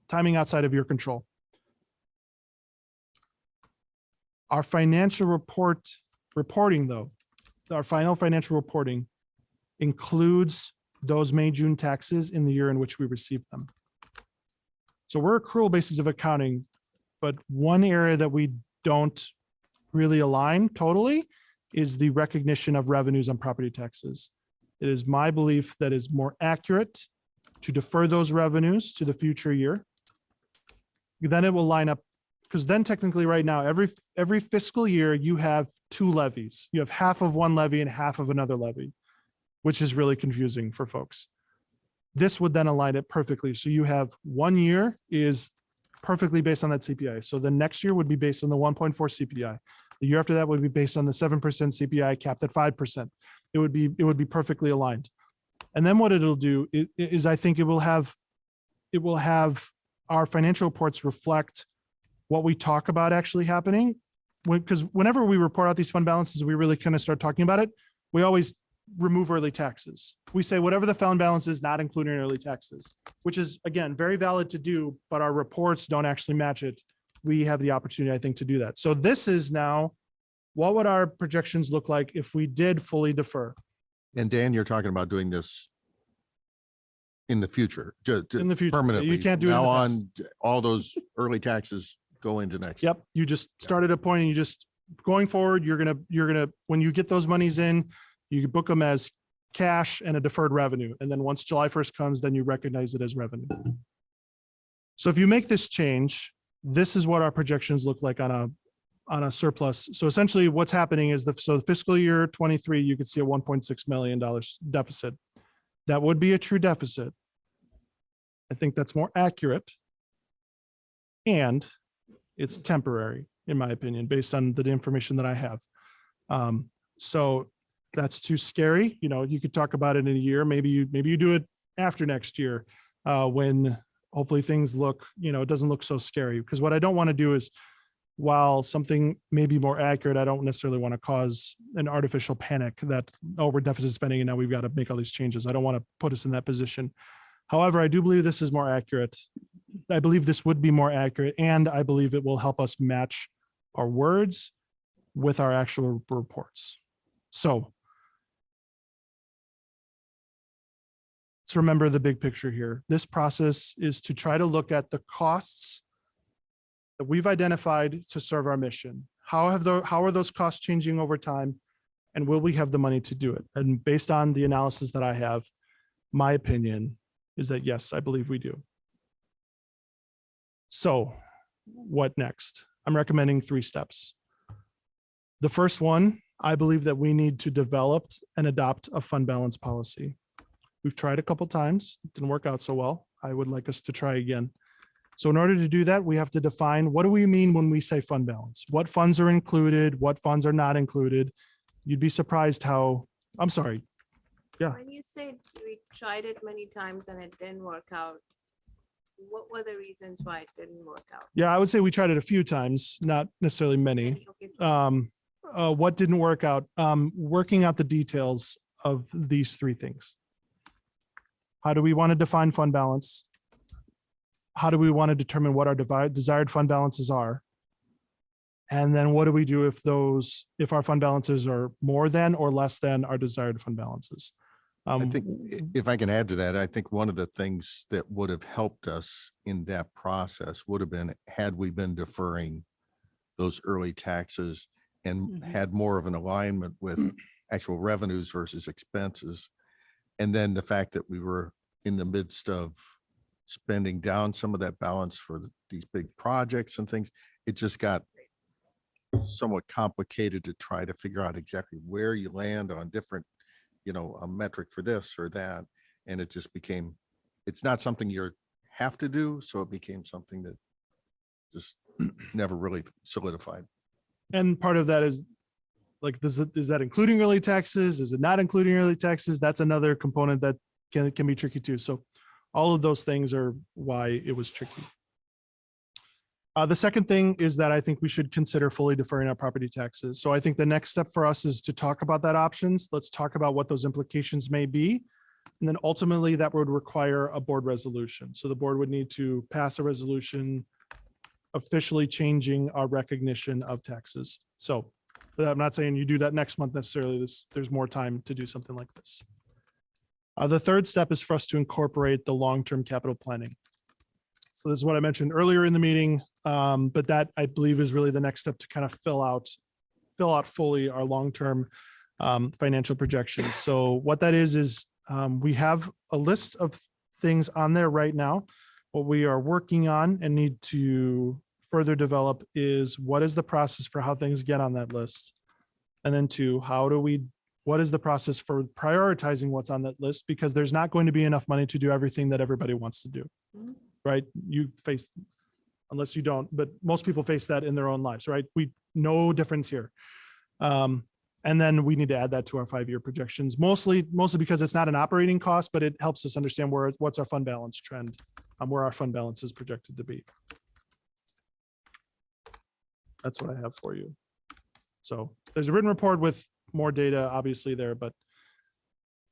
timing outside of your control. Our financial reporting though, our final financial reporting includes those May, June taxes in the year in which we received them. So we're accrual basis of accounting, but one area that we don't really align totally is the recognition of revenues on property taxes. It is my belief that is more accurate to defer those revenues to the future year. Then it will line up, because then technically right now, every fiscal year you have two levies. You have half of one levy and half of another levy, which is really confusing for folks. This would then align it perfectly. So you have 1 year is perfectly based on that CPI. So the next year would be based on the 1.4 CPI. The year after that would be based on the 7% CPI capped at 5%. It would be perfectly aligned. And then what it'll do is I think it will have our financial reports reflect what we talk about actually happening. Because whenever we report out these fund balances, we really kind of start talking about it. We always remove early taxes. We say whatever the fund balance is, not including early taxes, which is, again, very valid to do, but our reports don't actually match it. We have the opportunity, I think, to do that. So this is now, what would our projections look like if we did fully defer? And Dan, you're talking about doing this in the future, In the future, permanently. you can't do it in now the on. past. All those early taxes go into next. Yep, you just started a point and you just, going forward, you're gonna, when you get those monies in, you can book them as cash and a deferred revenue. And then once July 1st comes, then you recognize it as revenue. So if you make this change, this is what our projections look like on a surplus. So essentially what's happening is the fiscal year 23, you could see a $1.6 million deficit. That would be a true deficit. I think that's more accurate. And it's temporary, in my opinion, based on the information that I have. So that's too scary. You know, you could talk about it in a year. Maybe you do it after next year, when hopefully things look, you know, it doesn't look so scary. Because what I don't want to do is, while something may be more accurate, I don't necessarily want to cause an artificial panic that, oh, we're deficit spending and now we've got to make all these changes. I don't want to put us in that position. However, I do believe this is more accurate. I believe this would be more accurate, and I believe it will help us match our words with our actual reports. So let's remember the big picture here. This process is to try to look at the costs that we've identified to serve our mission. How are those costs changing over time? And will we have the money to do it? And based on the analysis that I have, my opinion is that yes, I believe we do. So what next? I'm recommending 3 steps. The first one, I believe that we need to develop and adopt a fund balance policy. We've tried a couple times, it didn't work out so well. I would like us to try again. So in order to do that, we have to define, what do we mean when we say fund balance? What funds are included? What funds are not included? You'd be surprised how, I'm sorry. Yeah. When you say we tried it many times and it didn't work out, what were the reasons why it didn't work out? Yeah, I would say we tried it a few times, not necessarily many. Okay. What didn't work out? Working out the details of these 3 things. How do we want to define fund balance? How do we want to determine what our desired fund balances are? And then what do we do if our fund balances are more than or less than our desired fund balances? I think if I can add to that, I think one of the things that would have helped us in that process would have been, had we been deferring those early taxes and had more of an alignment with actual revenues versus expenses. And then the fact that we were in the midst of spending down some of that balance for these big projects and things, it just got somewhat complicated to try to figure out exactly where you land on different, you know, a metric for this or that. And it just became, it's not something you have to do. So it became something that just never really solidified. And part of that is like, is that including early taxes? Is it not including early taxes? That's another component that can be tricky too. So all of those things are why it was tricky. The second thing is that I think we should consider fully deferring our property taxes. So I think the next step for us is to talk about that options. Let's talk about what those implications may be. And then ultimately that would require a board resolution. So the board would need to pass a resolution officially changing our recognition of taxes. So but I'm not saying you do that next month necessarily. There's more time to do something like this. The third step is for us to incorporate the long-term capital planning. So this is what I mentioned earlier in the meeting, but that I believe is really the next step to kind of fill out fully our long-term financial projections. So what that is we have a list of things on there right now. What we are working on and need to further develop is what is the process for how things get on that list? And then 2, what is the process for prioritizing what's on that list? Because there's not going to be enough money to do everything that everybody wants to do, right? You face, unless you don't, but most people face that in their own lives, right? No difference here. And then we need to add that to our 5-year projections, mostly because it's not an operating cost, but it helps us understand what's our fund balance trend, where our fund balance is projected to be. That's what I have for you. So there's a written report with more data obviously there, but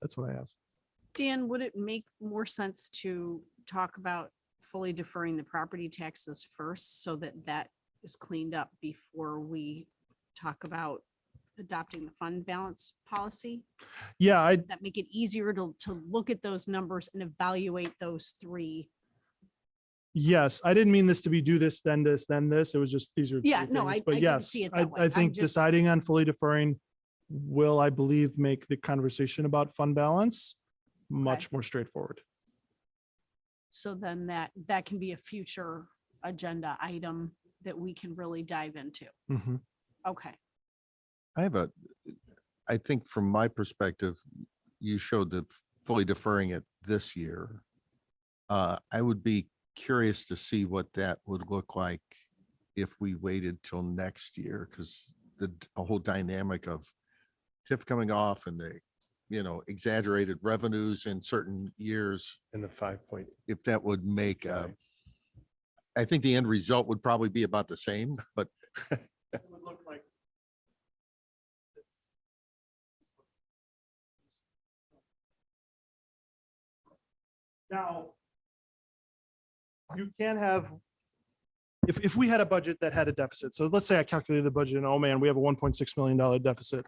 that's what I have. Dan, would it make more sense to talk about fully deferring the property taxes first so that that is cleaned up before we talk about adopting the fund balance policy? Yeah, Does that make it easier to look at those numbers and evaluate those 3? yes, I didn't mean this to be do this, then this, then this. It was just, these are. Yeah, three no, things. I But didn't yes, see it that way. I I'm think just- deciding on fully deferring will, I believe, make the conversation about fund balance much more straightforward. So then that can be a future agenda item that we can really dive into. Mhm. Okay. I think from my perspective, you showed that fully deferring it this year. I would be curious to see what that would look like if we waited till next year, because the whole dynamic of TIF coming off and the, exaggerated revenues in certain years, In the 5 point. if that would make, I think the end result would probably be about the same, but It would look like. Now, you can have, if we had a budget that had a deficit, so let's say I calculated the budget and, oh man, we have a $1.6 million deficit.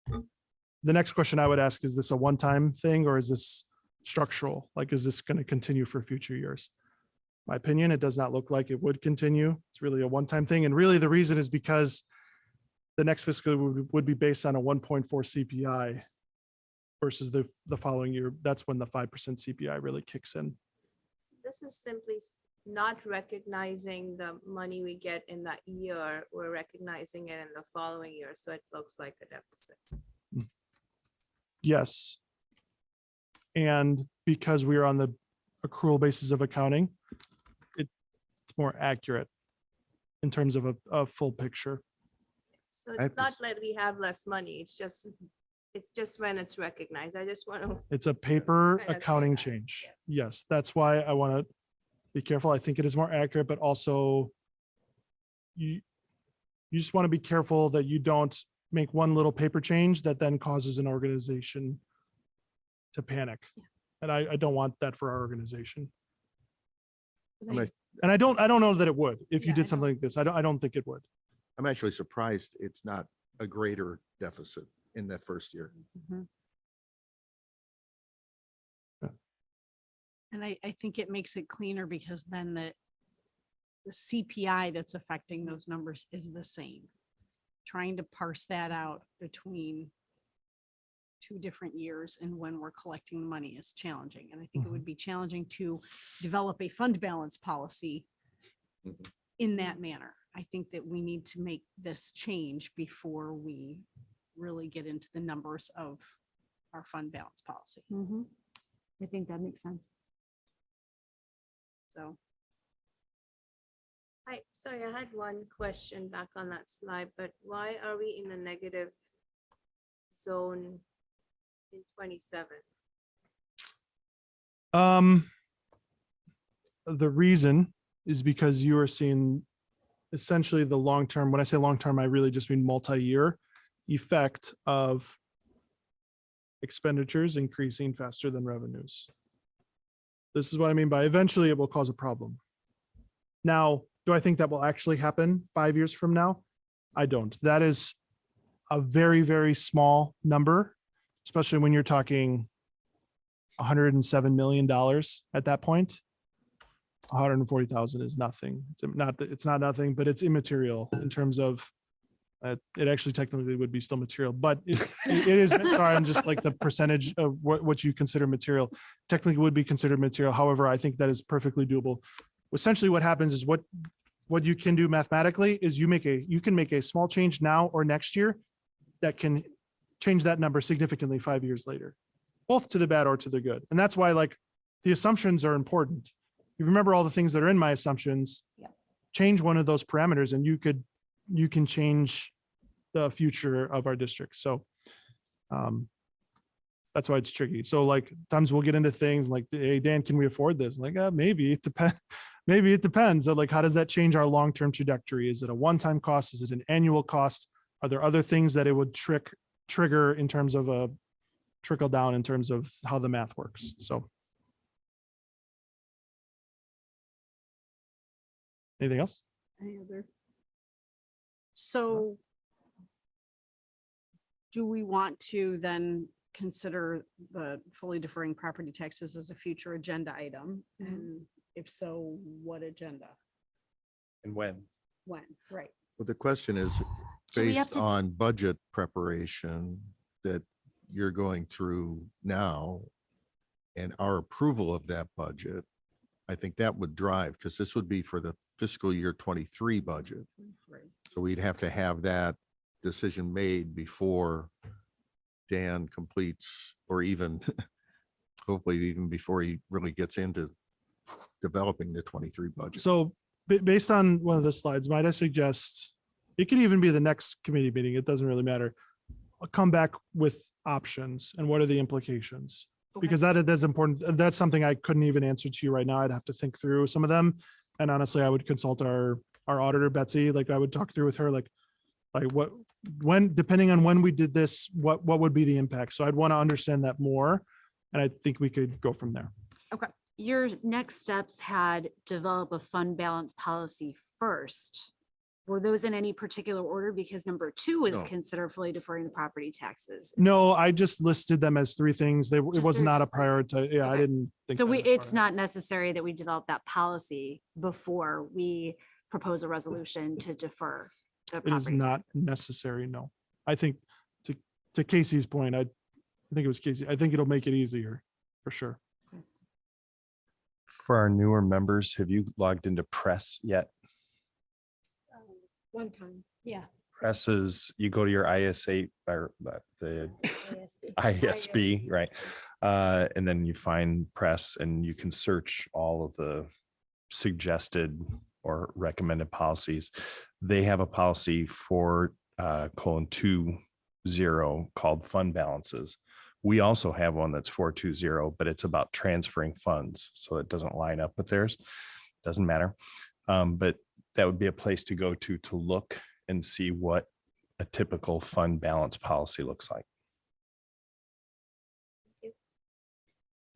The next question I would ask, is this a one-time thing or is this structural? Like, is this going to continue for future years? My opinion, it does not look like it would continue. It's really a one-time thing. And really the reason is because the next fiscal year would be based on a 1.4 CPI versus the following year. That's when the 5% CPI really kicks in. This is simply not recognizing the money we get in that year. We're recognizing it in the following year. So it looks like a deficit. Yes. And because we are on the accrual basis of accounting, it's more accurate in terms of a full picture. So I have it's to not s- that we have less money. It's just when it's recognized. I just want to, It's a paper Kinda say accounting that, change. yes. Yes, that's why I want to be careful. I think it is more accurate, but also you just want to be careful that you don't make one little paper change that then causes an organization to panic. And I don't want that for our organization. I'm a- And I don't know that it would. If you Yeah, I did something like this, I don't think it would. I'm actually surprised it's not a greater deficit in that first year. And I think it makes it cleaner because then the CPI that's affecting those numbers is the same. Trying to parse that out between two different years and when we're collecting the money is challenging. And I think it would be challenging to develop a fund balance policy in that manner. I think that we need to make this change before we really get into the numbers of our fund balance policy. I think that makes sense. So sorry, I had one question back on that slide, but why are we in a negative zone in 27? The reason is because you are seeing essentially the long-term, when I say long-term, I really just mean multi-year effect of expenditures increasing faster than revenues. This is what I mean by eventually it will cause a problem. Now, do I think that will actually happen 5 years from now? I don't. That is a very, very small number, especially when you're talking $107 million at that point. 140,000 is nothing. It's not nothing, but it's immaterial in terms of it actually technically would be still material, but it is, sorry, I'm just like the percentage of what you consider material technically would be considered material. However, I think that is perfectly doable. Essentially what happens is what you can do mathematically is you can make a small change now or next year that can change that number significantly 5 years later, both to the bad or to the good. And that's why like the assumptions are important. You remember all the things that are in my assumptions, change one of those parameters and you can change the future of our district. So that's why it's tricky. So like times we'll get into things like, hey, Dan, can we afford this? Like, maybe it depends. Maybe it depends. So like, how does that change our long-term trajectory? Is it a one-time cost? Is it an annual cost? Are there other things that it would trigger in terms of a trickle down in terms of how the math works? So. Anything else? any other? So do we want to then consider the fully deferring property taxes as a future agenda item? And if so, what agenda? And when? When? Right. But the question is, Do we have based to- on budget preparation that you're going through now and our approval of that budget, I think that would drive, because this would be for the fiscal year 23 budget. Right. So we'd have to have that decision made before Dan completes, or even hopefully even before he really gets into developing the 23 budget. So based on one of the slides, might I suggest, it could even be the next committee meeting. It doesn't really matter. come back with options and what are the implications? Okay. Because that's important. That's something I couldn't even answer to you right now. I'd have to think through some of them. And honestly, I would consult our auditor, Betsy. Like I would talk through with her, like what, when, depending on when we did this, what would be the impact? So I'd want to understand that more. And I think we could go from there. Your next steps had develop a fund balance policy first. Were those in any particular order? Because number 2 is No. consider fully deferring the property taxes. No, I just listed them as 3 things. It Just was three not a things. priority. Yeah, I Okay. didn't think. So that we, as part it's of it. not necessary that we develop that policy before we propose a resolution to defer the It is property not taxes. necessary, no. I think to Casey's point, I think it was Casey. I think it'll make it easier for sure. For our newer members, have you logged into Press yet? One time, yeah. Press is, you go to your ISA or the ISB, right? And then you find Press and you can search all of the suggested or recommended policies. They have a policy for :20 called fund balances. We also have one that's 420, but it's about transferring funds. So it doesn't line up with theirs. Doesn't matter. But that would be a place to go to look and see what a typical fund balance policy looks like.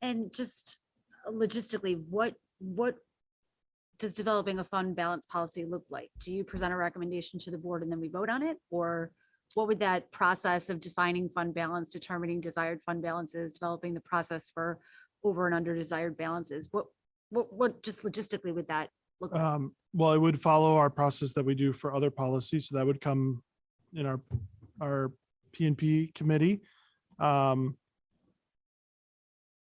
And just logistically, what does developing a fund balance policy look like? Do you present a recommendation to the board and then we vote on it? Or what would that process of defining fund balance, determining desired fund balances, developing the process for over and under desired balances? What just logistically would that look like? Well, it would follow our process that we do for other policies. So that would come in our P&P committee.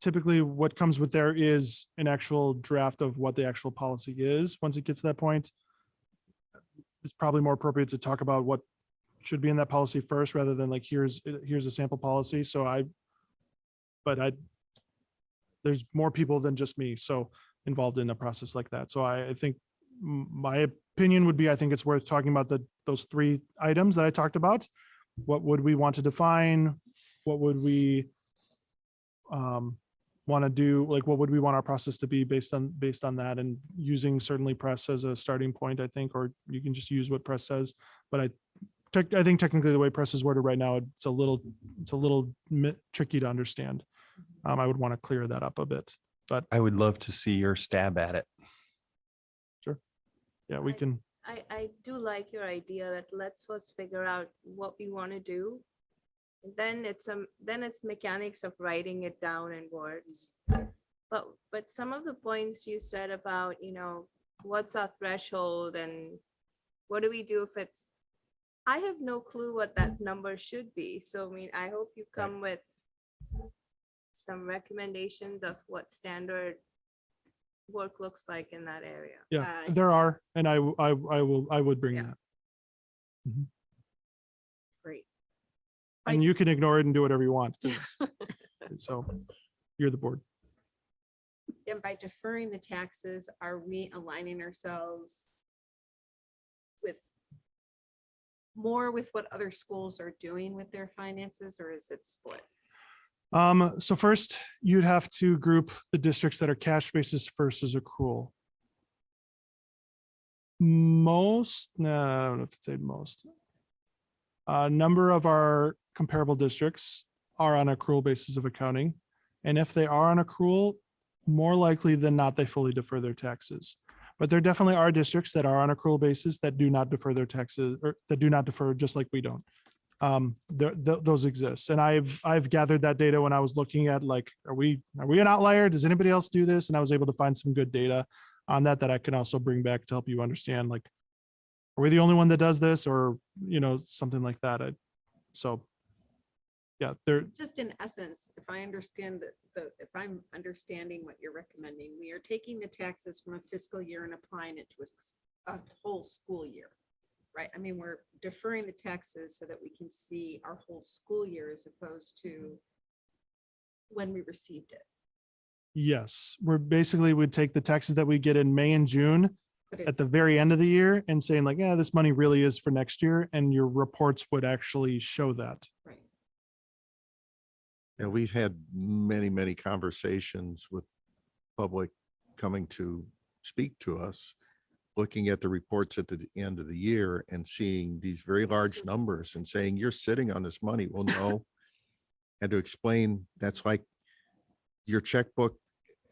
Typically what comes with there is an actual draft of what the actual policy is. Once it gets to that point, it's probably more appropriate to talk about what should be in that policy first, rather than like, here's a sample policy. So there's more people than just me involved in a process like that. So I think my opinion would be, I think it's worth talking about those 3 items that I talked about. What would we want to define? What would we want to do? Like, what would we want our process to be based on that? And using certainly Press as a starting point, I think, or you can just use what Press says. But I think technically the way Press is worded right now, it's a little tricky to understand. I would want to clear that up a bit, but I would love to see your stab at it. sure. Yeah, we can. I do like your idea that let's first figure out what we want to do. And then it's mechanics of writing it down in words. But some of the points you said about, what's our threshold and what do we do if I have no clue what that number should be. So, I mean, I hope you come with some recommendations of what standard work looks like in that area. Yeah, there are, and I would bring Yeah. that. Great. And you can ignore it and do whatever you want. 'Cause- So you're the board. And by deferring the taxes, are we aligning ourselves with what other schools are doing with their finances, or is it split? So first, you'd have to group the districts that are cash basis versus accrual. No, I don't know if it's say most. A number of our comparable districts are on accrual basis of accounting. And if they are on accrual, more likely than not, they fully defer their taxes. But there definitely are districts that are on accrual basis that do not defer their taxes, or that do not defer, just like we don't. Those exist. And I've gathered that data when I was looking at, like, are we an outlier? Does anybody else do this? And I was able to find some good data on that I can also bring back to help you understand, like, are we the only one that does this, or, something like that. So yeah, Just in essence, if I understand if I'm understanding what you're recommending, we are taking the taxes from a fiscal year and applying it to a whole school year, right? I mean, we're deferring the taxes so that we can see our whole school year as opposed to when we received it. yes, we'd take the taxes that we get in May and June But at the it's- very end of the year and saying like, yeah, this money really is for next year. And your reports would actually show that. Right. And we've had many, many conversations with public coming to speak to us, looking at the reports at the end of the year and seeing these very large numbers and saying, you're sitting on this money. Well, no. And to explain, that's like your checkbook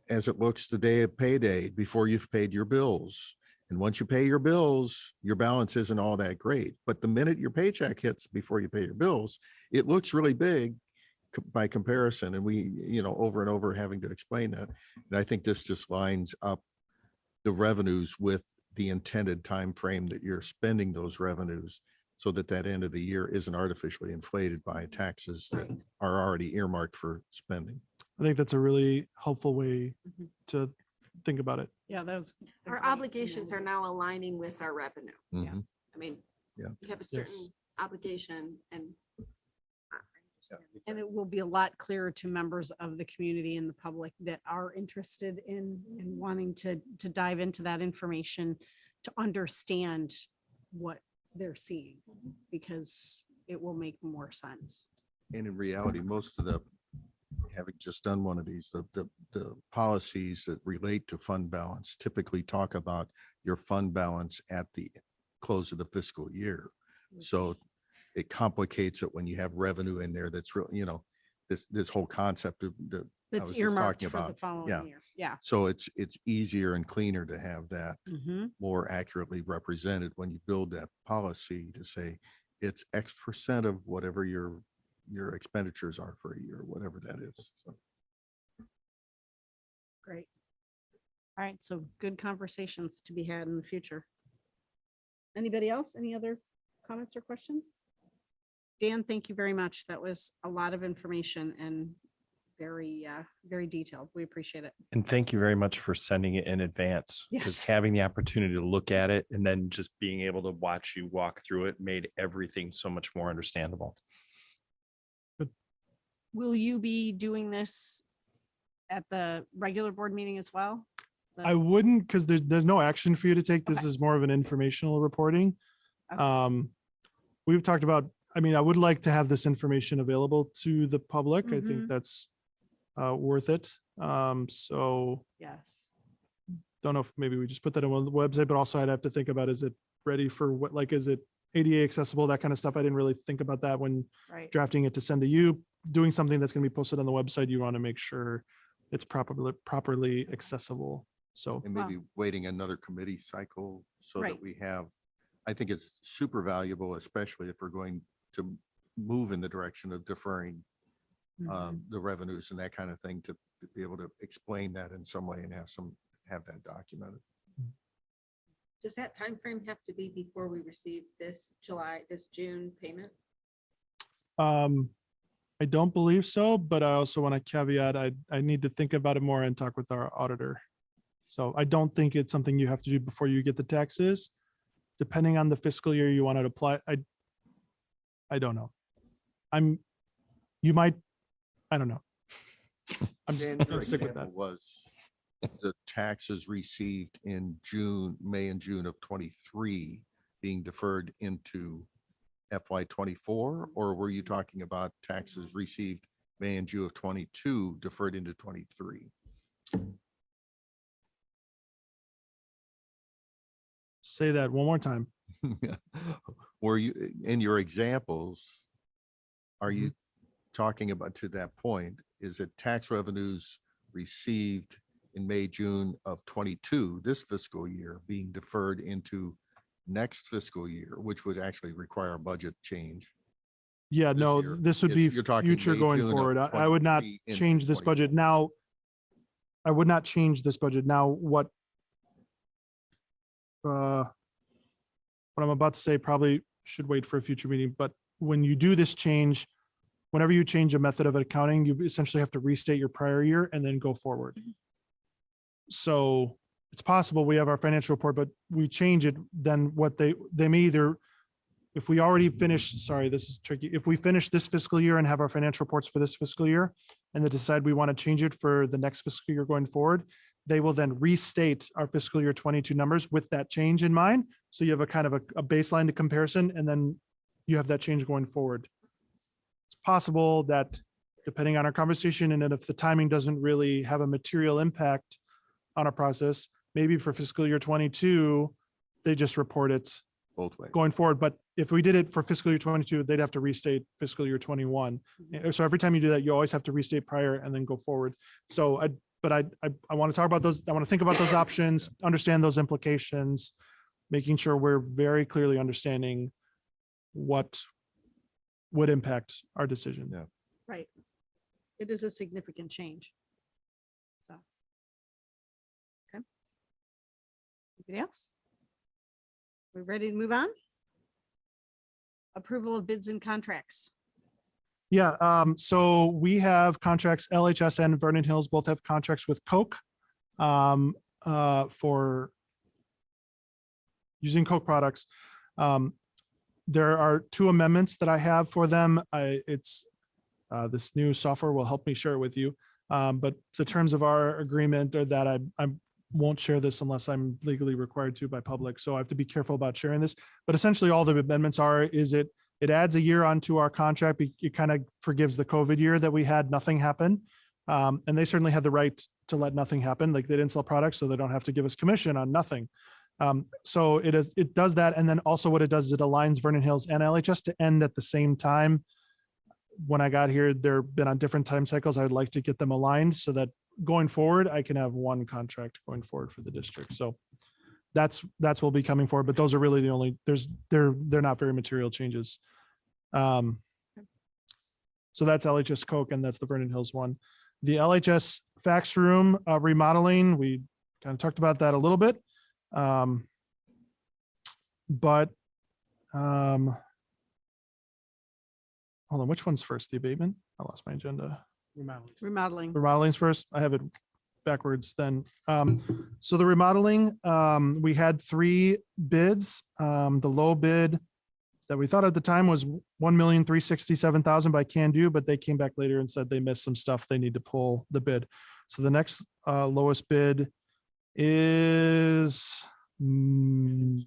as it looks the day of payday before you've paid your bills. And once you pay your bills, your balance isn't all that great. But the minute your paycheck hits before you pay your bills, it looks really big by comparison. And we, over and over having to explain that. And I think this just lines up the revenues with the intended time frame that you're spending those revenues, so that that end of the year isn't artificially inflated by taxes that are already earmarked for spending. I think that's a really helpful way to think about it. Yeah, that was. a Our great obligations email. are now aligning with our revenue. Mhm. I mean, Yeah. we have a certain obligation and. And it will be a lot clearer to members of the community and the public that are interested in wanting to dive into that information to understand what they're seeing, because it will make more sense. And in reality, most of the, having just done one of these, the policies that relate to fund balance typically talk about your fund balance at the close of the fiscal year. So it complicates it when you have revenue in there that's real, this whole concept of the. I was That's just earmarked talking for the about. following Yeah. year. Yeah. So it's easier and cleaner to have that Mhm. more accurately represented when you build that policy to say it's X% of whatever your expenditures are for a year, whatever that is. So. Great. All right, so good conversations to be had in the future. Anybody else? Any other comments or questions? Dan, thank you very much. That was a lot of information and very, very detailed. We appreciate it. And thank you very much for sending it in advance. Yes. Because having the opportunity to look at it and then just being able to watch you walk through it made everything so much more understandable. Will you be doing this at the regular board meeting as well? I wouldn't, because there's no action for you to take. This Okay. is more of an informational reporting. Okay. We've talked about, I mean, I would like to have this information available to the public. I think Mhm. that's worth it. So Yes. don't know if maybe we just put that on the website, but also I'd have to think about, is it ready for what, like, is it ADA accessible, that kind of stuff? I didn't really think about that when Right. drafting it to send to you. Doing something that's going to be posted on the website, you want to make sure it's properly accessible. So And maybe waiting another committee cycle so that Right. we have, I think it's super valuable, especially if we're going to move in the direction of deferring the revenues and that kind of thing, to be able to explain that in some way and have that documented. Does that time frame have to be before we receive this June payment? I don't believe so, but I also want to caveat, I need to think about it more and talk with our auditor. So I don't think it's something you have to do before you get the taxes. Depending on the fiscal year you want to apply, I don't know. I don't know. I'm just Dan, gonna your stick with that. example was the taxes received in May and June of 23 being deferred into FY 24, or were you talking about taxes received May and June of 22 deferred into 23? Say that one more time. Were you, in your examples, are you talking about, to that point, is it tax revenues received in May, June of 22, this fiscal year, being deferred into next fiscal year, which would actually require a budget change? Yeah, This no, year, this would be you're talking future May, going June of forward. I would not 23 into change this 24. budget now. I would not change this budget now. What I'm about to say probably should wait for a future meeting, but when you do this change, whenever you change a method of accounting, you essentially have to restate your prior year and then go forward. So it's possible we have our financial report, but we change it, then what they may either, if we already finished, sorry, this is tricky. If we finish this fiscal year and have our financial reports for this fiscal year, and then decide we want to change it for the next fiscal year going forward, they will then restate our fiscal year 22 numbers with that change in mind. So you have a kind of a baseline to comparison, and then you have that change going forward. It's possible that depending on our conversation, and then if the timing doesn't really have a material impact on our process, maybe for fiscal year 22, they just report it Both ways. going forward. But if we did it for fiscal year 22, they'd have to restate fiscal year 21. So every time you do that, you always have to restate prior and then go forward. So I want to talk about those. I want to think about those options, understand those implications, making sure we're very clearly understanding what would impact our decision. Yeah. Right. It is a significant change. So. Okay. Anybody else? We ready to move on? Approval of bids and contracts. Yeah, so we have contracts, LHS and Vernon Hills both have contracts with Coke for using Coke products. There are 2 amendments that I have for them. This new software will help me share it with you. But the terms of our agreement are that I won't share this unless I'm legally required to by public. So I have to be careful about sharing this. But essentially all the amendments is it adds a year onto our contract. It kind of forgives the COVID year that we had nothing happen. And they certainly had the right to let nothing happen. Like they didn't sell products, so they don't have to give us commission on nothing. So it does that. And then also what it does is it aligns Vernon Hills and LHS to end at the same time. When I got here, they've been on different time cycles. I would like to get them aligned so that going forward, I can have one contract going forward for the district. So that's will be coming forward, but those are really the only, they're not very material changes. So that's LHS Coke and that's the Vernon Hills one. The LHS fax room remodeling, we kind of talked about that a little bit. Hold on, which one's first? The abatement? I lost my agenda. Remodeling. Remodeling's first. I have it backwards then. So the remodeling, we had 3 bids. The low bid that we thought at the time was 1,367,000 by Can Do, but they came back later and said they missed some stuff. They need to pull the bid. So the next lowest bid is Minuso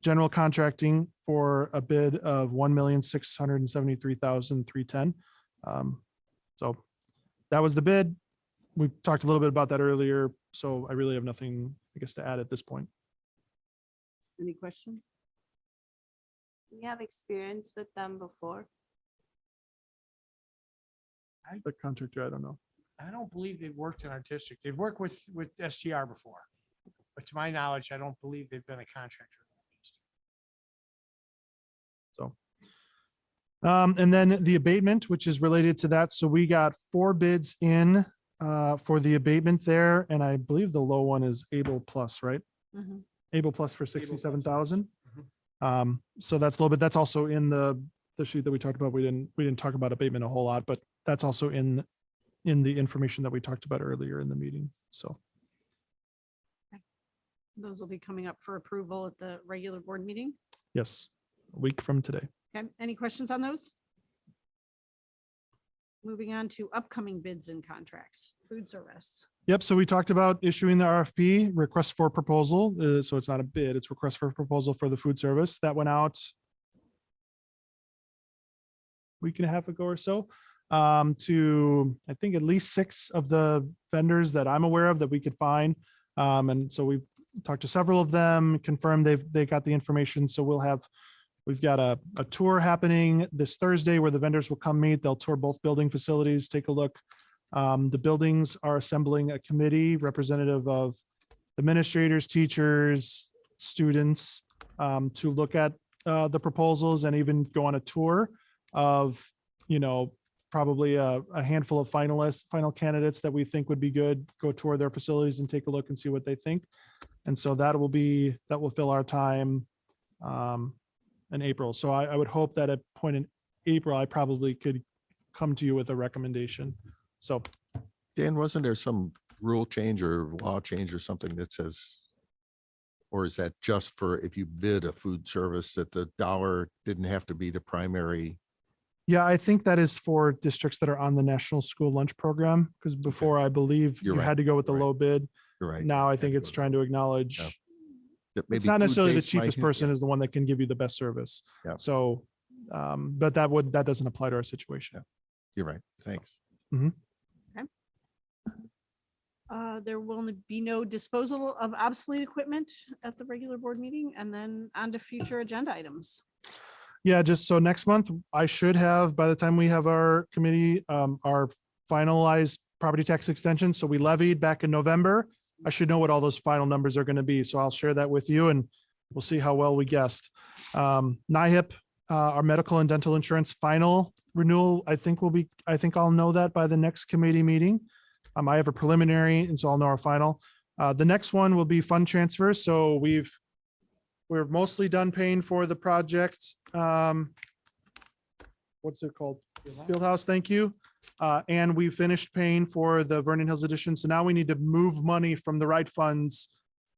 General Contracting for a bid of 1,673,310. So that was the bid. We talked a little bit about that earlier, so I really have nothing, I guess, to add at this point. Any questions? We have experience with them before. The contractor, I don't know. I don't believe they've worked in our district. They've worked with STR before. But to my knowledge, I don't believe they've been a contractor. So, and then the abatement, which is related to that. So we got 4 bids in for the abatement there. And I believe the low one is Able Plus, right? Mhm. Able Plus for 67,000. So that's a little bit, that's also in the sheet that we talked about. We didn't talk about abatement a whole lot, but that's also in the information that we talked about earlier in the meeting. So. Those will be coming up for approval at the regular board meeting. Yes, a week from today. Okay, any questions on those? Moving on to upcoming bids and contracts, food service. Yep, so we talked about issuing the RFP, request for proposal. So it's not a bid, it's request for proposal for the food service. That went out a week and a half ago or so to, I think, at least 6 of the vendors that I'm aware of that we could find. And so we've talked to several of them, confirmed they got the information. So we've got a tour happening this Thursday where the vendors will come meet. They'll tour both building facilities, take a look. The buildings are assembling a committee representative of administrators, teachers, students to look at the proposals and even go on a tour of, probably a handful of final candidates that we think would be good, go tour their facilities and take a look and see what they think. And so that will fill our time in April. So I would hope that at point in April, I probably could come to you with a recommendation. So Dan, wasn't there some rule change or law change or something that says, or is that just for if you bid a food service that the dollar didn't have to be the primary? yeah, I think that is for districts that are on the National School Lunch Program, because before I believe You're you right. had to go with the You're right. low bid. You're right. Now I think it's trying to acknowledge Yeah. That it's maybe not food necessarily the taste might cheapest hit- person yeah. is the one that can give you the best service. Yeah. So But that doesn't apply to our situation. You're right. Thanks. There will be no disposal of obsolete equipment at the regular board meeting, and then on to future agenda items. Yeah, just so next month, I should have, by the time we have our committee, our finalized property tax extension. So we levied back in November. I should know what all those final numbers are going to be. So I'll share that with you and we'll see how well we guessed. NIHIP, our medical and dental insurance final renewal, I think I'll know that by the next committee meeting. I have a preliminary, and so I'll know our final. The next one will be fund transfers. So we're mostly done paying for the project. What's it called? Fieldhouse, thank you. And we finished paying for the Vernon Hills edition. So now we need to move money from the right funds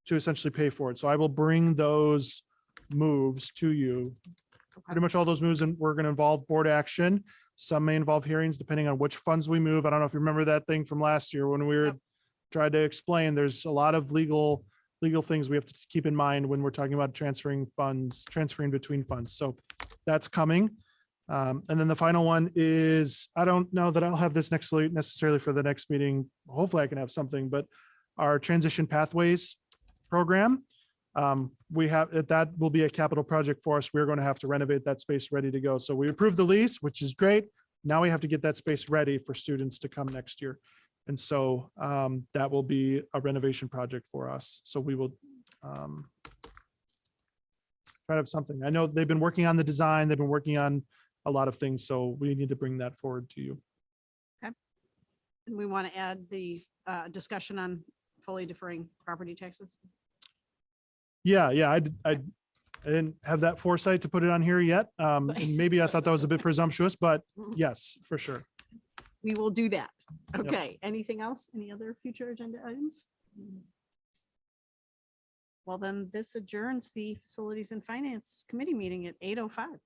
to essentially pay for it. So I will bring those moves to you. Pretty much all those moves, and we're going to involve board action. Some may involve hearings depending on which funds we move. I don't know if you remember that thing from last year when we were trying to explain, there's a lot of legal things we have to keep in mind when we're talking about transferring between funds. So that's coming. And then the final one is, I don't know that I'll have this necessarily for the next meeting. Hopefully I can have something, but our transition pathways program, that will be a capital project for us. We're going to have to renovate that space ready to go. So we approved the lease, which is great. Now we have to get that space ready for students to come next year. And so that will be a renovation project for us. So we will try to have something. I know they've been working on the design. They've been working on a lot of things. So we need to bring that forward to you. And we want to add the discussion on fully deferring property taxes. Yeah. I didn't have that foresight to put it on here yet. And maybe I thought that was a bit presumptuous, but yes, for sure. We will do that. Okay. Anything else? Any other future agenda items? Well, then this adjourns the Facilities and Finance Committee meeting at 8:05.